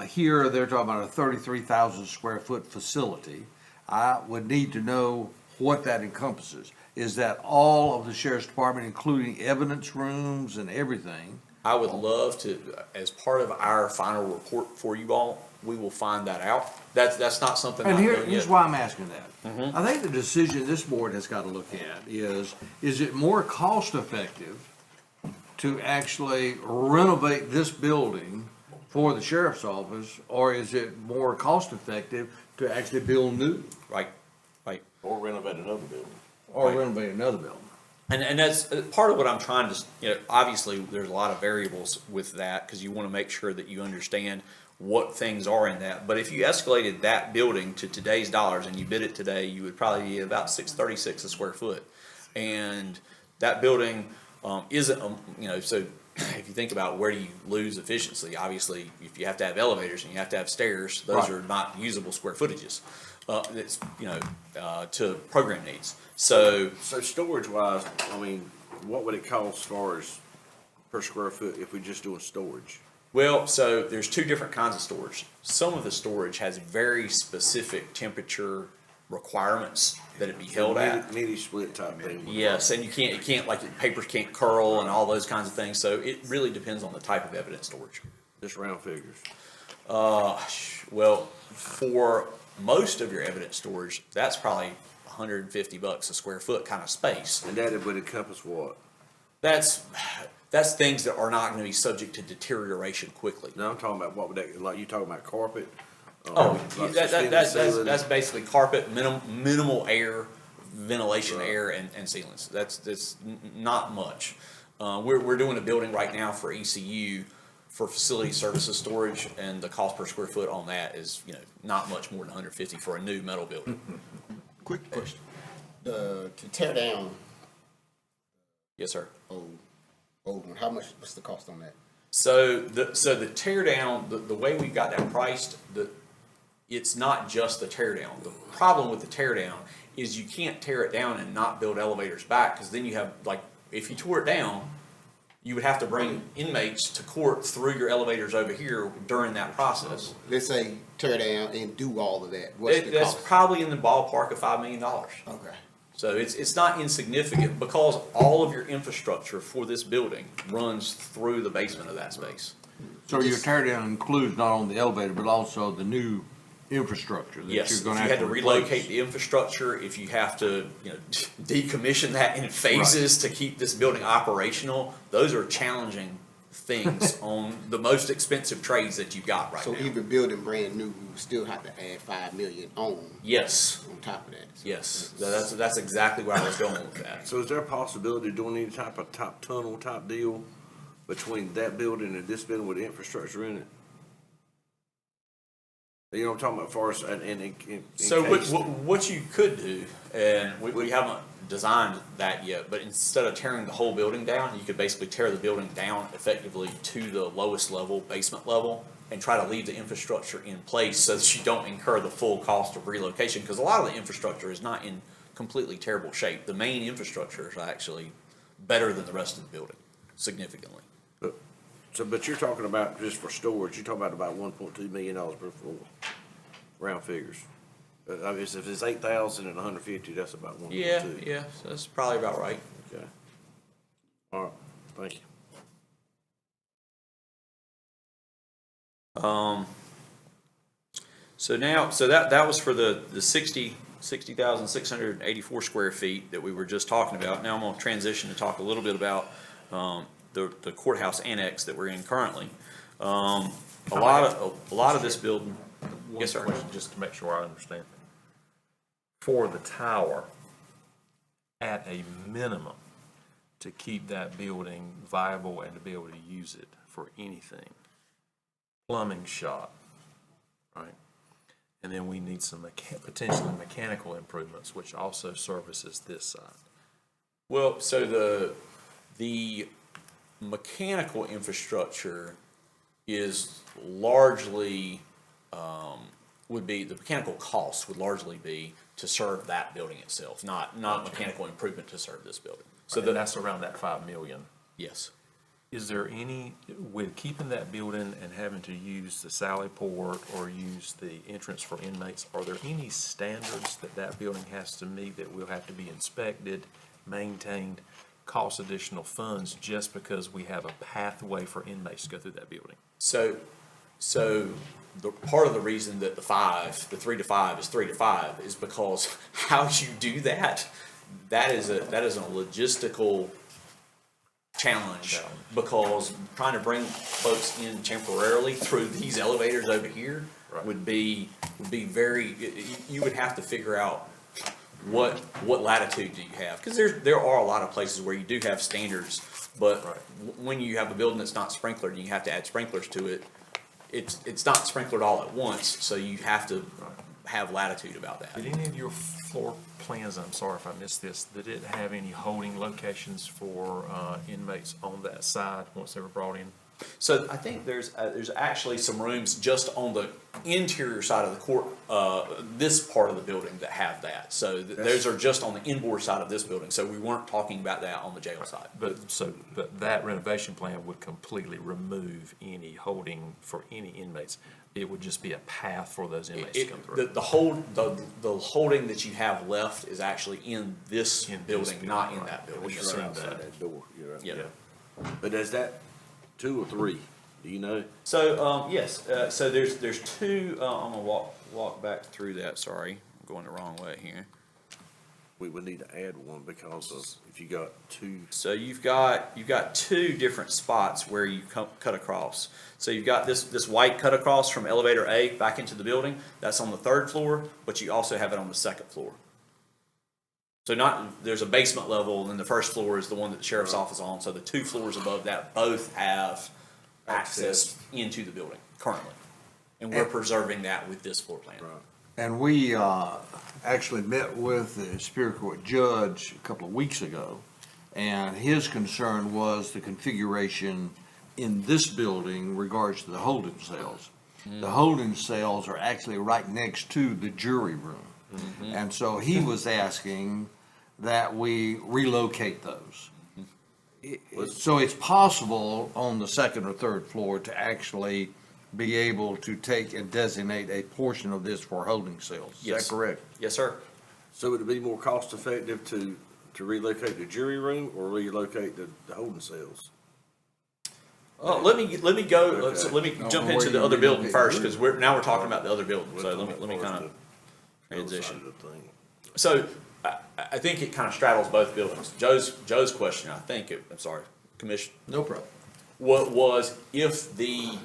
Here, they're talking about a 33,000 square foot facility. I would need to know what that encompasses. Is that all of the sheriff's department, including evidence rooms and everything? I would love to, as part of our final report for you all, we will find that out. That's not something And I've done here's yet. why I'm asking that. Mhm. I think the decision this board has got to look at is it more cost effective to actually renovate this building for the sheriff's office, or is it more cost effective to actually build new? Right. Or renovate another building. Or Right. renovate another building? And that's part of what I'm trying to, obviously, there's a lot of variables with that, because you want to make sure that you understand what things are in that. But if you escalated that building to today's dollars and you bid it today, you would probably be about $636 a square foot. And that building isn't, so if you think about where do you lose efficiency, obviously, if you have to have elevators and you have to have stairs, those Right. are not usable square footages. That's, to program needs. So storage wise, I mean, what would it cost as far as per square foot if we're just doing storage? Well, so there's 2 different kinds of storage. Some of the storage has very specific temperature requirements that it be held at. Mini split type thing. Yes, and you can't like papers can't curl and all those kinds of things. So it really depends on the type of evidence storage. Just round figures. Well, for most of your evidence storage, that's probably $150 a square foot kind of space. And that would encompass what? That's things that are not going to be subject to deterioration quickly. No, I'm talking about what would that, like you talking about carpet? Like suspended ceiling? that's basically carpet, minimal air, ventilation, air, and ceilings. That's not much. We're doing a building right now for ECU for facility services storage, and the cost per square foot on that is not much more than $150 for a new metal building. Quick question. To tear down Yes, sir. old one, what's the cost on that? So the tear down, the way we've got that priced, it's not just the tear down. The problem with the tear down is you can't tear it down and not build elevators back, because then you have, like, if you tore it down, you would have to bring inmates to court through your elevators over here during that process. Let's say tear down and do all of that. What's the That's cost? probably in the ballpark of $5 million. Okay. So it's not insignificant, because all of your infrastructure for this building runs through the basement of that space. So your tear down includes not only the elevator, but also the new infrastructure that you're Yes, if gonna you have had to to relocate replace. the infrastructure, if you have to, decommission that in phases to keep this building operational, those are challenging things on the most expensive trades that you've got right So now. even building brand new, we would still have to add 5 million Yes, on top of that. yes, that's exactly where I was going with that. So is there a possibility of doing any type of top tunnel type deal between that building and this building with the infrastructure in it? You know what I'm talking about, as far as, in So case- what you could do, and we haven't designed that yet, but instead of tearing the whole building down, you could basically tear the building down effectively to the lowest level, basement level, and try to leave the infrastructure in place so that you don't incur the full cost of relocation, because a lot of the infrastructure is not in completely terrible shape. The main infrastructure is actually better than the rest of the building, significantly. But you're talking about, just for storage, you're talking about $1.2 million per floor, round figures. I mean, if it's 8,000 and 150, that's about 1.2. Yeah, so that's probably about right. Okay. All right, thank you. So that was for the 60,684 square feet that we were just talking about. Now I'm gonna transition to talk a little bit about, the courthouse annex that we're in currently. A lot of this building, One yes, sir. question, just to make sure I understand. For the tower, at a minimum, to keep that building viable and to be able to use it for anything, plumbing shop, right? And then we need some potentially mechanical improvements, which also services this side. Well, so the mechanical infrastructure is largely, the mechanical costs would largely be to serve that building itself, not mechanical improvement to serve this building. So then that's around that 5 million. Yes. Is there any, with keeping that building and having to use the Sally Port or use the entrance for inmates, are there any standards that building has to meet that will have to be inspected, maintained, cost additional funds just because we have a pathway for inmates to go through that building? So the part of the reason that the 3 to 5 is 3 to 5 is because how you do that is a logistical challenge, because trying to bring folks in temporarily through these elevators over here would be very, you would have to figure out what latitude do you have, because there are a lot of places where you do have standards, but when you have a building that's not sprinklered and you have to add sprinklers to it, it's not sprinklered all at once, so you have to have latitude about that. Did any of your floor plans, I'm sorry if I missed this, did it have any holding locations for inmates on that side once they were brought in? So I think there's actually some rooms just on the interior side of the court, this part of the building that have that. So those are just on the inboard side of this building. So we weren't talking about that on the jail side. But that renovation plan would completely remove any holding for any inmates. It would just be a path for those inmates to come through. The holding that you have left is actually in this building, not in that building. Which is right outside that door, you're right. Yeah. But is that 2 or 3? Do you know? So, yes, so there's two, I'm gonna walk back through that, sorry, I'm going the wrong way here. We would need to add one because of, if you got 2. So you've got two different spots where you cut across. So you've got this white cut across from elevator A back into the building, that's on the 3rd floor, but you also have it on the 2nd floor. So there's a basement level, and then the 1st floor is the one that the sheriff's office is on, so the 2 floors above that both have access into the building currently. And we're preserving that with this floor plan. And we actually met with the Superior Court judge a couple of weeks ago, and his concern was the configuration in this building regards to the holding cells. The holding cells are actually right next to the jury room. And so he was asking that we relocate those. So it's possible on the second or third floor to actually be able to take and designate a portion of this for holding cells. Is that Yes. correct? Yes, sir. So would it be more cost effective to relocate the jury room or relocate the holding cells? Let me go, Okay. let me Don't jump know into where the you other building relocate first, the because now we're talking about the other building, so let me kind of transition. So I think it kind of straddles both buildings. Joe's question, I think, I'm sorry, Commissioner, No problem. what was if the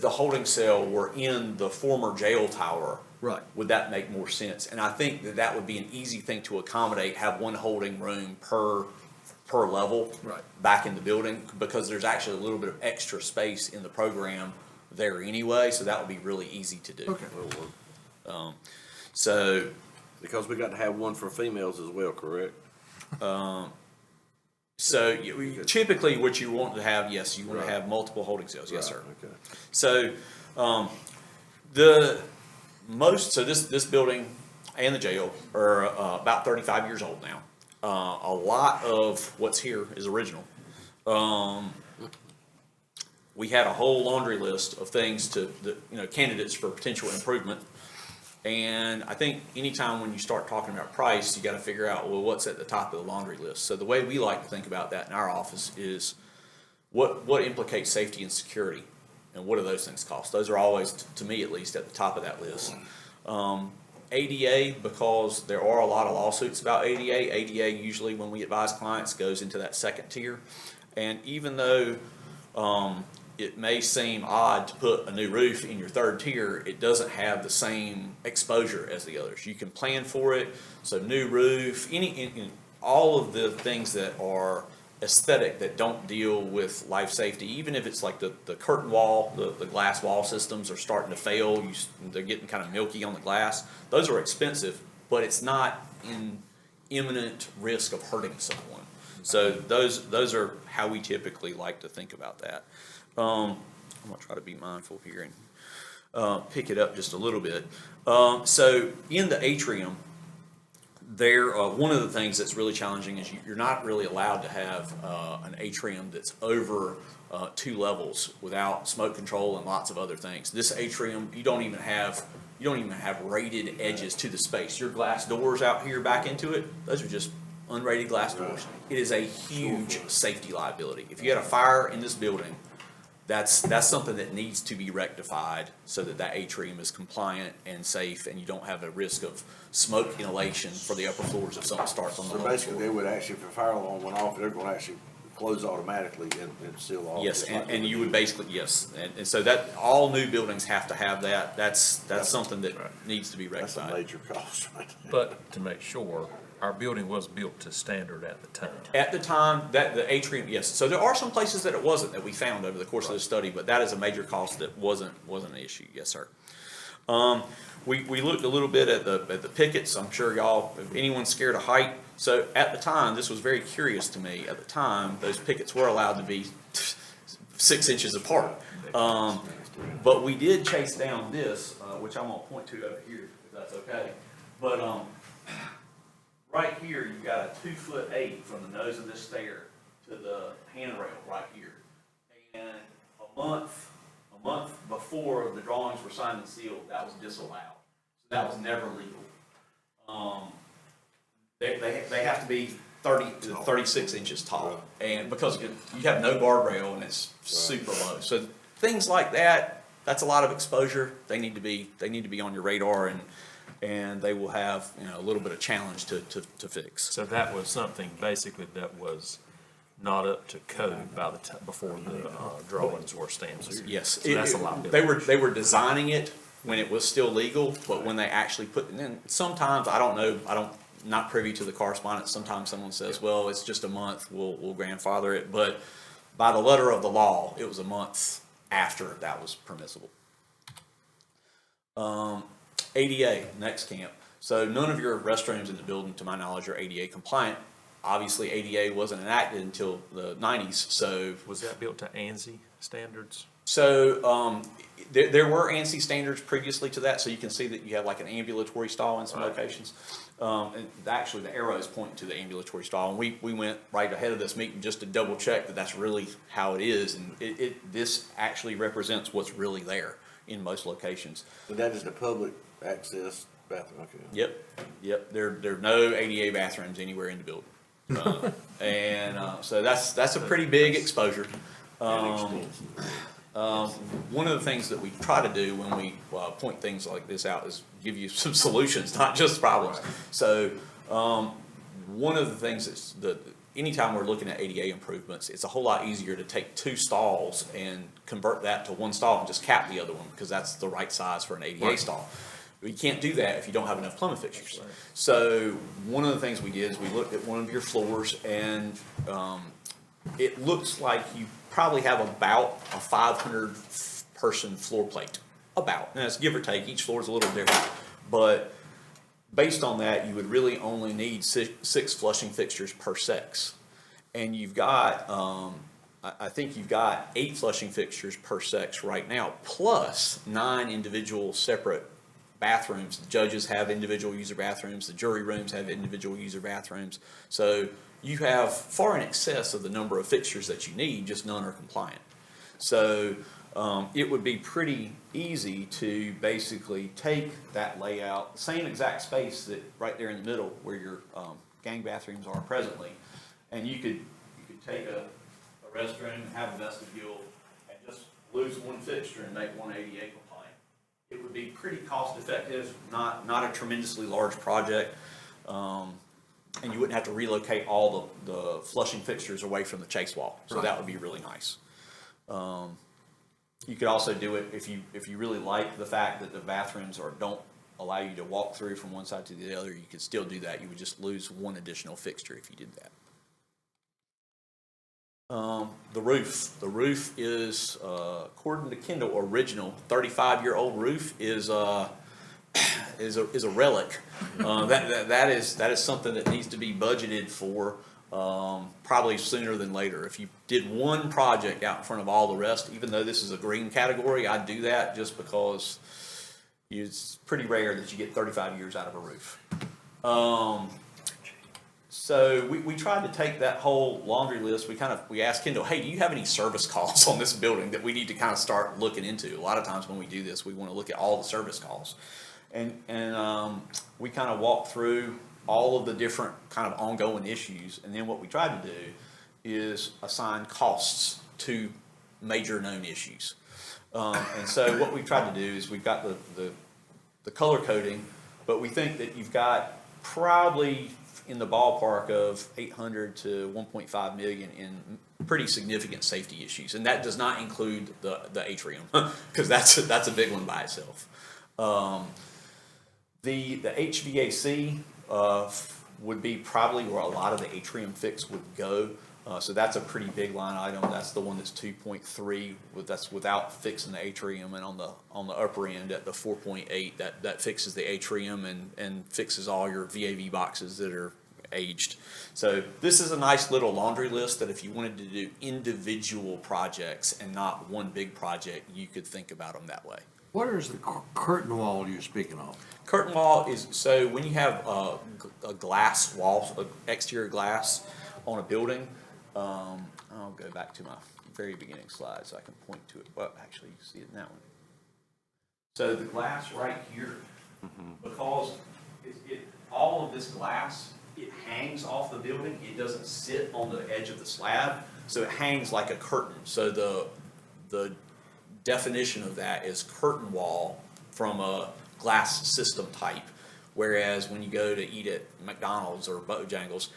holding cell were in the former jail tower, Right. would that make more sense? And I think that that would be an easy thing to accommodate, have one holding room per level. Right. Back in the building, because there's actually a little bit of extra space in the program there anyway, so that would be really easy to do. Okay. So, Because we got to have one for females as well, correct? so typically what you want to have, yes, you want to have multiple holding cells, yes, sir. Okay. So, so this building and the jail are about 35 years old now. A lot of what's here is original. We had a whole laundry list of things candidates for potential improvement. And I think anytime when you start talking about price, you got to figure out, well, what's at the top of the laundry list. So the way we like to think about that in our office is what implicates safety and security, and what do those things cost? Those are always, to me at least, at the top of that list. ADA, because there are a lot of lawsuits about ADA. ADA usually, when we advise clients, goes into that second tier. And even though it may seem odd to put a new roof in your third tier, it doesn't have the same exposure as the others. You can plan for it. So new roof, all of the things that are aesthetic that don't deal with life safety, even if it's like the curtain wall, the glass wall systems are starting to fail, they're getting kind of milky on the glass. Those are expensive, but it's not in imminent risk of hurting someone. So those are how we typically like to think about that. I'm gonna try to be mindful here and pick it up just a little bit. So in the atrium, one of the things that's really challenging is you're not really allowed to have an atrium that's over 2 levels without smoke control and lots of other things. This atrium, you don't even have rated edges to the space. Your glass doors out here back into it, those are just unrated glass doors. It is a huge safety liability. If you had a fire in this building, that's something that needs to be rectified so that atrium is compliant and safe, and you don't have a risk of smoke inhalation for the upper floors if something starts on the So lower basically, floor. they would actually, if a fire alarm went off, they're gonna actually close automatically and seal off. Yes, just like and they you do. would basically, yes, and so that, all new buildings have to have that. That's something that needs to be That's a rectified. major cost right there. But to make sure, our building was built to standard at the time. At the time, that the atrium, yes. So there are some places that it wasn't, that we found over the course of the study, but that is a major cost that wasn't an issue. Yes, sir. We looked a little bit at the pickets. I'm sure y'all, if anyone's scared of height. So at the time, this was very curious to me. At the time, those pickets were allowed to be 6 inches apart. But we did chase down this, which I'm gonna point to over here, if that's okay. But, right here, you've got a 2'8" from the nose of this stair to the handrail right here. And a month before the drawings were signed and sealed, that was disallowed. So that was never legal. They have to be 30 to 36 inches tall. And because you have no guardrail and it's super low. So things like that, that's a lot of exposure. They need to be on your radar, and they will have, a little bit of challenge to fix. So that was something basically that was not up to code by the time, before the drawings were stamped. Yes. So that's a liability. They were designing it when it was still legal, but when they actually put it in, sometimes, I don't know, not privy to the correspondence, sometimes someone says, well, it's just a month, we'll grandfather it, but by the letter of the law, it was a month after that was permissible. ADA, next camp. So none of your restrooms in the building, to my knowledge, are ADA compliant. obviously ADA wasn't enacted until the 90s, so. Was that built to ANSI standards? So, there were ANSI standards previously to that, so you can see that you have like an ambulatory stall in some locations. And actually, the arrow is pointing to the ambulatory stall, and we went right ahead of this meeting just to double check that that's really how it is, and this actually represents what's really there in most locations. So that is the public access bathroom, okay. Yep, there are no ADA bathrooms anywhere in the building. So that's a pretty big exposure. One of the things that we try to do when we point things like this out is give you some solutions, not just problems. So, one of the things that's anytime we're looking at ADA improvements, it's a whole lot easier to take 2 stalls and convert that to 1 stall and just cap the other one, because that's the right size for an ADA stall. You can't do that if you don't have enough plumbing fixtures. So one of the things we did is we looked at one of your floors, and it looks like you probably have about a 500 person floor plate, about, and that's give or take, each floor is a little different, but based on that, you would really only need 6 flushing fixtures per sex. And you've got, I think you've got 8 flushing fixtures per sex right now, plus 9 individual separate bathrooms. The judges have individual user bathrooms, the jury rooms have individual user bathrooms. So you have far in excess of the number of fixtures that you need, just none are compliant. So it would be pretty easy to basically take that layout, same exact space that right there in the middle where your gang bathrooms are presently, and you could take a restroom and have a vestibule and just lose 1 fixture and make one ADA compliant. It would be pretty cost effective, not a tremendously large project, and you wouldn't have to relocate all the flushing fixtures away from the chase wall. So that would be really nice. You could also do it if you really like the fact that the bathrooms don't allow you to walk through from one side to the other. You could still do that. You would just lose 1 additional fixture if you did that. The roof is, according to Kendall, original 35-year-old roof is a relic. That is something that needs to be budgeted for probably sooner than later. If you did one project out in front of all the rest, even though this is a green category, I'd do that just because it's pretty rare that you get 35 years out of a roof. So we tried to take that whole laundry list. We asked Kendall, hey, do you have any service calls on this building that we need to kind of start looking into? A lot of times when we do this, we want to look at all the service calls. And we kind of walked through all of the different kind of ongoing issues. And then what we tried to do is assign costs to major known issues. And so what we tried to do is we've got the color coding, but we think that you've got probably in the ballpark of 800 to 1.5 million in pretty significant safety issues. And that does not include the atrium, because that's a big one by itself. The HVAC would be probably where a lot of the atrium fix would go. So that's a pretty big line item. That's the one that's 2.3. That's without fixing the atrium, and on the upper end at the 4.8, that fixes the atrium and fixes all your VAV boxes that are aged. So this is a nice little laundry list that if you wanted to do individual projects and not one big project, you could think about them that way. What is the curtain wall you're speaking of? Curtain wall is, so when you have a glass wall, exterior glass on a building, I'll go back to my very beginning slide so I can point to it. Well, actually, you can see it in that one. So the glass right here, because all of this glass, it hangs off the building. It doesn't sit on the edge of the slab, so it hangs like a curtain. So the definition of that is curtain wall from a glass system type, whereas when you go to eat at McDonald's or Bojangles,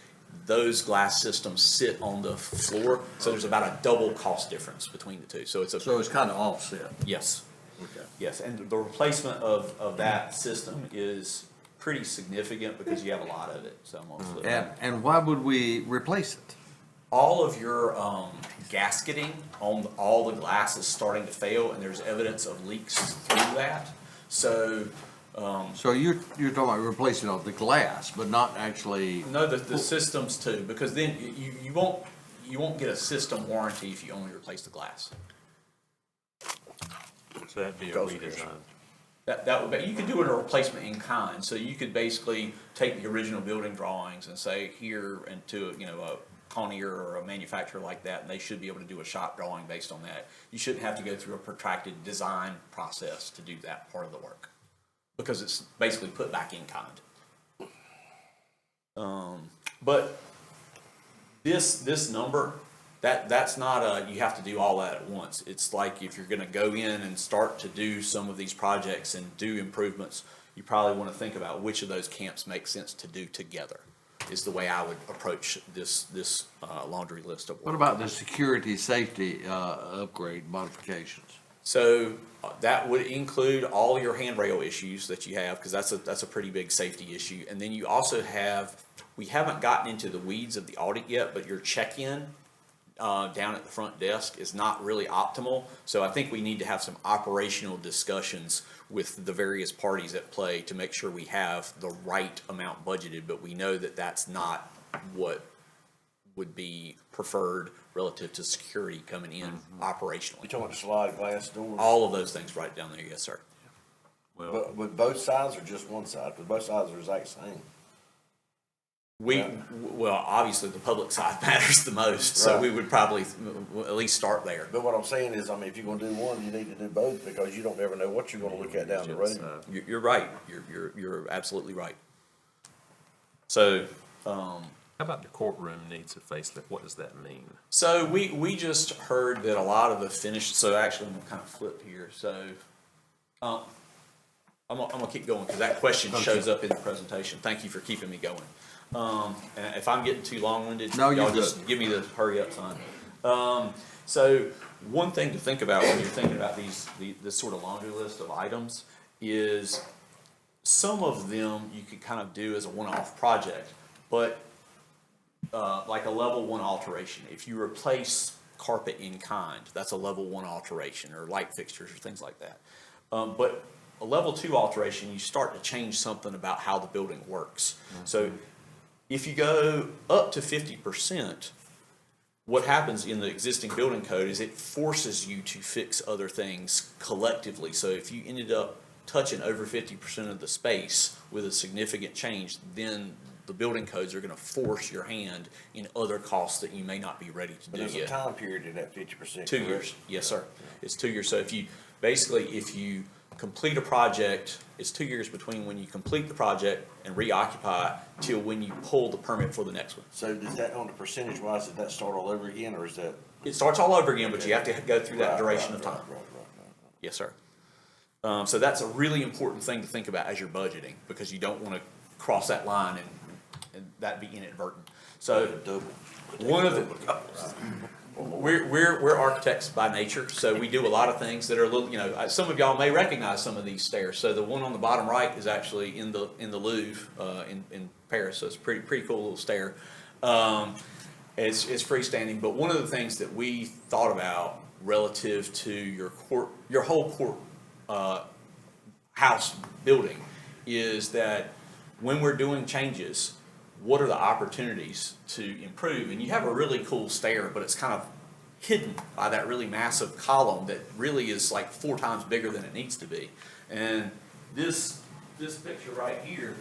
those glass systems sit on the floor, so there's about a double cost difference between the two. So it's kind of offset. Yes. Okay. Yes, and the replacement of that system is pretty significant because you have a lot of it. So I'm gonna flip that. And why would we replace it? All of your gasketing on all the glass is starting to fail, and there's evidence of leaks through that. So So you're talking about replacing all the glass, but not actually, No, the systems too, because then you won't get a system warranty if you only replace the glass. So that'd be a redesign. That would be, you could do it a replacement in kind, so you could basically take the original building drawings and say here and to, you know, a Conair or a manufacturer like that, and they should be able to do a shop drawing based on that. You shouldn't have to go through a protracted design process to do that part of the work, because it's basically put back in kind. But this number, that's not you have to do all that at once. It's like if you're gonna go in and start to do some of these projects and do improvements, you probably wanna think about which of those camps make sense to do together, is the way I would approach this laundry list of work. what about the security, safety, upgrade modifications? So that would include all your handrail issues that you have, because that's a pretty big safety issue. And then you also have, we haven't gotten into the weeds of the audit yet, but your check-in down at the front desk is not really optimal. So I think we need to have some operational discussions with the various parties at play to make sure we have the right amount budgeted, but we know that that's not what would be preferred relative to security coming in operationally. You talking about the slide glass doors? All of those things right down there, yes, sir. But with both sides or just one side? Because both sides are the exact same. Well, obviously, the public side matters the most, so we would probably at least start there. But what I'm saying is, I mean, if you're gonna do one, you need to do both, because you don't ever know what you're gonna look at down the road. You're right. You're absolutely right. So, How about the courtroom needs a facelift? What does that mean? So we just heard that a lot of the finished, so actually I'm gonna kind of flip here, so, I'm gonna keep going, because that question shows up in the presentation. Thank you for keeping me going. And if I'm getting too long-winded, No, you're y'all just good. give me the hurry up sign. So one thing to think about when you're thinking about this sort of laundry list of items is some of them you could kind of do as a one-off project, but like a level 1 alteration. If you replace carpet in kind, that's a level 1 alteration, or light fixtures or things like that. But a level 2 alteration, you start to change something about how the building works. So if you go up to 50%, what happens in the existing building code is it forces you to fix other things collectively. So if you ended up touching over 50% of the space with a significant change, then the building codes are gonna force your hand in other costs that you may not be ready to But do there's a yet. time period in that 50%. 2 years, yes, sir. It's 2 years. So if you complete a project, it's 2 years between when you complete the project and reoccupy till when you pull the permit for the next one. So does that, on the percentage wise, did that start all over again, or is that? It starts all over again, but you have to go through that duration of time. Right. Yes, sir. So that's a really important thing to think about as you're budgeting, because you don't want to cross that line and that be inadvertent. So one of the, we're architects by nature, so we do a lot of things that are a little, you know, some of y'all may recognize some of these stairs. So the one on the bottom right is actually in the Louvre in Paris, so it's a pretty cool little stair. It's freestanding, but one of the things that we thought about relative to your whole court house building is that when we're doing changes, what are the opportunities to improve? And you have a really cool stair, but it's kind of hidden by that really massive column that really is like 4 times bigger than it needs to be. And this picture right here,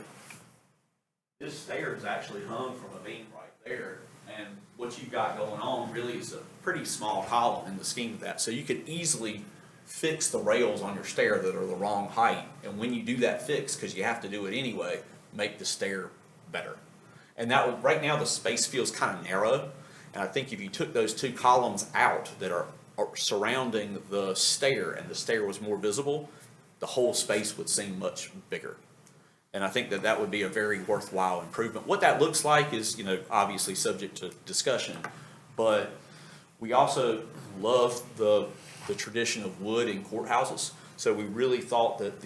this stair is actually hung from a beam right there. And what you've got going on really is a pretty small column in the scheme of that. So you could easily fix the rails on your stair that are the wrong height. And when you do that fix, because you have to do it anyway, make the stair better. And that would, right now the space feels kind of narrow. And I think if you took those 2 columns out that are surrounding the stair and the stair was more visible, the whole space would seem much bigger. And I think that that would be a very worthwhile improvement. What that looks like is, you know, obviously subject to discussion, but we also love the tradition of wood in courthouses. So we really thought that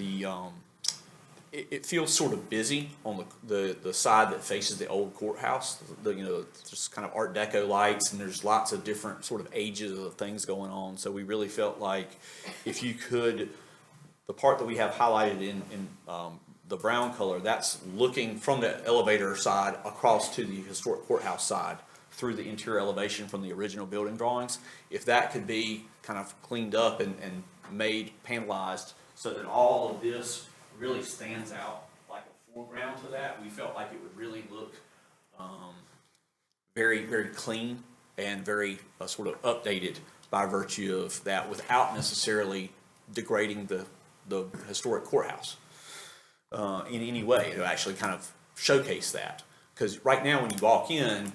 it feels sort of busy on the side that faces the old courthouse. You know, just kind of Art Deco lights, and there's lots of different sort of ages of things going on. So we really felt like if you could the part that we have highlighted in the brown color, that's looking from the elevator side across to the historic courthouse side through the interior elevation from the original building drawings. If that could be kind of cleaned up and made panelized so that all of this really stands out like a foreground to that, we felt like it would really look very, very clean and very sort of updated by virtue of that, without necessarily degrading the historic courthouse in any way, to actually kind of showcase that. Because right now when you walk in,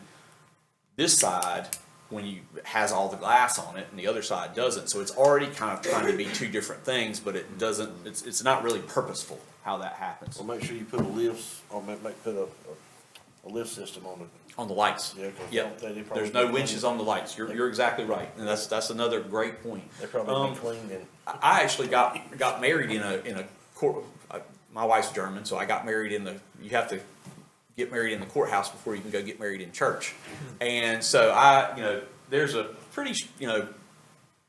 this side, has all the glass on it and the other side doesn't, so it's already kind of trying to be two different things, but it doesn't, it's not really purposeful how that happens. Well, make sure you put a lifts, or put a lift system on the lights. Yeah, 'cause Yep. they probably There's no be winches clean. on the lights. You're exactly right, and that's another great point. They probably be clean and. I actually got married in a court. My wife's German, so I got married you have to get married in the courthouse before you can go get married in church. And so there's a pretty,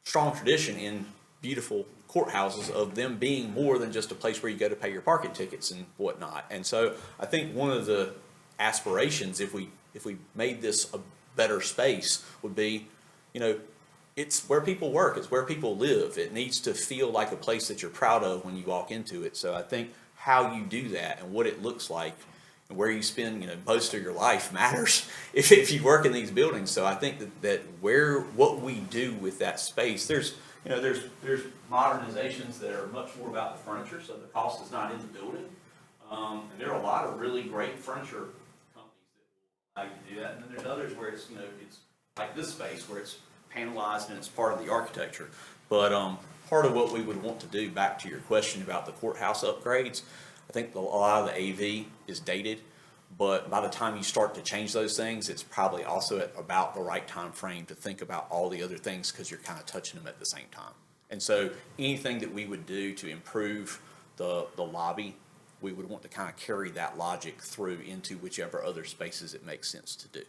strong tradition in beautiful courthouses of them being more than just a place where you go to pay your parking tickets and whatnot. And so I think one of the aspirations, if we made this a better space, would be, it's where people work, it's where people live. It needs to feel like a place that you're proud of when you walk into it. So I think how you do that and what it looks like and where you spend, most of your life matters if you work in these buildings. So I think that what we do with that space, there's modernizations that are much more about the furniture, so the cost is not in the building. And there are a lot of really great furniture companies that will allow you to do that. And then there's others where it's like this space where it's panelized and it's part of the architecture. But part of what we would want to do, back to your question about the courthouse upgrades, I think a lot of the AV is dated, but by the time you start to change those things, it's probably also at about the right time frame to think about all the other things, because you're kind of touching them at the same time. And so anything that we would do to improve the lobby, we would want to kind of carry that logic through into whichever other spaces it makes sense to do.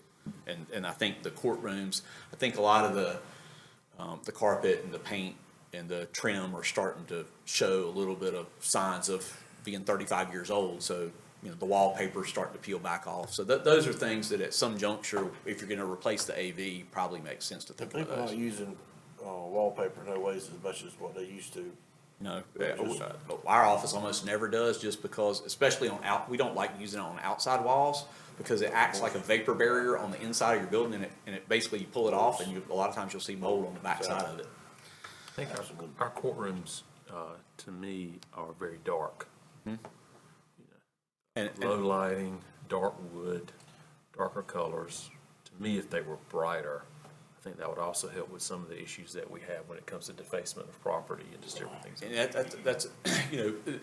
And I think the courtrooms, I think a lot of the carpet and the paint and the trim are starting to show a little bit of signs of being 35 years old. So, the wallpaper's starting to peel back off. So those are things that at some juncture, if you're gonna replace the AV, probably makes sense to think about People those. aren't using wallpaper no ways as much as what they used to. No, our office almost never does, just because, especially we don't like using it on outside walls, because it acts like a vapor barrier on the inside of your building, and it basically, you pull it off, and a lot of times you'll see mold on the backside of it. I think our courtrooms, to me, are very dark. Low lighting, dark wood, darker colors. To me, if they were brighter, I think that would also help with some of the issues that we have when it comes to defacement of property and just different things. And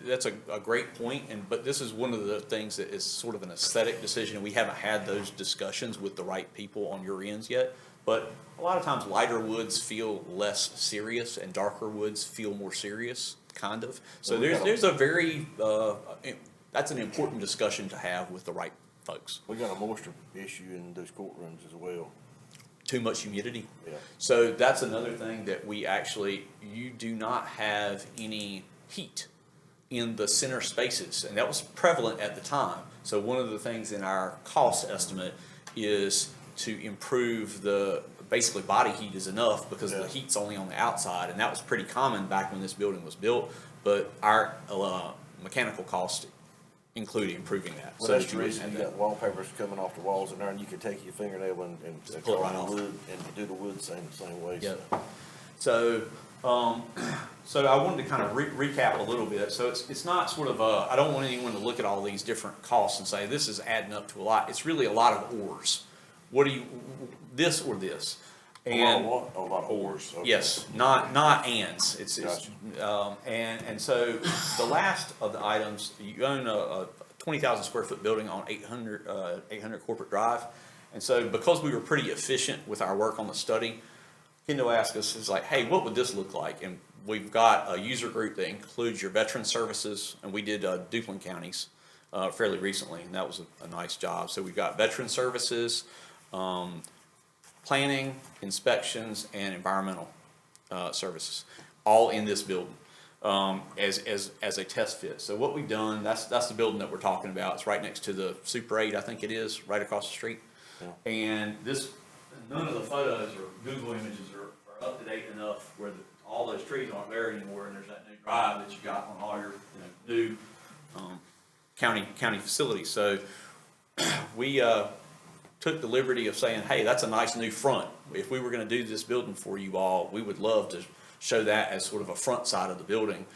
that's a great point, but this is one of the things that is sort of an aesthetic decision, and we haven't had those discussions with the right people on your ends yet. But a lot of times lighter woods feel less serious and darker woods feel more serious, kind of. So there's a very, that's an important discussion to have with the right folks. We got a moisture issue in those courtrooms as well. Too much humidity. Yeah. So that's another thing that you do not have any heat in the center spaces, and that was prevalent at the time. So one of the things in our cost estimate is to improve basically body heat is enough, because the heat's only on the outside, and that was pretty common back when this building was built, but our mechanical cost include improving that. Well, that's the reason you got wallpapers coming off the walls in there, and you can take your fingernail and pull it right off. wood and do the wood same way. Yeah. So I wanted to kind of recap a little bit. So it's not sort of I don't want anyone to look at all these different costs and say this is adding up to a lot. It's really a lot of ors. What do you, this or this? And a lot of ors. Okay. Yes, not ands. It's and so the last of the items, you own a 20,000 square foot building on 800 Corporate Drive, and so because we were pretty efficient with our work on the study, Kendo asked us, is like, hey, what would this look like? And we've got a user group that includes your veteran services, and we did Duplin counties fairly recently, and that was a nice job. So we've got veteran services, planning, inspections, and environmental services, all in this building. as a test fit. So what we've done, that's the building that we're talking about. It's right next to the Super 8, I think it is, right across the street. And none of the photos or Google images are up to date enough where all those trees aren't there anymore, and there's that new drive that you got on all your new county facilities. So we took the liberty of saying, hey, that's a nice new front. If we were going to do this building for you all, we would love to show that as sort of a front side of the building.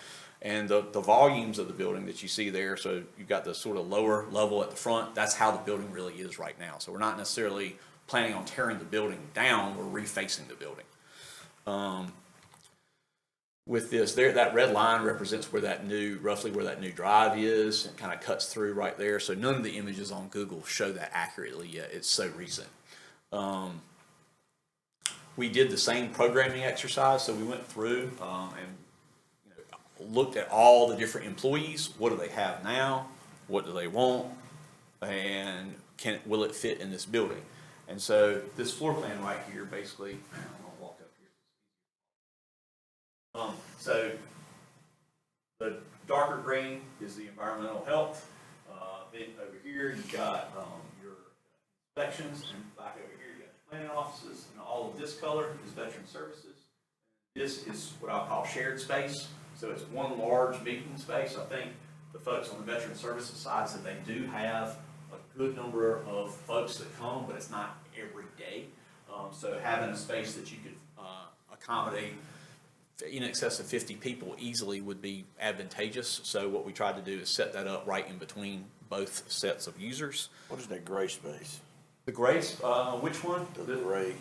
And the volumes of the building that you see there, so you've got the sort of lower level at the front, that's how the building really is right now. So we're not necessarily planning on tearing the building down, we're refacing the building. With this, that red line represents roughly where that new drive is. It kind of cuts through right there. So none of the images on Google show that accurately yet. It's so recent. We did the same programming exercise. So we went through and looked at all the different employees. What do they have now? What do they want? And will it fit in this building? And so this floor plan right here, basically, I'm gonna walk up here. So the darker green is the environmental health. Then over here you've got your inspections, and back over here you got your planning offices, and all of this color is veteran services. This is what I'll call shared space. So it's one large meeting space. I think the folks on the veteran services side said they do have a good number of folks that come, but it's not every day. So having a space that you could accommodate in excess of 50 people easily would be advantageous. So what we tried to do is set that up right in between both sets of users. What is that gray space? The gray, which one? The gray.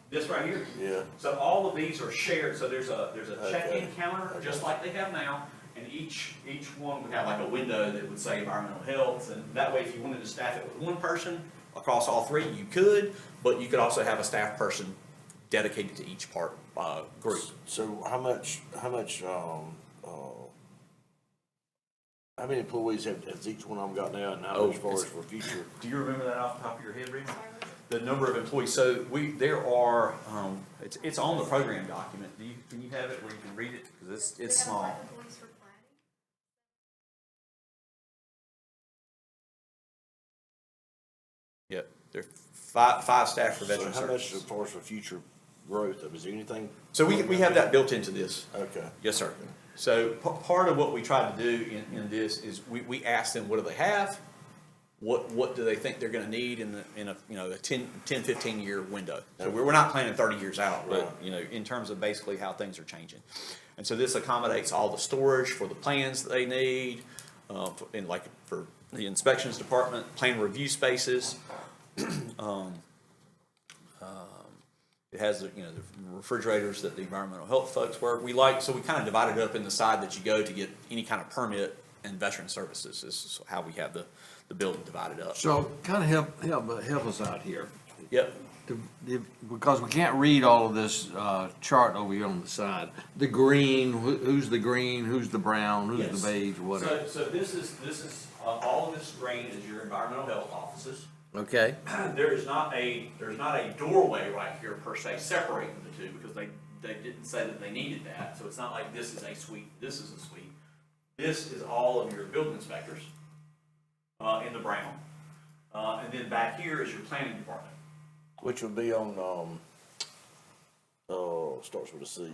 This right here? Yeah. So all of these are shared. So there's a Okay. check-in counter, just like they have now. And each one would have like a window that would say environmental health. And that way, if you wanted to staff it with one person across all three, you could, but you could also have a staff person dedicated to each group. So how many employees has each one of them got now, and how as far as for future? Do you remember that off the top of your head, Rita? The number of employees. So there are, it's on the program document. Can you have it where you can read it? Because it's small. Yep, there are five staff for veteran So how much services. as far as for future growth, is there anything? So we have that built into this. Okay. Yes, sir. So part of what we try to do in this is we ask them, what do they have? What do they think they're gonna need in a 10, 15 year window? So we're not planning 30 years out, but in terms of basically how things are changing. And so this accommodates all the storage for the plans that they need, for the inspections department, plan review spaces. It has the refrigerators that the environmental health folks work. So we kind of divide it up in the side that you go to get any kind of permit and veteran services. This is how we have the building divided up. So kind of help us out here. Yep. Because we can't read all of this chart over here on the side. The green, who's the green, who's the brown, who's Yes. the beige, whatever. So this is all of this green is your environmental health offices. Okay. There's not a doorway right here per se separating the two, because they didn't say that they needed that. So it's not like this is a suite, this is a suite. This is all of your building inspectors in the brown. And then back here is your planning department. Which would be on, starts with a C.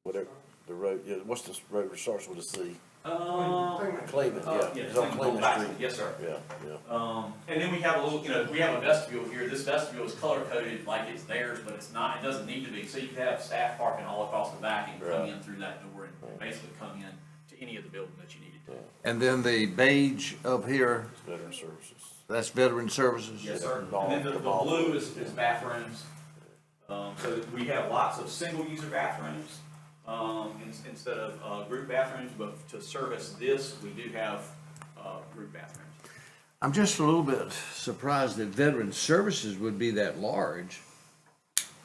Whatever, the road, what's this road that starts with a C? Cleveland, yeah. It's on Cleveland Street. Yes, sir. Yeah. And then we have a little, we have a vestibule here. This vestibule is color coded like it's theirs, but it's not, it doesn't need to be. So you could have staff parking all across the back and come in through that door and basically come in to any of the building that you needed to. And then the beige up here, Veteran services. that's veteran services? Yes, sir. And then the blue is bathrooms. So we have lots of single user bathrooms. Instead of group bathrooms, but to service this, we do have group bathrooms. I'm just a little bit surprised that veteran services would be that large.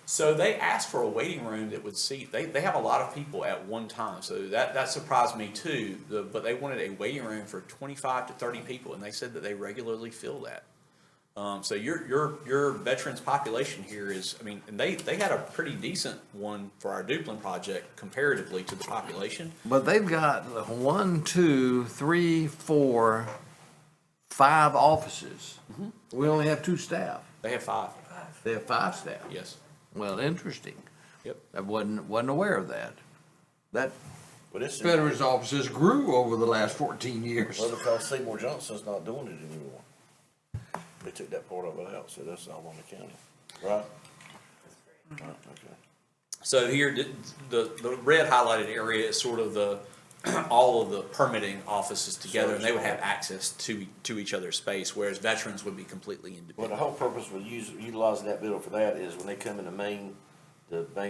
So they asked for a waiting room that would seat, they have a lot of people at one time, so that surprised me too. But they wanted a waiting room for 25 to 30 people, and they said that they regularly fill that. So your veterans population here is, I mean, and they had a pretty decent one for our Duplin project comparatively to the population. But they've got 1, 2, 3, 4, 5 offices. We only have 2 staff. They have 5. They have 5 staff. Yes. Well, interesting. Yep. I wasn't aware of that. That But it's. veterans offices grew over the last 14 years. Well, because Seymour Johnson's not doing it anymore. They took that part of it out, so that's all on the county, right? Right, okay. So here, the red highlighted area is sort of the, all of the permitting offices together, and they would have access to each other's space, whereas veterans would be completely Well, independent. the whole purpose with utilizing that building for that is when they come in the main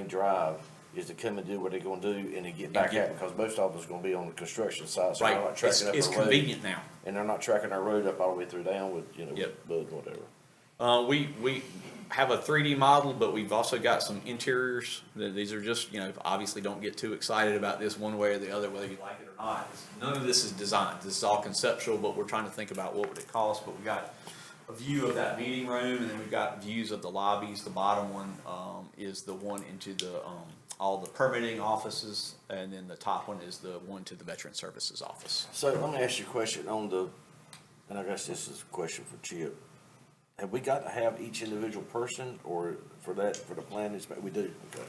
drive, is to come and do what they're gonna do and then get back out, because most of us gonna be on the construction site, so they're Right, not tracking up it's our road. convenient now. And they're not tracking our road up all the way through down with, Yep. bud, whatever. We have a 3D model, but we've also got some interiors. These are just, obviously don't get too excited about this one way or the other, whether you like it or not. None of this is designed. This is all conceptual, but we're trying to think about what would it cost. But we got a view of that meeting room, and then we've got views of the lobbies. The bottom one is the one into the all the permitting offices, and then the top one is the one to the Veteran Services Office. So let me ask you a question on and I guess this is a question for Chip. Have we got to have each individual person, or for the planning, we do, okay.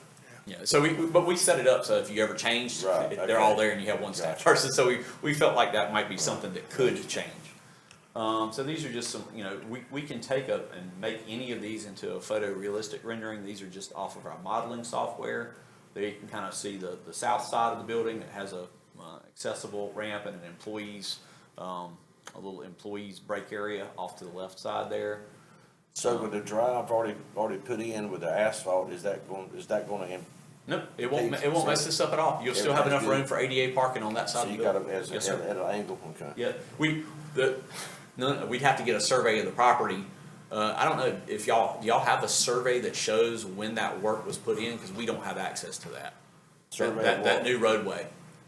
Yeah, so but we set it up so if you ever change, Right, they're all okay. there and you have one staff Gotcha. person. So we felt like that might be something that could change. So these are just some, we can take and make any of these into a photorealistic rendering. These are just off of our modeling software. There you can kind of see the south side of the building. It has a accessible ramp and an a little employees break area off to the left side there. So with the drive already put in with the asphalt, is that gonna? Nope, it won't mess this up at all. You'll still have enough room for ADA parking on that side So of the you got building. it Yes, sir. at an angle, okay. Yeah, we'd have to get a survey of the property. I don't know if do y'all have a survey that shows when that work was put in? Because we don't have access to that. Survey of That what? new roadway.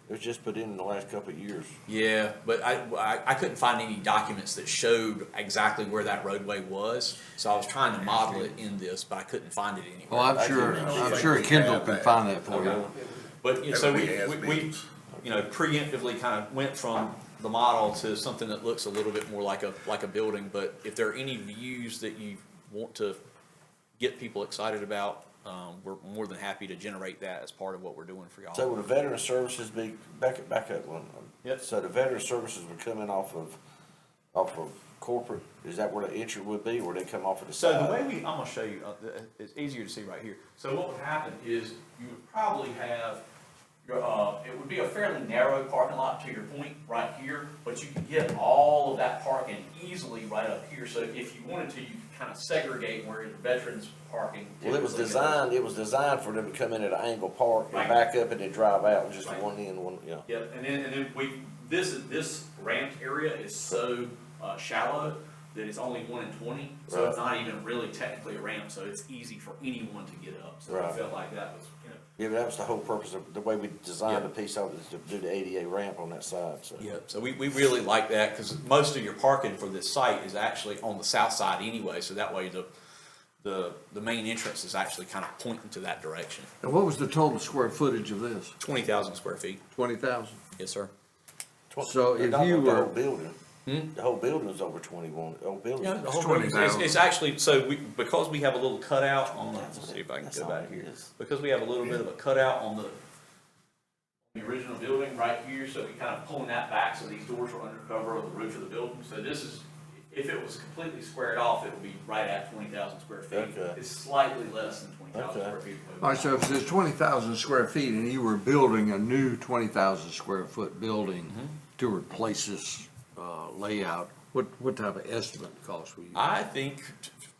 It was just put in the last couple of years. Yeah, but I couldn't find any documents that showed exactly where that roadway was. So I was trying to model it in this, but I couldn't find it anywhere. Well, I'm sure Kendall can find that for you. But, so we Has-beens. preemptively kind of went from the model to something that looks a little bit more like a building. But if there are any views that you want to get people excited about, we're more than happy to generate that as part of what we're doing for y'all. So would the veteran services be, back up one? Yep. So the veteran services would come in off of corporate, is that where the entry would be, or they come off of the So side? the way I'm gonna show you, it's easier to see right here. So what would happen is you would probably have it would be a fairly narrow parking lot to your point right here, but you can get all of that parking easily right up here. So if you wanted to, you could kind of segregate where the veterans parking. Well, it was typically goes. designed for them to come in at an angle, park, and Right. back up and then drive out, just Right. one in, one, yeah. Yep, and then this ramped area is so shallow that it's only 1 in 20, so it's not even really technically a ramp, so it's easy for anyone to get up. So I Right. felt like that was, Yeah, but that was the whole purpose of, the way we designed the piece of it, is to do the ADA ramp on that side, so. yeah, so we really like that, because most of your parking for this site is actually on the south side anyway, so that way the main entrance is actually kind of pointing to that direction. And what was the total square footage of this? 20,000 square feet. 20,000? Yes, sir. So if Not you the whole were, building, the whole building's over 21, the whole building. Yeah, the whole building, it's actually, so because we have a little cutout on the, let's see if I can go back here. Because we have a little bit of a cutout on the original building right here, so we kind of pulling that back so these doors are under cover of the roof of the building. So this is, if it was completely squared off, it would be right at 20,000 square feet. Okay. It's slightly less than 20,000 Okay. square feet. all right, so if it's 20,000 square feet and you were building a new 20,000 square foot building to replace this layout, what type of estimate cost would you? I think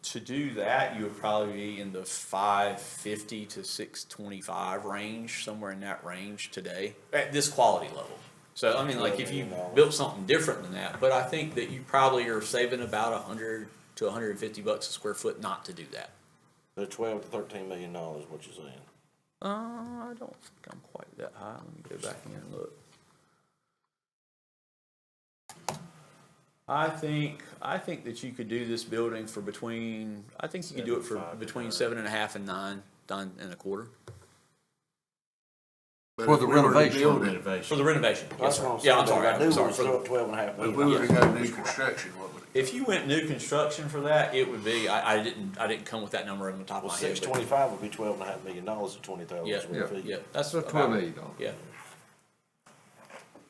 to do that, you would probably be in the 550 to 625 range, somewhere in that range today, at this quality level. So, I mean, like, if you built something different than that, but I think that you probably are saving about $100 to $150 a square foot not to do that. The 12 to 13 $million, what you're saying. I don't think I'm quite that high. Let me go back in and look. I think that you could do this building for between, I think you could do it for between 7.5 and 9.25. But For if the we were to renovation. build it, Renovation. For the renovation, yes, That's what sir. I'm Yeah, saying. I'm sorry, I knew I'm it sorry. was For the- 12.5 If we million. were to go new construction, what would it? If you went new construction for that, it would be, I didn't come with that number on the top of Well, my head. but- 625 would be $12.5 million at 20,000 Yeah, square feet. yeah, that's So about- $12 million. Yeah.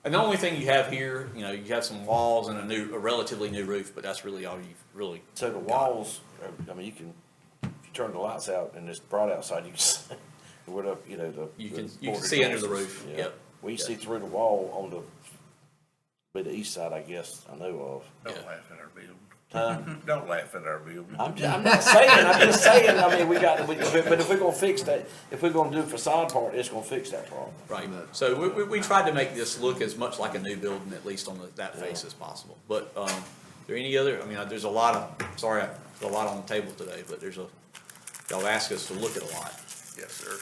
And the only thing you have here, you know, you have some walls and a relatively new roof, but that's really all you've really. So the walls, I mean, you can, if you turn the lights out and it's bright outside, you can see, where the, you know, the. You the can border see under the joists. roof, Yeah. yep. We Yep. see through the wall on the east side, I guess, I know of. Don't laugh at our building. Huh? Don't laugh at our building. I'm not saying, I'm just saying, I mean, but if we're gonna fix that, if we're gonna do facade part, it's gonna fix that problem. Right, so we tried to make this look as much like a new building, at least on that face as possible. But, there any other, I mean, there's a lot of, sorry, there's a lot on the table today, but y'all asked us to look at a lot. Yes, sir.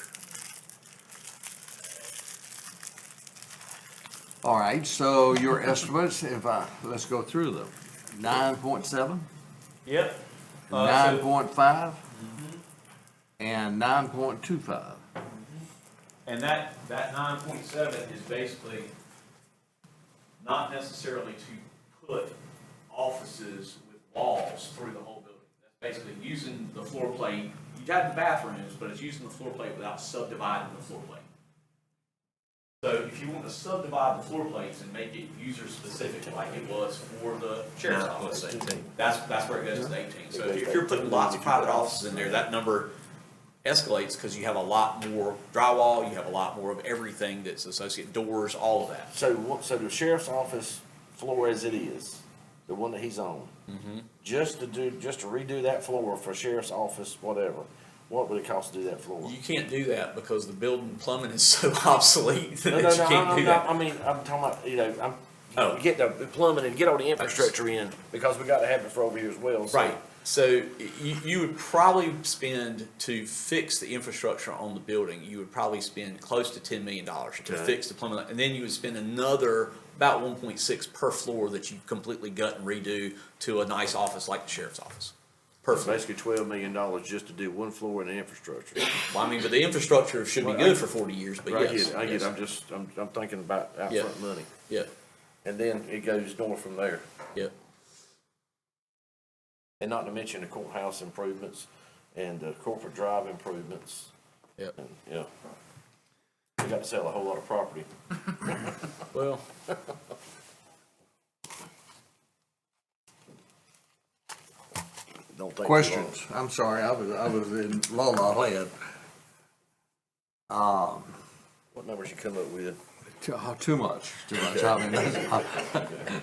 All right, so your estimates, let's go through them. 9.7, Yep. 9.5, and 9.25. And that 9.7 is basically not necessarily to put offices with walls through the whole building. That's basically using the floor plate, you have the bathrooms, but it's using the floor plate without subdividing the floor plate. So if you want to subdivide the floor plates and make it user-specific like it was for the sheriff's office, that's where it goes to 18. So if you're putting lots of private offices in there, that number escalates because you have a lot more drywall, you have a lot more of everything that's associated, doors, all of that. So the sheriff's office floor as it is, the one that he's on, just to redo that floor for sheriff's office, whatever, what would it cost to do that floor? You can't do that because the building plumbing is so obsolete that No, you can't do that. I mean, I'm talking about, get the plumbing and get all the infrastructure in, because we gotta have it for over here as well. so- Right, so you would probably spend, to fix the infrastructure on the building, you would probably spend close to $10 million to Okay. fix the plumbing. And then you would spend another, about 1.6 per floor that you completely gut and redo to a nice office like the sheriff's office. Per It's floor. basically $12 million just to do one floor in the infrastructure. Well, I mean, but the infrastructure should be Well, good for 40 years, but Right, yes. I get it, yes. I'm thinking about Yeah. outside money. Yeah, And then it goes north from there. yeah. And not to mention the courthouse improvements and the corporate drive improvements. Yep. And, yeah. We got to sell a whole lot of property. Well, Don't think. Questions? I'm sorry, I was in la la land. What numbers you come up with? Too much. I mean,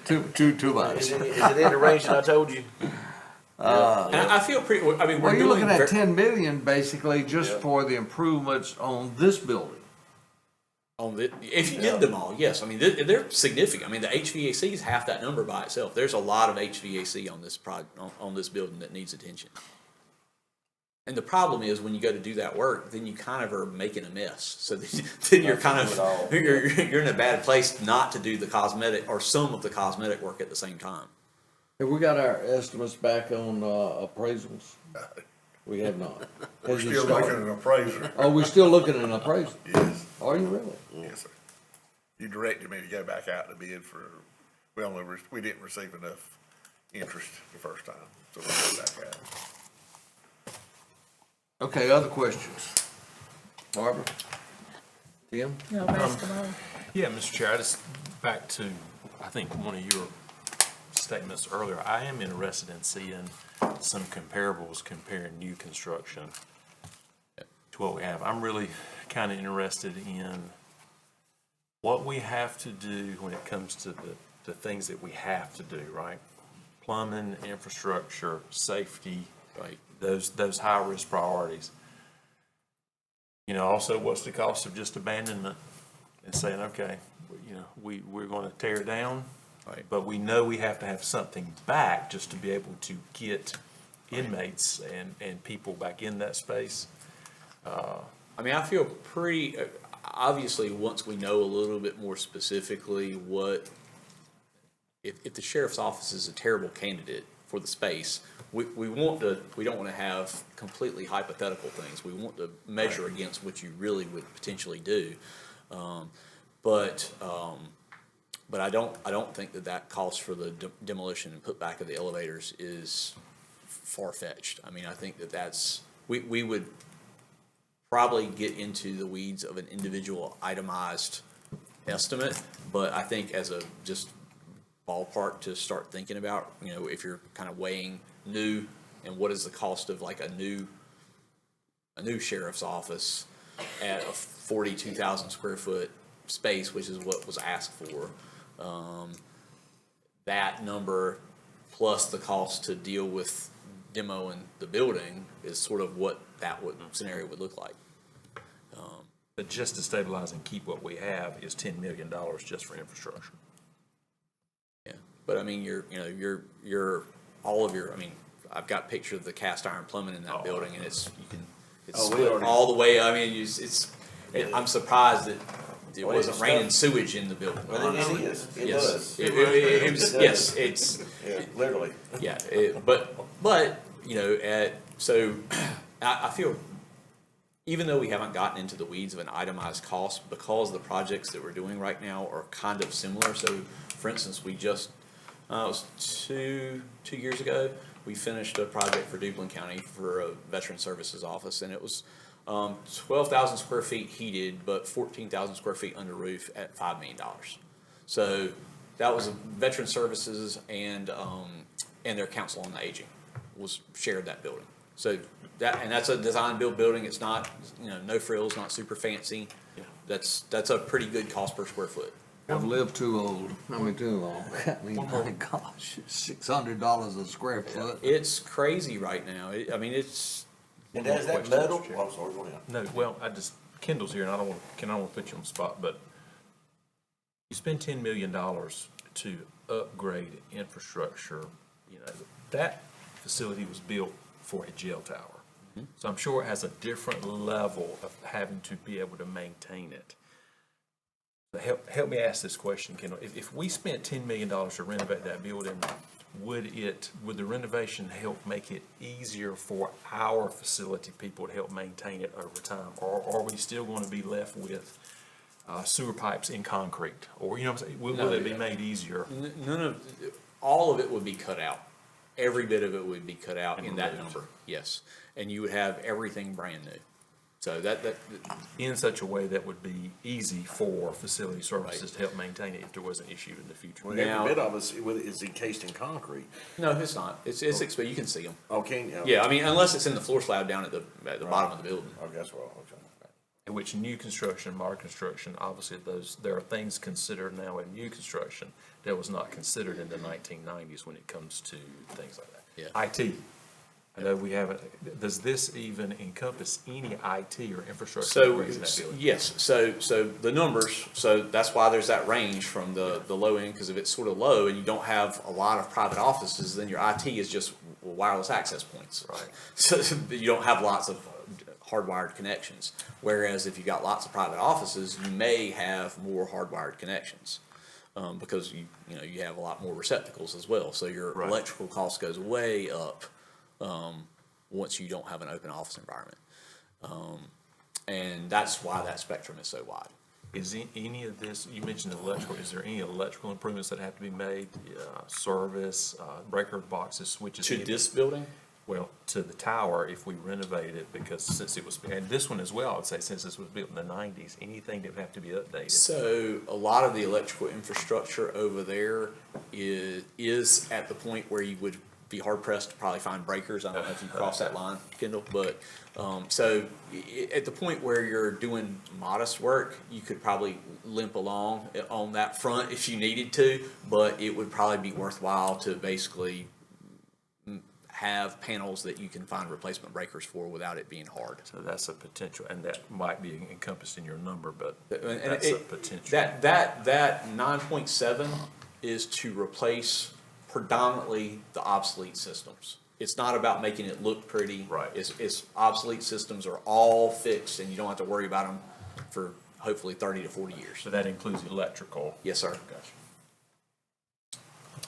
too much. Is it in the range that I told you? and I feel pretty, I mean, Well, we're you're doing. looking at ver- 10 million basically just Yeah. for the improvements on this building. On the, if you did them all, yes. I mean, they're significant. I mean, the HVAC is half that number by itself. There's a lot of HVAC on this on this building that needs attention. And the problem is when you go to do that work, then you kind of are making a mess. So then you're kind of, you're in a bad place not to do the cosmetic or some of the cosmetic work at the same time. Have we got our estimates back on appraisals? We have not. We're Has it still started? looking at an appraiser. Oh, we're still looking at an appraisal? Yes, Are you really? yes, sir. You directed me to go back out to bid for, we didn't receive enough interest the first time, so we'll go back out. Okay, other questions? Barbara? Tim? No, basketball. Yeah, Mr. Chair, I just, back to, I think, one of your statements earlier, I am interested in seeing some comparables comparing new construction to what we have. I'm really kind of interested in what we have to do when it comes to the things that we have to do, right? Plumbing, infrastructure, safety, right? Those high-risk priorities. You know, also, what's the cost of just abandonment and saying, okay, you know, we're going to tear it down, Right. but we know we have to have something back just to be able to get inmates and people back in that space. I mean, I feel pretty, obviously, once we know a little bit more specifically what if the sheriff's office is a terrible candidate for the space, we don't want to have completely hypothetical things. We want to measure against what you really would potentially do. But I don't think that cost for the demolition and put back of the elevators is far-fetched. I mean, I think we would probably get into the weeds of an individual itemized estimate, but I think as a just ballpark to start thinking about, if you're kind of weighing new and what is the cost of like a new sheriff's office at a 42,000 square foot space, which is what was asked for. That number plus the cost to deal with demoing the building is sort of what scenario would look like. But just to stabilize and keep what we have is $10 million just for infrastructure. Yeah, but I mean, I've got pictures of the cast iron plumbing in that building, and it's all the way. I mean, I'm surprised that it wasn't raining sewage in the building. Well, it is. It was. It was. Yes, it's literally. Yeah, but so I feel, even though we haven't gotten into the weeds of an itemized cost, because the projects that we're doing right now are kind of similar. So, for instance, we just it was two years ago, we finished a project for Duplin County for a Veteran Services office, and it was 12,000 square feet heated, but 14,000 square feet under roof at $5 million. So that was Veteran Services and their Council on the Aging shared that building. So that's a design build building. It's not, no frills, not super fancy. Yeah. That's a pretty good cost per square foot. I've lived too old. I mean, too long. I mean, my gosh, $600 a square foot. It's crazy right now. It's. And is that metal? Oh, I'm sorry, go ahead. No, well, Kendall's here, and I don't want to put you on the spot, but you spend $10 million to upgrade infrastructure, that facility was built for a jail tower. Mm-hmm. So I'm sure it has a different level of having to be able to maintain it. Help me ask this question, Kendall. If we spent $10 million to renovate that building, would the renovation help make it easier for our facility people to help maintain it over time? Or are we still going to be left with sewer pipes in concrete? Or, will it be made easier? All of it would be cut out. Every bit of it would be cut out in that number, yes. And you would have everything brand new. So that in such a way that would be easy for facility services to help maintain it if there was an issue in the future. Well, every bit of it is encased in concrete. No, it's not. It's exposed. You can see them. Okay. Yeah, I mean, unless it's in the floor slab down at the bottom of the building. I guess well. Okay. In which new construction, modern construction, obviously there are things considered now in new construction that was not considered in the 1990s when it comes to things like that. Yeah. IT. I know we haven't, does this even encompass any IT or infrastructure? So, in that building? yes, so the numbers, so that's why there's that range from the low end, because if it's sort of low and you don't have a lot of private offices, then your IT is just wireless access points. Right. So you don't have lots of hardwired connections. Whereas if you got lots of private offices, you may have more hardwired connections. Because you have a lot more receptacles as well. So your electrical cost goes way up once you don't have an open office environment. And that's why that spectrum is so wide. Is any of this, you mentioned electrical, is there any electrical improvements that have to be made, service, breaker boxes, switches? To this building? Well, to the tower, if we renovate it, because since it was, and this one as well, I would say, since this was built in the 90s, anything that would have to be updated? So a lot of the electrical infrastructure over there is at the point where you would be hard pressed to probably find breakers. I don't know if you cross that line, Kendall, but so at the point where you're doing modest work, you could probably limp along on that front if you needed to, but it would probably be worthwhile to basically have panels that you can find replacement breakers for without it being hard. So that's a potential, and that might be encompassed in your number, but And that's a potential. That 9.7 is to replace predominantly the obsolete systems. It's not about making it look pretty. Right. It's obsolete systems are all fixed, and you don't have to worry about them for hopefully 30 to 40 years. So that includes electrical? Yes, sir. Gotcha.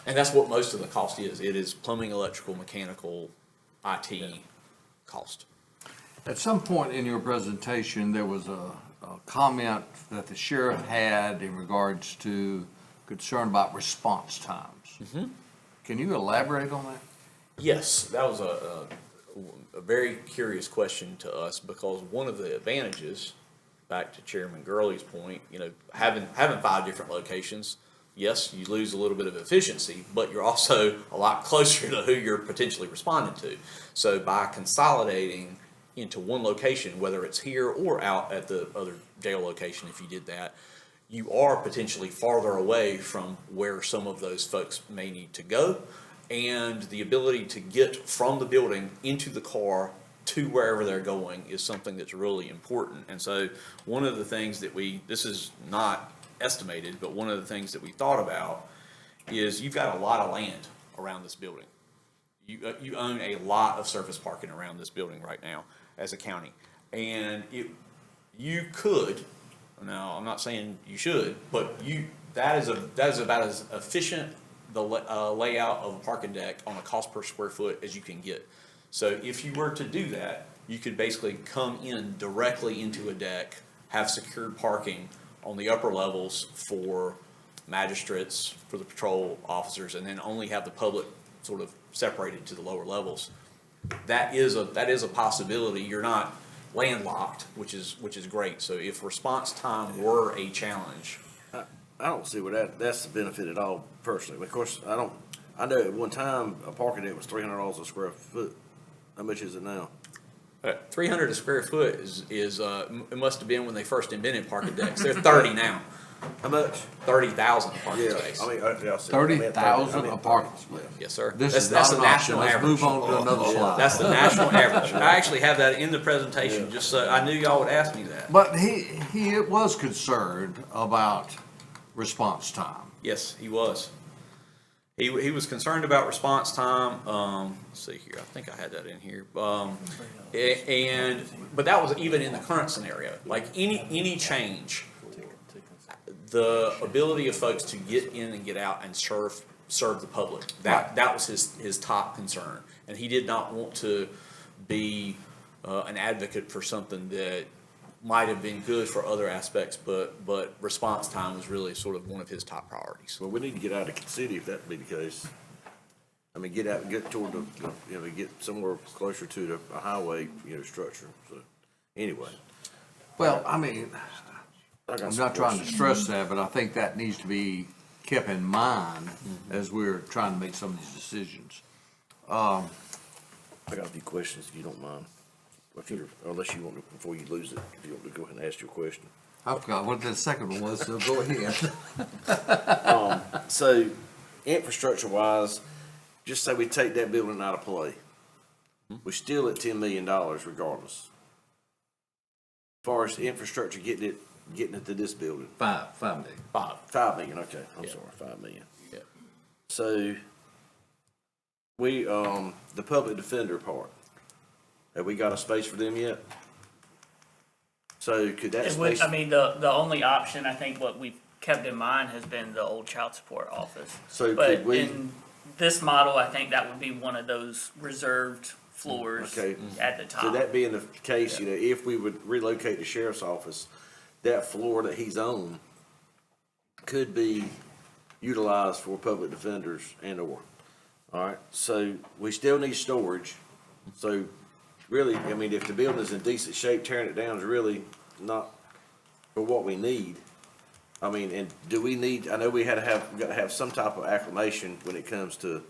And that's what most of the cost is. It is plumbing, electrical, mechanical, IT cost. At some point in your presentation, there was a comment that the sheriff had in regards to concern about response times. Can you elaborate on that? Yes, that was a very curious question to us, because one of the advantages, back to Chairman Gurley's point, you know, having 5 different locations, yes, you lose a little bit of efficiency, but you're also a lot closer to who you're potentially responding to. So by consolidating into one location, whether it's here or out at the other jail location, if you did that, you are potentially farther away from where some of those folks may need to go. And the ability to get from the building into the car to wherever they're going is something that's really important. And so one of the things that this is not estimated, but one of the things that we thought about is you've got a lot of land around this building. You own a lot of surface parking around this building right now as a county. And you could, now I'm not saying you should, but that is about as efficient the layout of a parking deck on a cost per square foot as you can get. So if you were to do that, you could basically come in directly into a deck, have secured parking on the upper levels for magistrates, for the patrol officers, and then only have the public sort of separated to the lower levels. That is a possibility. You're not landlocked, which is great. So if response time were a challenge, I don't see where that's the benefit at all personally. Of course, I know at one time a parking deck was $300 a square foot. How much is it now? 300 a square foot is it must have been when they first invented parking decks. They're 30 now. How much? 30,000 parking space. I mean, yeah, 30,000 a parking space. Yes, sir. This is That's not the an option. national Let's average. move on to another slide. That's the national average. I actually have that in the presentation, just so I knew y'all would ask me that. But he was concerned about response time. Yes, he was. He was concerned about response time. Let's see here. I think I had that in here. But that was even in the current scenario. Like any change, the ability of folks to get in and get out and serve the public. That was his top concern, and he did not want to be an advocate for something that might have been good for other aspects, but response time was really sort of one of his top priorities. Well, we need to get out of the city if that be the case. I mean, get out, get toward get somewhere closer to a highway, structure. So, anyway. Well, I mean, I got I'm some not trying to questions. stress that, but I think that needs to be kept in mind as we're trying to make some of these decisions. I got a few questions if you don't mind. Unless you want to, before you lose it, if you want to go ahead and ask your question. I forgot what the second one was, so go ahead. So, infrastructure wise, just say we take that building out of play. We're still at $10 million regardless. As far as infrastructure getting it to this building. $5 million. $5 million, okay, I'm sorry, $5 million. Yeah. So, we, the public defender part, have we got a space for them yet? So could that space? I mean, the only option, I think what we've kept in mind has been the old child support office. So But could we? in this model, I think that would be one of those reserved floors Okay. at the top. So that being the case, if we would relocate the sheriff's office, that floor that he's on could be utilized for public defenders all right, so we still need storage. So really, I mean, if the building is in decent shape, tearing it down is really not for what we need. I mean, and do we need, I know we got to have some type of acclimation when it comes to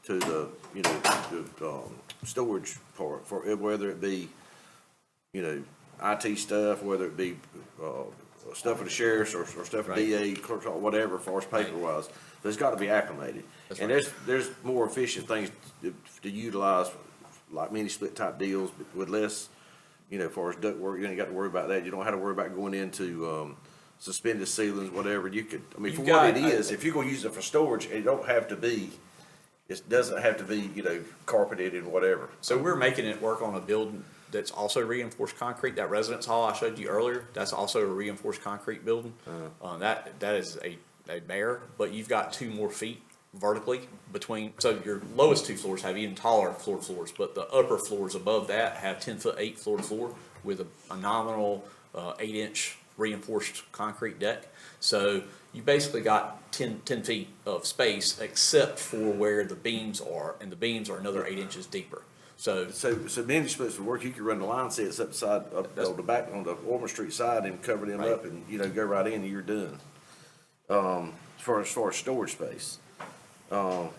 the, the storage part, for whether it be, IT stuff, whether it be, stuff for the sheriffs or stuff for DA, clerks, or whatever, as far as paper wise. There's got to be acclimated. And there's more efficient things to utilize, like mini split type deals with less, as far as duct work, you ain't got to worry about that. You don't have to worry about going into, suspended ceilings, whatever. You could, I mean, for what it is, if you're gonna use it for storage, it doesn't have to be, carpeted and whatever. So we're making it work on a building that's also reinforced concrete. That residence hall I showed you earlier, that's also a reinforced concrete building. That is a bare, but you've got 2 more feet vertically between, so your lowest two floors have even taller floors, but the upper floors above that have 10-foot 8 floor to floor with a nominal 8-inch reinforced concrete deck. So you basically got 10 feet of space except for where the beams are, and the beams are another 8 inches deeper. So many splits would work, you could run the line sets up on the back, on the Ormond Street side and cover them up and, you know, go right in and you're done. As far as storage space. So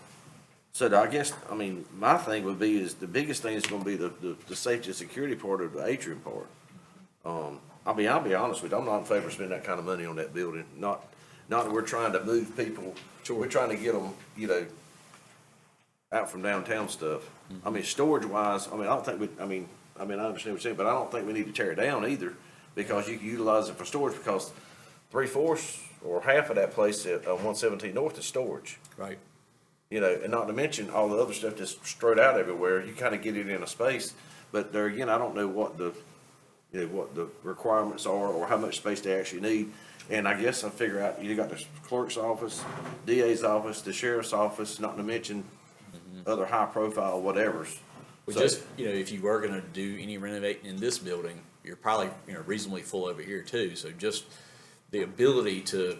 I guess, I mean, my thing would be is the biggest thing is gonna be the safety and security part of the atrium part. I'll be honest with you, I'm not in favor of spending that kind of money on that building, not that we're trying to move people, we're trying to get them, you know, out from downtown stuff. I mean, storage wise, I mean, I don't think I understand what you're saying, but I don't think we need to tear it down either, because you can utilize it for storage, because 3/4 or half of that place at 117 North is storage. Right. You know, and not to mention all the other stuff that's straight out everywhere, you kind of get it in a space, but there again, I don't know what the requirements are or how much space they actually need. And I guess I figure out, you got the clerk's office, DA's office, the sheriff's office, not to mention other high profile whatevers. Well, So- just, you know, if you were gonna do any renovating in this building, you're probably, you know, reasonably full over here too. So just the ability to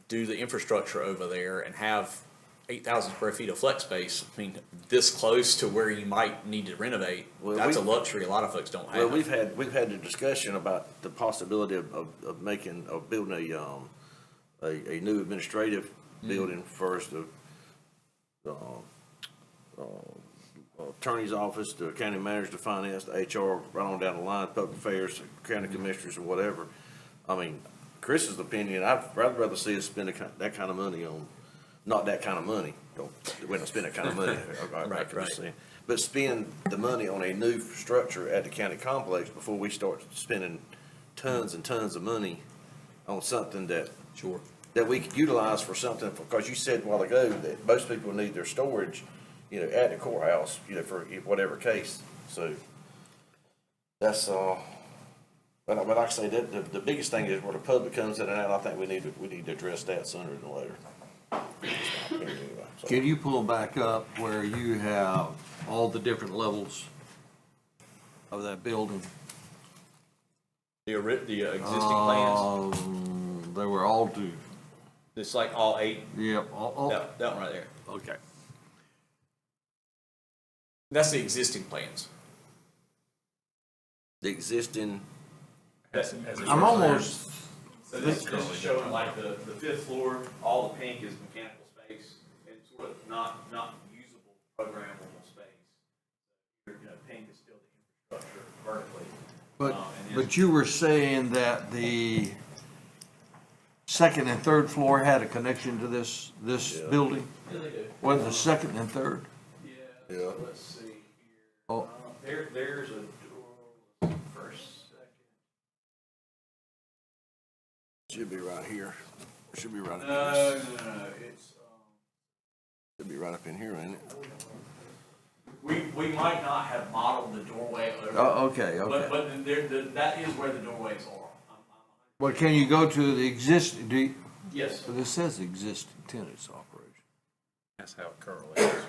do the infrastructure over there and have 8,000 square feet of flex space, I mean, this close to where you might need to renovate, Well, that's a luxury a lot of folks don't Well, have. we've had the discussion about the possibility of building a new administrative building first, attorney's office, the county manager, the finance, the HR, right on down the line, public affairs, county commissioners or whatever. I mean, Chris's opinion, I'd rather see us spend that kind of money on, not that kind of money, we don't spend that kind of money. Right. But spend the money on a new structure at the county complex before we start spending tons and tons of money on something that we could utilize for something, because you said a while ago that most people need their storage, you know, at the courthouse, you know, for whatever case. So that's, but like I say, that the biggest thing is where the public comes in and out. I think we need to address that sooner than later. That's my opinion anyway. So- Can you pull back up where you have all the different levels of that building? The existing plans, They were all due. it's like all 8, Yep, all. that one right there. Okay. That's the existing plans. The existing, I'm almost, So this is showing like the 5th floor, all the pink is mechanical space, and sort of not usable programmable space. You know, pink is still the infrastructure vertically. but you were saying that the second and third floor had a connection to this building? Yeah, they do. Wasn't the second and third? Yeah. Let's see here. Oh. There's a door, first, second. should be right here. Should be right up No, here. it's, Should be right up in here, ain't it? we might not have modeled the doorway over. Oh, okay. But that is where the doorways are. Well, can you go to the existing, Yes. this says existing tenants operation. That's how it currently is.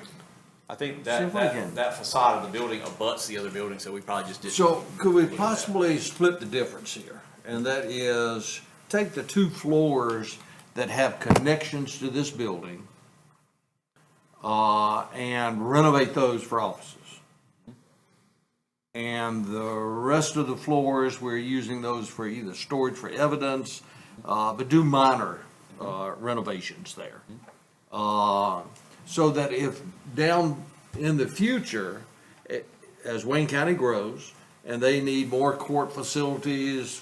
I think See that, if I can- that facade of the building abuts the other building, so we probably just didn't. So could we possibly split the difference here? And that is, take the 2 floors that have connections to this building, and renovate those for offices. And the rest of the floors, we're using those for either storage for evidence, but do minor, renovations there. So that if down in the future, as Wayne County grows, and they need more court facilities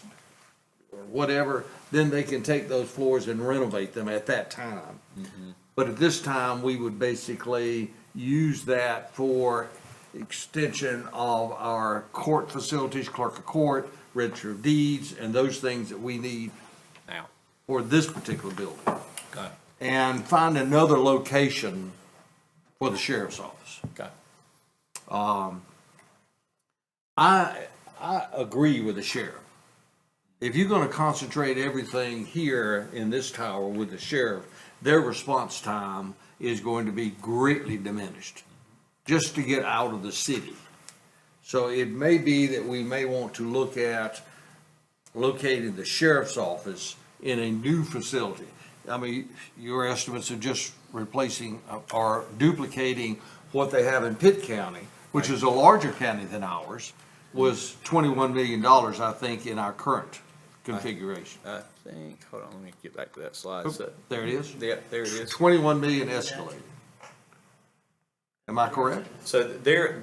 or whatever, then they can take those floors and renovate them at that time. But at this time, we would basically use that for extension of our court facilities, clerk of court, register of deeds, and those things that we need Now. for this particular building. Okay. And find another location for the sheriff's office. Okay. I agree with the sheriff if you're gonna concentrate everything here in this tower with the sheriff, their response time is going to be greatly diminished, just to get out of the city. So it may be that we may want to look at locating the sheriff's office in a new facility. I mean, your estimates of just replacing or duplicating what they have in Pitt County, which is a larger county than ours, was $21 million, I think, in our current configuration. I think, hold on, let me get back to that slide. So- There it is. Yeah, there it is. 21 million escalated. Am I correct? So their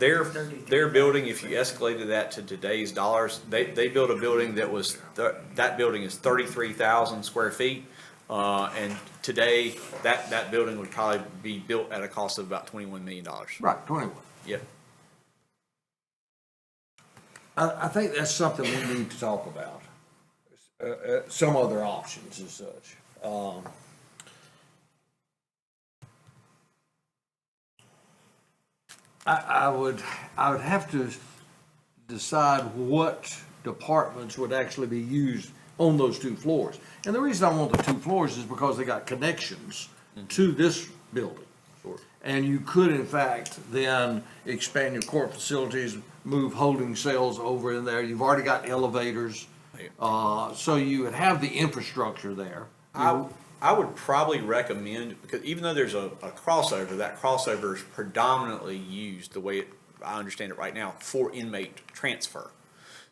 building, if you escalated that to today's dollars, they built a building that was, that building is 33,000 square feet. And today, that building would probably be built at a cost of about $21 million. Right, 21. Yep. I think that's something we need to talk about. Some other options as such. I would have to decide what departments would actually be used on those two floors. And the reason I want the two floors is because they got connections to this building. And you could, in fact, then expand your court facilities, move holding cells over in there. You've already got elevators. So you would have the infrastructure there. I would probably recommend, because even though there's a crossover, that crossover is predominantly used, the way I understand it right now, for inmate transfer.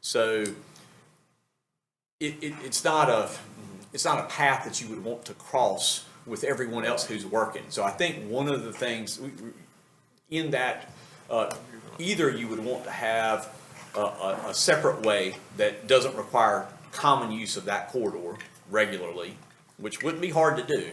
So it's not a path that you would want to cross with everyone else who's working. So I think one of the things in that, either you would want to have a separate way that doesn't require common use of that corridor regularly, which wouldn't be hard to do,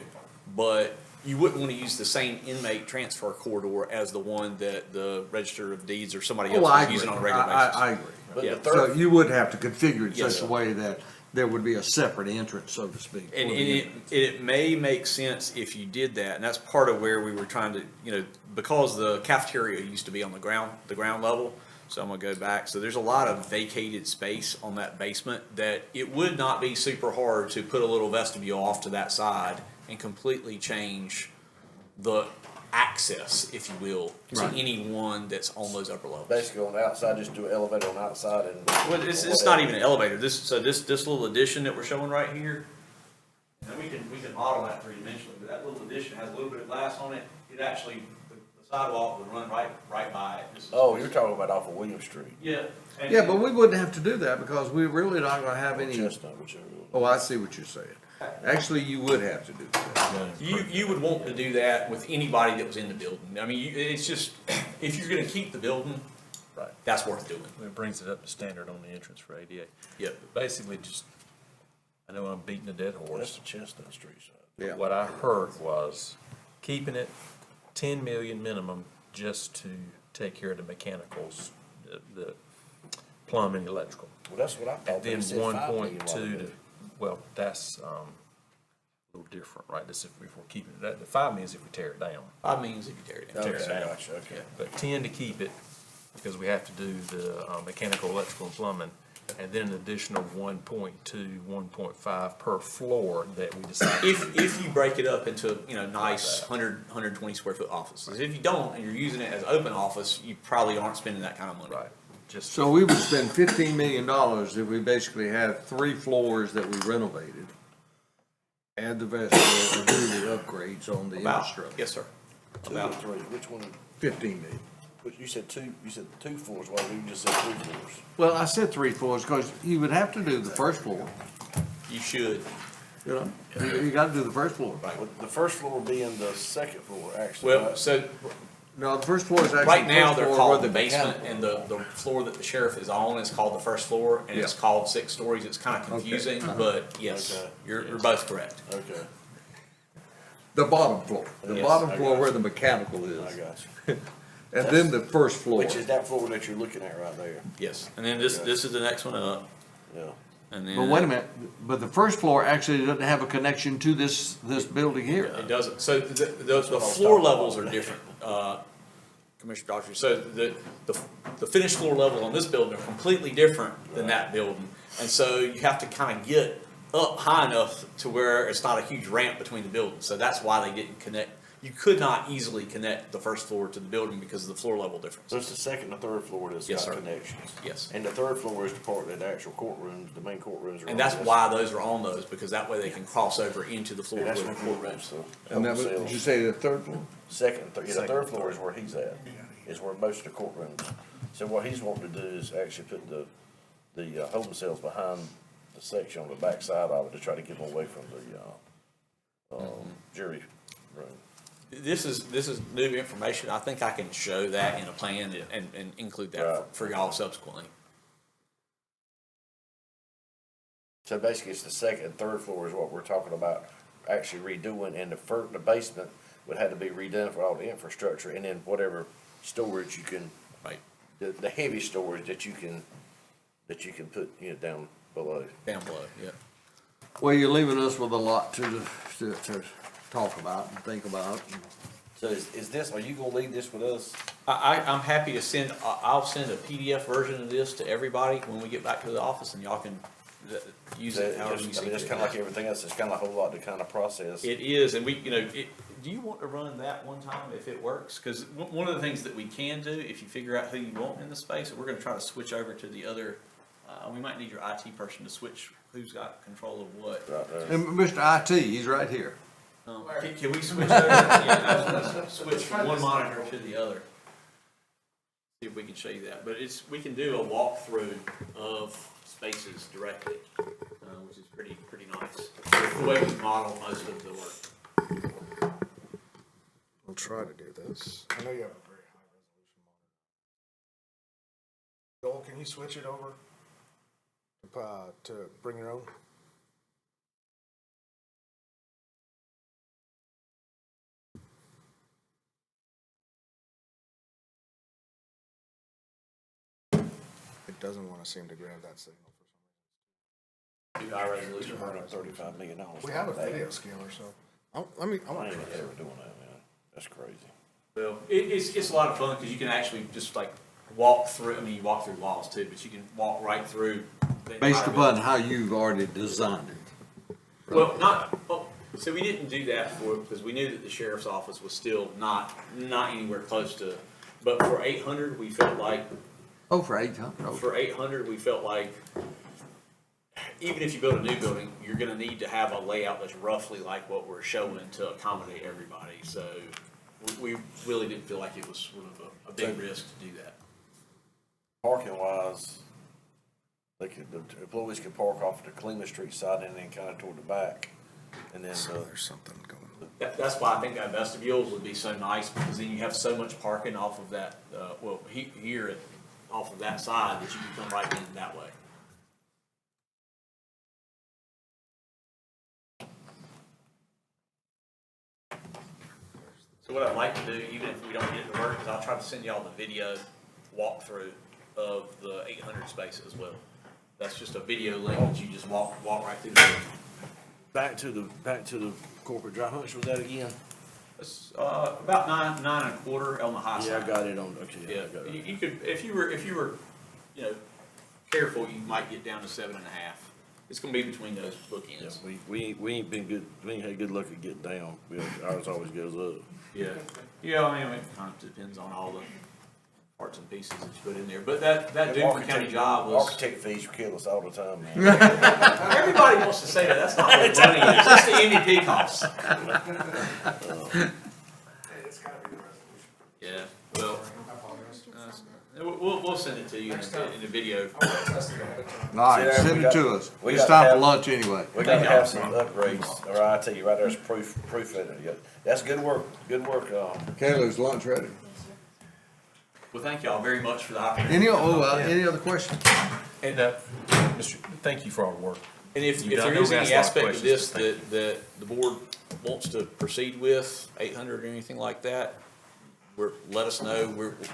but you wouldn't want to use the same inmate transfer corridor as the one that the Register of Deeds or somebody else is using on a regular basis. I agree. Yeah. So you would have to configure it Yes, such a sir. way that there would be a separate entrance, so to speak. And for the it may make sense if you did that, and that's part of where we were trying to, because the cafeteria used to be on the ground level, so I'm gonna go back. So there's a lot of vacated space on that basement that it would not be super hard to put a little vestibule off to that side and completely change the access, if you will, to Right. anyone that's on those upper levels. Basically on the outside, just do an elevator on the outside and. Well, it's not even an elevator. This little addition that we're showing right here, and we can model that three-dimensionally, but that little addition has a little bit of glass on it. It actually, the sidewalk would run right by it. Oh, you're talking about off of William Street. Yeah. And- Yeah, but we wouldn't have to do that because we're really not gonna have any. Chestnut, whichever one. Oh, I see what you're saying. Actually, you would have to do that. You would want to do that with anybody that was in the building. I mean, it's just, if you're gonna keep the building, Right. that's worth doing. It brings it up to standard on the entrance for ADA. Yep. But basically, just, I know I'm beating a dead That's horse. the Chestnut Street side. Yeah. What I heard was keeping it 10 million minimum just to take care of the mechanicals, the plumbing, electrical. Well, that's what I thought. And They then said 5 million 1.2 while to, ago. well, that's, a little different, right? This if we're keeping it, the 5 million is if we tear it down. I mean, if you tear it down. Tear it Okay, down. gotcha, okay. But 10 to keep it, because we have to do the mechanical, electrical, and plumbing, and then an additional 1.2, 1.5 per floor that we decide. If you break it up into, nice 120 square foot offices. If you don't, and you're using it as open office, you probably aren't spending that kind of money. Right. Just, So we would spend $15 million if we basically had 3 floors that we renovated. Add the vestibule and do the upgrades on the About, infrastructure. yes, sir. 2 or 3, which one? 15 million. But you said 2 floors, why you just said 3 floors? Well, I said 3 floors because you would have to do the first floor, You should. you know? You gotta do the first floor. Well, the first floor being the second floor, actually. Well, right? so No, the first floor is actually. right now, first they're floor called where the basement, mechanical- and the floor that the sheriff is on is called the first floor, and it's Yeah. called 6 stories. It's kind of confusing, but yes, Okay. you're both correct. Okay, The bottom floor, the Yes, bottom I floor got where you. the mechanical I is. got you. And then the first floor. Which is that floor that you're looking at right there. Yes, and then this is the next one up, Yeah. and then. But wait a minute, but the first floor actually doesn't have a connection to this building here. It doesn't. So the what I was floor talking levels about. are different. Commissioner Daughtry. So the finished floor levels on this building are completely different than that building. And so you have to kind of get up high enough to where it's not a huge ramp between the buildings. So that's why they didn't connect. You could not easily connect the first floor to the building because of the floor level difference. So it's the second and third floor that's Yes, got sir. connections. Yes. And the third floor is the part that the actual courtrooms, the main courtrooms are on. And that's this. why those are on those, because that way they can cross over into the floor And that's where where the courtrooms, so. And that was, did you say the third floor? Second, yeah, the third floor is where he's at, is where most of the courtrooms. So what he's wanting to do is actually put the holding cells behind the section on the back side of it to try to get them away from the, jury room. This is new information. I think I can show that in a plan and include that for y'all subsequently. So basically, it's the second and third floor is what we're talking about actually redoing, and the basement would have to be redone for all the infrastructure, and then whatever storage you can, Right. the heavy storage that you can put, down below. Down below, yeah. Well, you're leaving us with a lot to talk about and think about. So is this, are you gonna leave this with us? I'm happy to send, I'll send a PDF version of this to everybody when we get back to the office, and y'all can use it however you see fit. It's kinda like everything else, it's kinda a whole lot to kinda process. It is, and we, do you want to run that one time if it works? Because one of the things that we can do, if you figure out who you want in the space, we're gonna try to switch over to the other, we might need your IT person to switch who's got control of what. Right there. And Mr. IT, he's right here. Can we switch over? Yeah, let's switch from one monitor to the other. See if we can show you that, but we can do a walkthrough of spaces directly, which is pretty nice. It's the way we model most of the work. We'll try to do this. I know you have a very high resolution monitor. Joel, can you switch it over to bring your own? It doesn't want to seem to grab that signal for some reason. High resolution. $135 million. We have a video scaler, so I I want ain't to try ever doing that, man. That's crazy. Well, it's a lot of fun because you can actually just like walk through, you walk through walls too, but you can walk right through. the Based entire upon building. how you've already designed it. Well, so we didn't do that because we knew that the sheriff's office was still not anywhere close to, but for 800, we felt like, Oh, for 800. for 800, we felt like even if you build a new building, you're gonna need to have a layout that's roughly like what we're showing to accommodate everybody. So we really didn't feel like it was sort of a big risk to do that. Parking wise, the employees could park off the Cleveland Street side and then kinda toward the back. And then, there's something going on. That's why I think that vestibule would be so nice, because then you have so much parking off of that, off of that side, that you can come right in that way. So what I'd like to do, even if we don't get it to work, is I'll try to send y'all the video walkthrough of the 800 space as well. That's just a video link that you just walk right through the building. back to the corporate drive, how much was that again? It's, about nine and a quarter on the high Yeah, side. I got it on, okay. Yeah, I got it. you could, if you were, careful, you might get down to 7.5. It's gonna be between those Yeah, bookends. we ain't been good, we ain't had good luck at getting down, ours always goes up. Yeah, it kind of depends on all the parts and pieces that you put in there, but that Dune County job was. Architect fees kill us all the time, man. Everybody wants to say that, that's not what money is, it's just the MVP costs. It's gotta be the resolution. Yeah, well, we'll send it to you in the video. All right, send it to us. We It's gotta time for have- lunch anyway. We gotta have some upgrades, or IT, right there's proof of it. That's good work, Kayla's lunch ready. Well, thank y'all very much for the opportunity. Any other questions? And, thank you for all the work. And if You've done- there is we any asked a lot of aspect of this questions, that the board wants to proceed with, 800 or anything like that, let us know.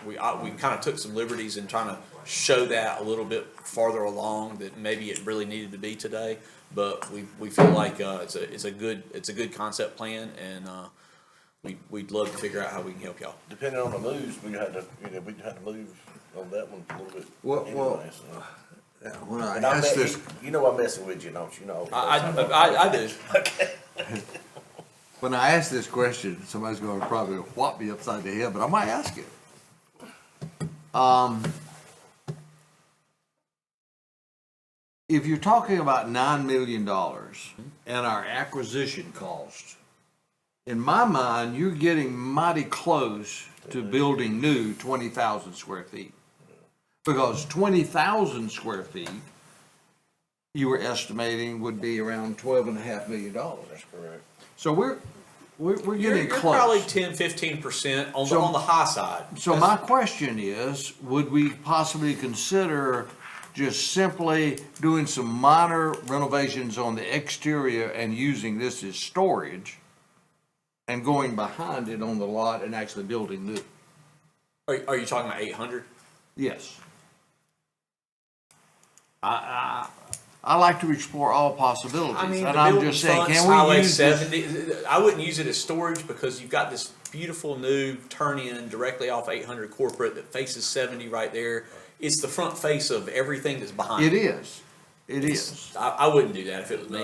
We kind of took some liberties in trying to show that a little bit farther along that maybe it really needed to be today. But we feel like it's a good concept plan, and we'd love to figure out how we can help y'all. Depending on the moves, we'd have to move on that one a little bit. Well, anyway, so. When I And I asked bet- this, You know I'm messing with you, don't you? know? I do. when I asked this question, somebody's gonna probably whop me upside the head, but I might ask it. If you're talking about $9 million and our acquisition cost, in my mind, you're getting mighty close to building new 20,000 square feet. Because 20,000 square feet, you were estimating would be around $12.5 million. That's correct. So we're getting You're close. probably 10-15% on So- on the high side. So my question is, would we possibly consider just simply doing some minor renovations on the exterior and using this as storage and going behind it on the lot and actually building new? Are you talking about 800? Yes. I like to explore all possibilities, I mean, and the I'm building just saying, fronts can we Highway use this? 70. I wouldn't use it as storage because you've got this beautiful new turn-in directly off 800 Corporate that faces 70 right there. It's the front face of everything that's behind It is. It is. I wouldn't do that if it was me.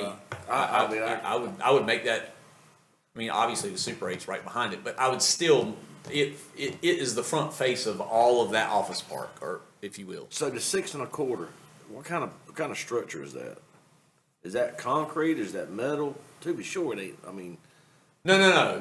I I would make that. I mean, obviously the Super 8's right behind it, but I would still. It is the front face of all of that office park, or if you will. So the 6 1/4, what kind of structure is that? Is that concrete? Is that metal? To be sure, it ain't. I mean, No.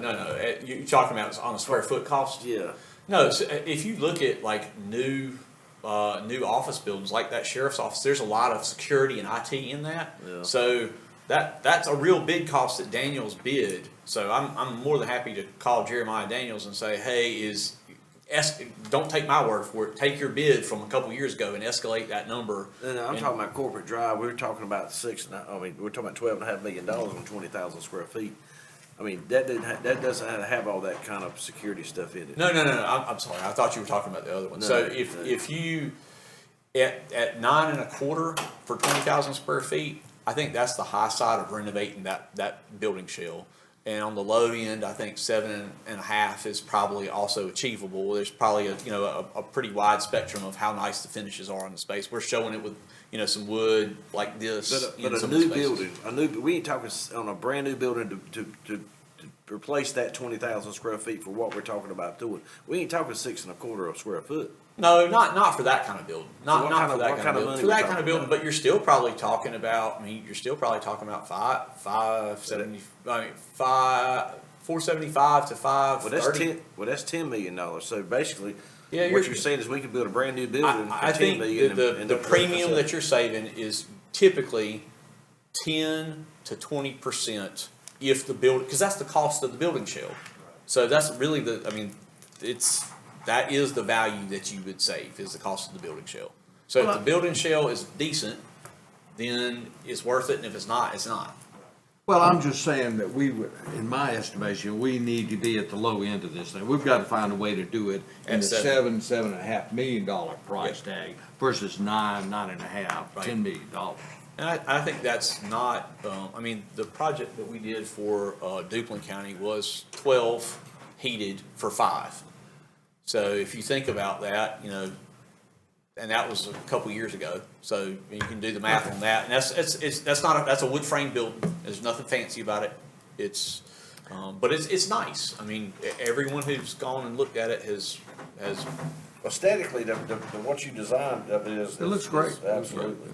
You're talking about on a square foot cost? yeah. No, so if you look at like new office buildings like that sheriff's office, there's a lot of security and IT in that. Yeah. So that's a real big cost that Daniels bid. So I'm more than happy to call Jeremiah Daniels and say, hey, don't take my word for it. Take your bid from a couple years ago and escalate that number. And I'm talking about Corporate Drive. We were talking about we're talking about $12.5 million on 20,000 square feet. I mean, that doesn't have all that kind of security stuff in it. No. I'm sorry. I thought you were talking about the other one. No, So no. if you at 9 1/4 for 20,000 square feet, I think that's the high side of renovating that building shell. And on the low end, I think 7.5 is probably also achievable. There's probably a pretty wide spectrum of how nice the finishes are on the space. We're showing it with some wood like this. But in a some new spaces. building, we ain't talking on a brand new building to replace that 20,000 square feet for what we're talking about doing. We ain't talking 6 1/4 square foot. No, not for that kind of building. Not what for that kind of building. For that kind of building, but you're still probably talking about. I mean, you're still probably talking about 475 to 530. Well, that's $10 million. So basically, Yeah, what you're saying is we could build a brand new building for I $10 think million. the premium that you're saving is typically 10 to 20% if the building, because that's the cost of the building shell. So that's really that is the value that you would save, is the cost of the building shell. So if the building shell is decent, then it's worth it, and if it's not, it's not. Well, I'm just saying that we would, in my estimation, we need to be at the low end of this thing. We've got to find a way to do it in the $7.5 million price tag versus $9.5, $10 million. And I think that's not, the project that we did for Duplin County was 12 heated for 5. So if you think about that, and that was a couple years ago, so you can do the math on that. And that's a wood frame building. There's nothing fancy about it. But it's nice. I mean, everyone who's gone and looked at it has. Aesthetically, what you designed of it is. It looks great. Absolutely.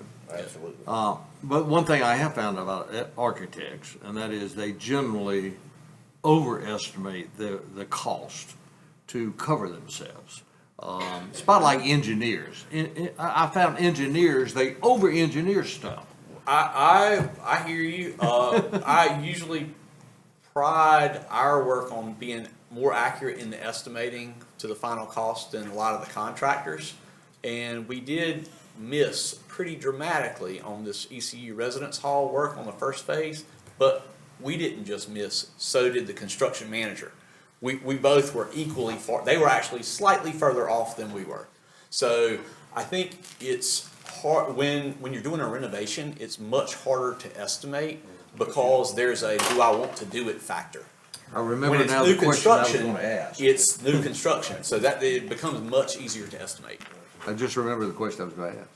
But one thing I have found about architects, and that is they generally overestimate the cost to cover themselves. It's about like engineers. I found engineers, they over-engineer stuff. I hear you. I usually pride our work on being more accurate in the estimating to the final cost than a lot of the contractors. And we did miss pretty dramatically on this ECU residence hall work on the first phase, but we didn't just miss, so did the construction manager. We both were equally far. They were actually slightly further off than we were. So I think it's hard when you're doing a renovation, it's much harder to estimate because there's a do I want to do it factor. I remember When it's now new the question I was construction, gonna ask. it's new construction, so that it becomes much easier to estimate. I just remember the question I was gonna ask.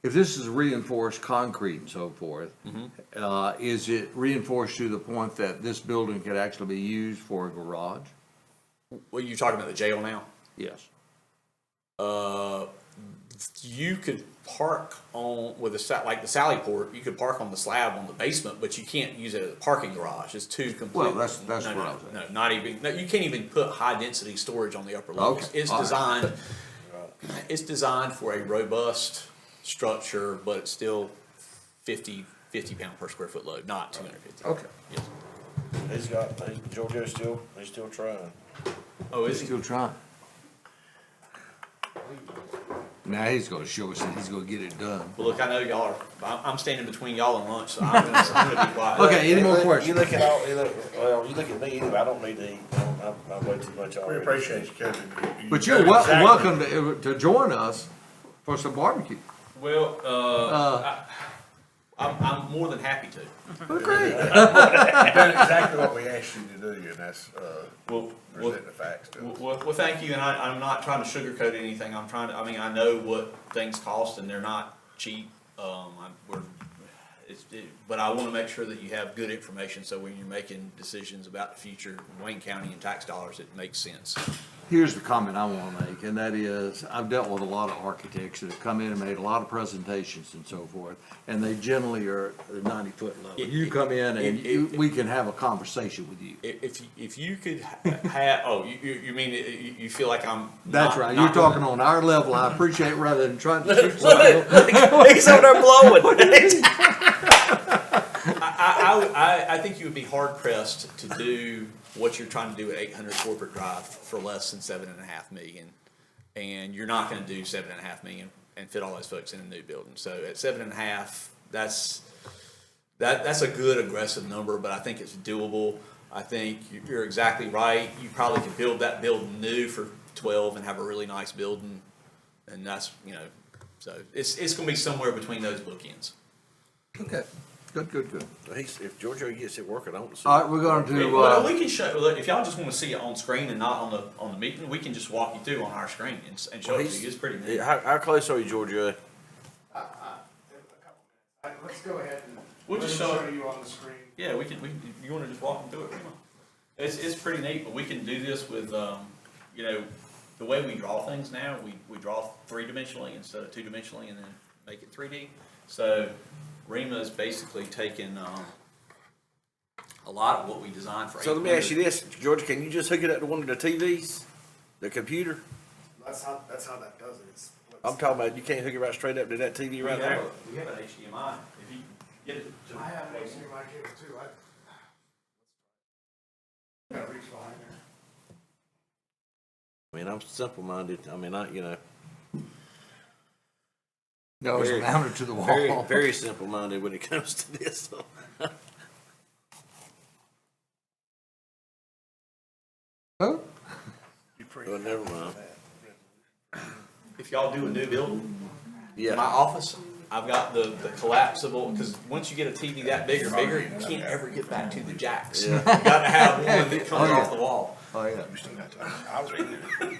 If this is reinforced concrete and so forth, is it reinforced to the point that this building could actually be used for a garage? Well, you talking about the jail now? Yes. You could park on, with like the Sally Port, you could park on the slab on the basement, but you can't use it as a parking garage. It's too complete. Well, that's No, what no, I was no, not even, no, you can't even put high-density storage on the upper levels. Okay, It's all right. designed for a robust structure, but it's still 50 pound per square foot load, not 250. Okay. Yes. Giorgio's still trying. Oh, He's is he? still trying. Now he's gonna show us that he's gonna get it done. Well, look, I know y'all are, I'm standing between y'all and lunch, so I'm gonna be quiet. Okay, any more You questions? look at you look at me anyway, I don't need to eat, I'm way too much We already. appreciate you, Kevin. But you're welcome to join us for some barbecue. Well, I'm more than happy to. Great. That's exactly what we asked you to do, and that's, present the facts to us. Well, thank you, and I'm not trying to sugarcoat anything, I mean, I know what things cost, and they're not cheap. But I wanna make sure that you have good information, so when you're making decisions about the future of Wayne County and tax dollars, it makes sense. Here's the comment I wanna make, and that is, I've dealt with a lot of architects that have come in and made a lot of presentations and so forth, and they generally are at the 90-foot level. You come in and we can have a conversation with you. If you could have, you mean, you feel like I'm That's not- right, not you're doing- talking on our level, I appreciate rather than trying to shoot something. He's over there blowing. I think you would be hard pressed to do what you're trying to do at 800 Corporate Drive for less than $7.5 million. And you're not gonna do $7.5 million and fit all those folks in a new building. So at 7.5, that's a good aggressive number, but I think it's doable. I think you're exactly right. You probably could build that building new for 12 and have a really nice building. And that's, so it's gonna be somewhere between those bookends. Okay, good. If Giorgio gets it working, I don't see. All right, we're going to, Well, we can show, look, if y'all just wanna see it on screen and not on the meeting, we can just walk you through on our screen and show it to you. It's pretty neat. How close are you, Giorgio? Let's go ahead and. We'll just show you on the screen. Yeah, you wanna just walk them through it? Come on. It's pretty neat, but we can do this with, the way we draw things now, we draw 3-dimensionally instead of 2-dimensionally and then make it 3D. So REMA is basically taking, a lot of what we designed for. So let me ask you this, Georgia, can you just hook it up to one of the TVs, the computer? That's how that does it. I'm talking about, you can't hook it right straight up to that TV right now? We have an HDMI, if you get it to. I have an HDMI cable too. Gotta reach behind there. I mean, I'm simple-minded, I mean, no, it's mounted to the wall. Very, very simple-minded when it comes to this. Huh? Well, never mind. If y'all do a new building, Yeah. my office, I've got the collapsible, because once you get a TV that big or bigger, you can't ever get back to the jacks. Yeah. You gotta have one that comes off the wall. Oh, yeah. You still got time. I was reading it.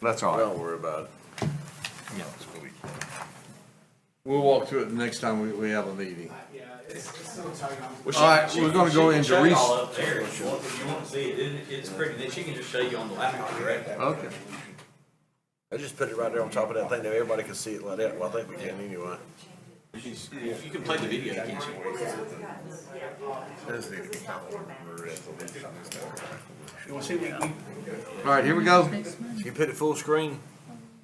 That's all right. Don't worry about it. We'll walk through it the next time we have a meeting. Yeah, it's so tight. Well, All right, we're gonna go into She can show rec- y'all up there if you want to see it. It's pretty, then she can just show you on the laptop directly. Okay. I just put it right there on top of that thing, that everybody can see it like that, well, I think we can anyway. You can play the video, can't you? You want to see, All right, here we go. You put it full screen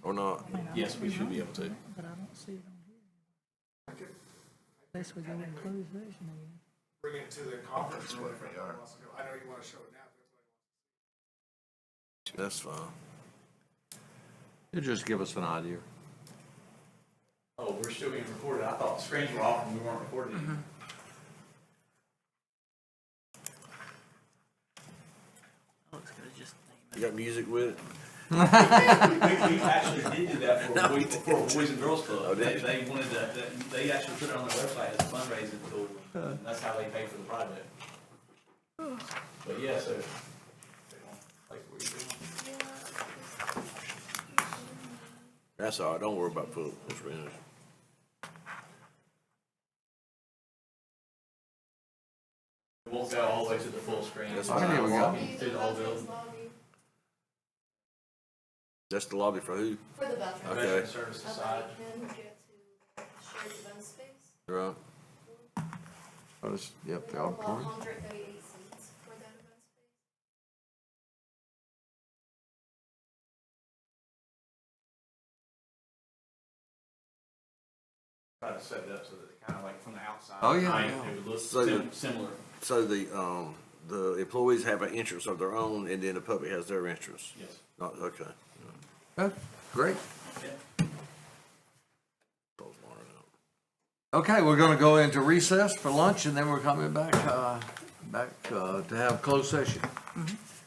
or not? yes, we should be able to. But I don't see it on here. Unless we go in closed session again. Bring it to the conference room. I know you wanna show it now. That's fine. You just give us an idea. Oh, we're still being recorded. I thought the screens were off and we weren't recording. You got music with it? We actually did do that No, we for a Boys and Girls Club. Oh, did They wanted to, they actually put it on their website as a fundraising tool. That's how they pay for the project. But yeah, so. That's all right, don't worry about food, it's finished. It won't go all the way to the full screen. That's fine. Here we go. Through the whole building. That's the lobby for who? For the veterans. Okay. Veteran Service Society. Can get to share the event space. Right. Oh, this- Yep, the About auditorium. 138 seats for that event space. Try to set it up so that it kind of like from the outside. Oh, yeah, Right, yeah. it would look So similar. So the employees have an entrance of their own, and then the public has their entrance? Yes. Not, okay. Yeah, great. Yeah. Okay, we're gonna go into recess for lunch, and then we're coming back, to have closed session.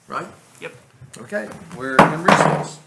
Right? Yep. Okay, we're in recess.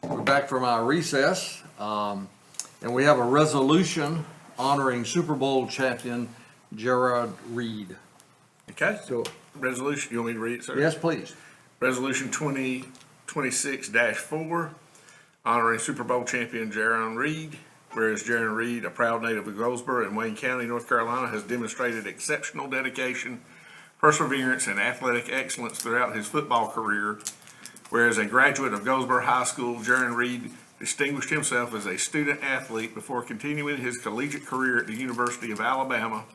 We're back from our recess, and we have a resolution honoring Super Bowl champion Gerard Reed. Okay, So, resolution, you want me to read it, sir? yes, please. Resolution 2026-4, honoring Super Bowl champion Jaron Reed. Whereas Jaron Reed, a proud native of Goldsboro in Wayne County, North Carolina, has demonstrated exceptional dedication, perseverance, and athletic excellence throughout his football career. Whereas a graduate of Goldsboro High School, Jaron Reed distinguished himself as a student athlete before continuing his collegiate career at the University of Alabama,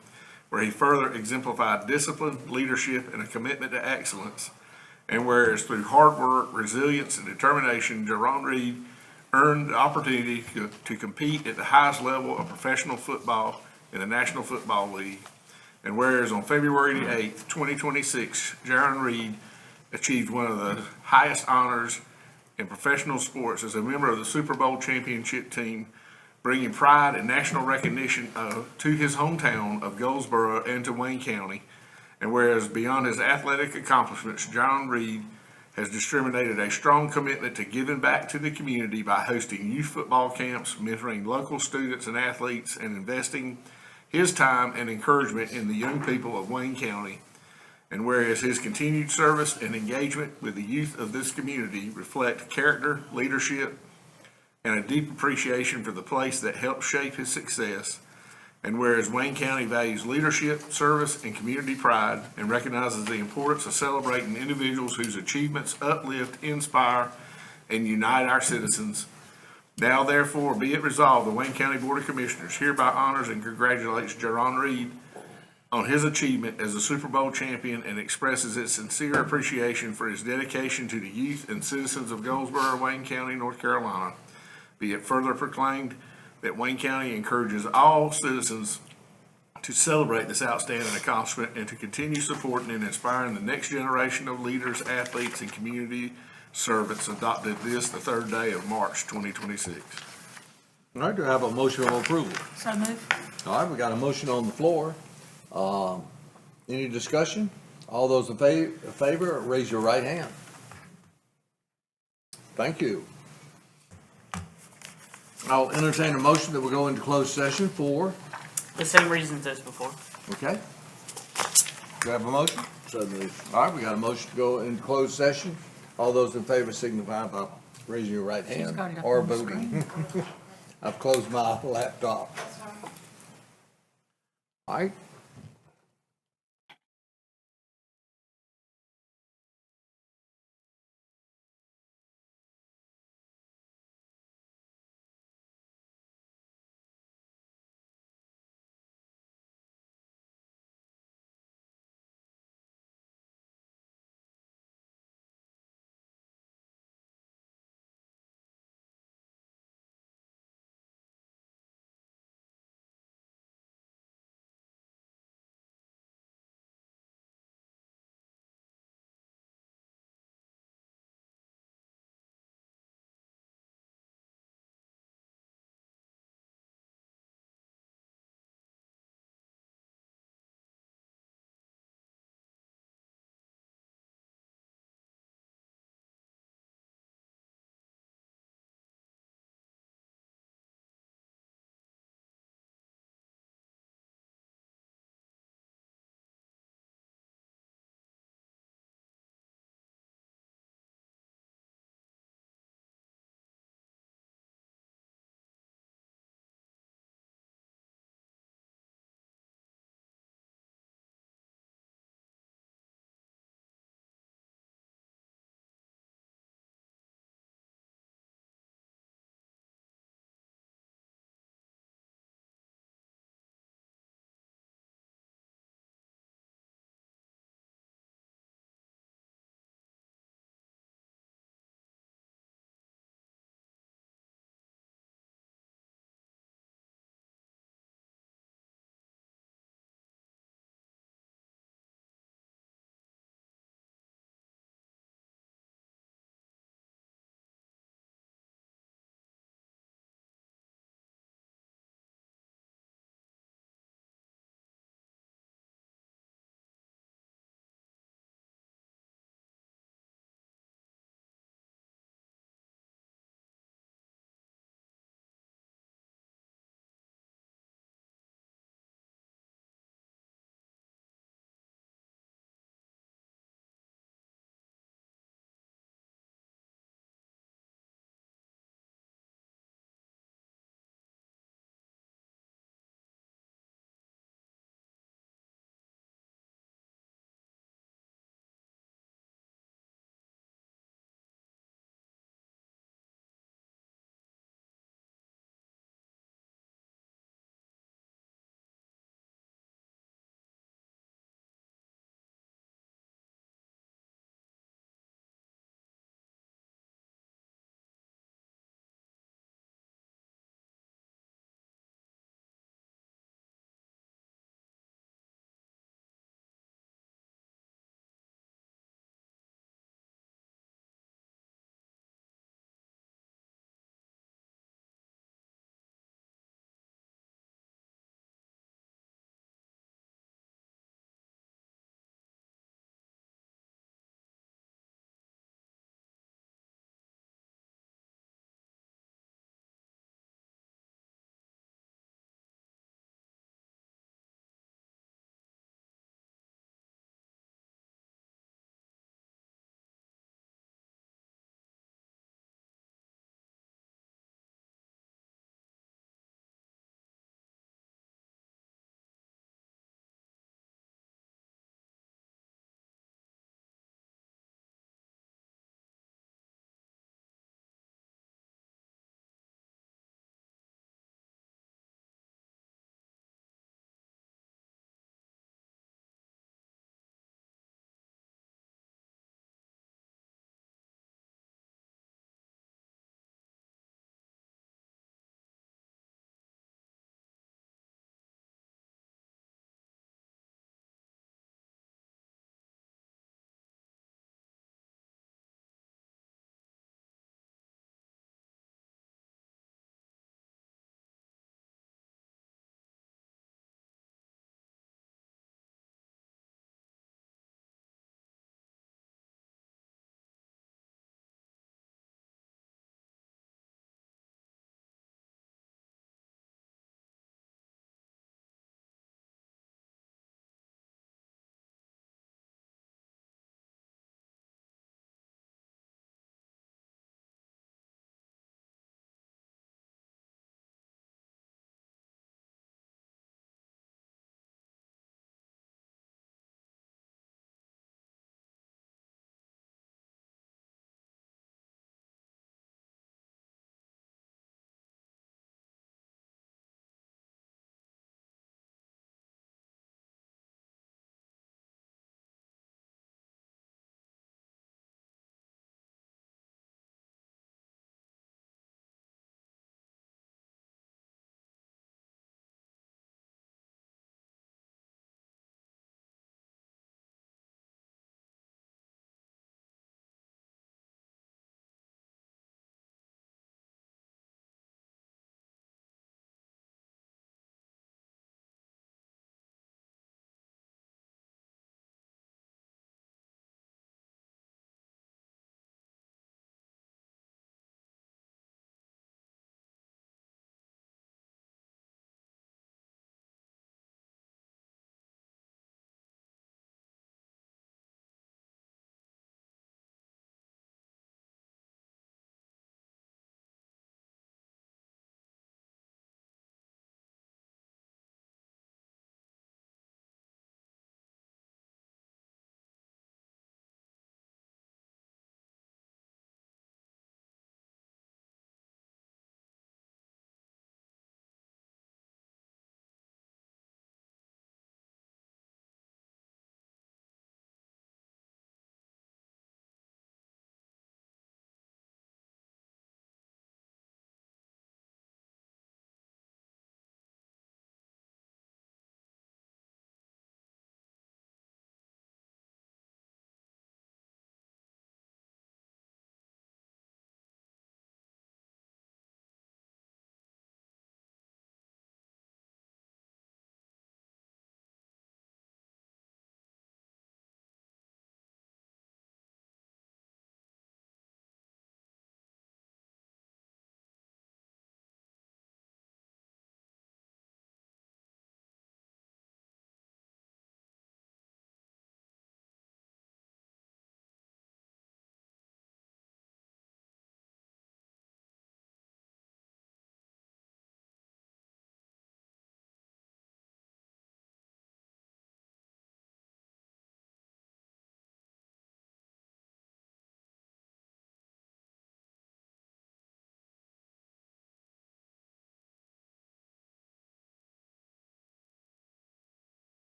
where he further exemplified discipline, leadership, and a commitment to excellence. And whereas through hard work, resilience, and determination, Jaron Reed earned the opportunity to compete at the highest level of professional football in the National Football League. And whereas on February the 8th, 2026, Jaron Reed achieved one of the highest honors in professional sports as a member of the Super Bowl championship team, bringing pride and national recognition to his hometown of Goldsboro and to Wayne County. And whereas beyond his athletic accomplishments, Jaron Reed has demonstrated a strong commitment to giving back to the community by hosting youth football camps, mentoring local students and athletes, and investing his time and encouragement in the young people of Wayne County. And whereas his continued service and engagement with the youth of this community reflect character, leadership, and a deep appreciation for the place that helped shape his success. And whereas Wayne County values leadership, service, and community pride, and recognizes the importance of celebrating individuals whose achievements uplift, inspire, and unite our citizens. Now therefore be it resolved, the Wayne County Board of Commissioners hereby honors and congratulates Jaron Reed on his achievement as a Super Bowl champion and expresses its sincere appreciation for his dedication to the youth and citizens of Goldsboro, Wayne County, North Carolina. Be it further proclaimed that Wayne County encourages all citizens to celebrate this outstanding accomplishment and to continue supporting and inspiring the next generation of leaders, athletes, and community servants adopted this the third day of March 2026. All right, do I have a motion of approval? So move. All right, we got a motion on the floor. Any discussion? All those in favor, raise your right hand. Thank you. I'll entertain a motion that we go into closed session for, The same reasons as before. okay? Do I have a motion? So moved. All right, we got a motion to go into closed session. All those in favor signify by raising your right She's hand got it up or on the voting. I've closed my laptop. All right,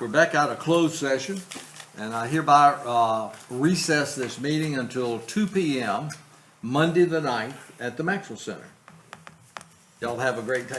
We're back out of closed session, and I hereby recess this meeting until 2 p.m., Monday the 9th, at the Maxwell Center. Y'all have a great day.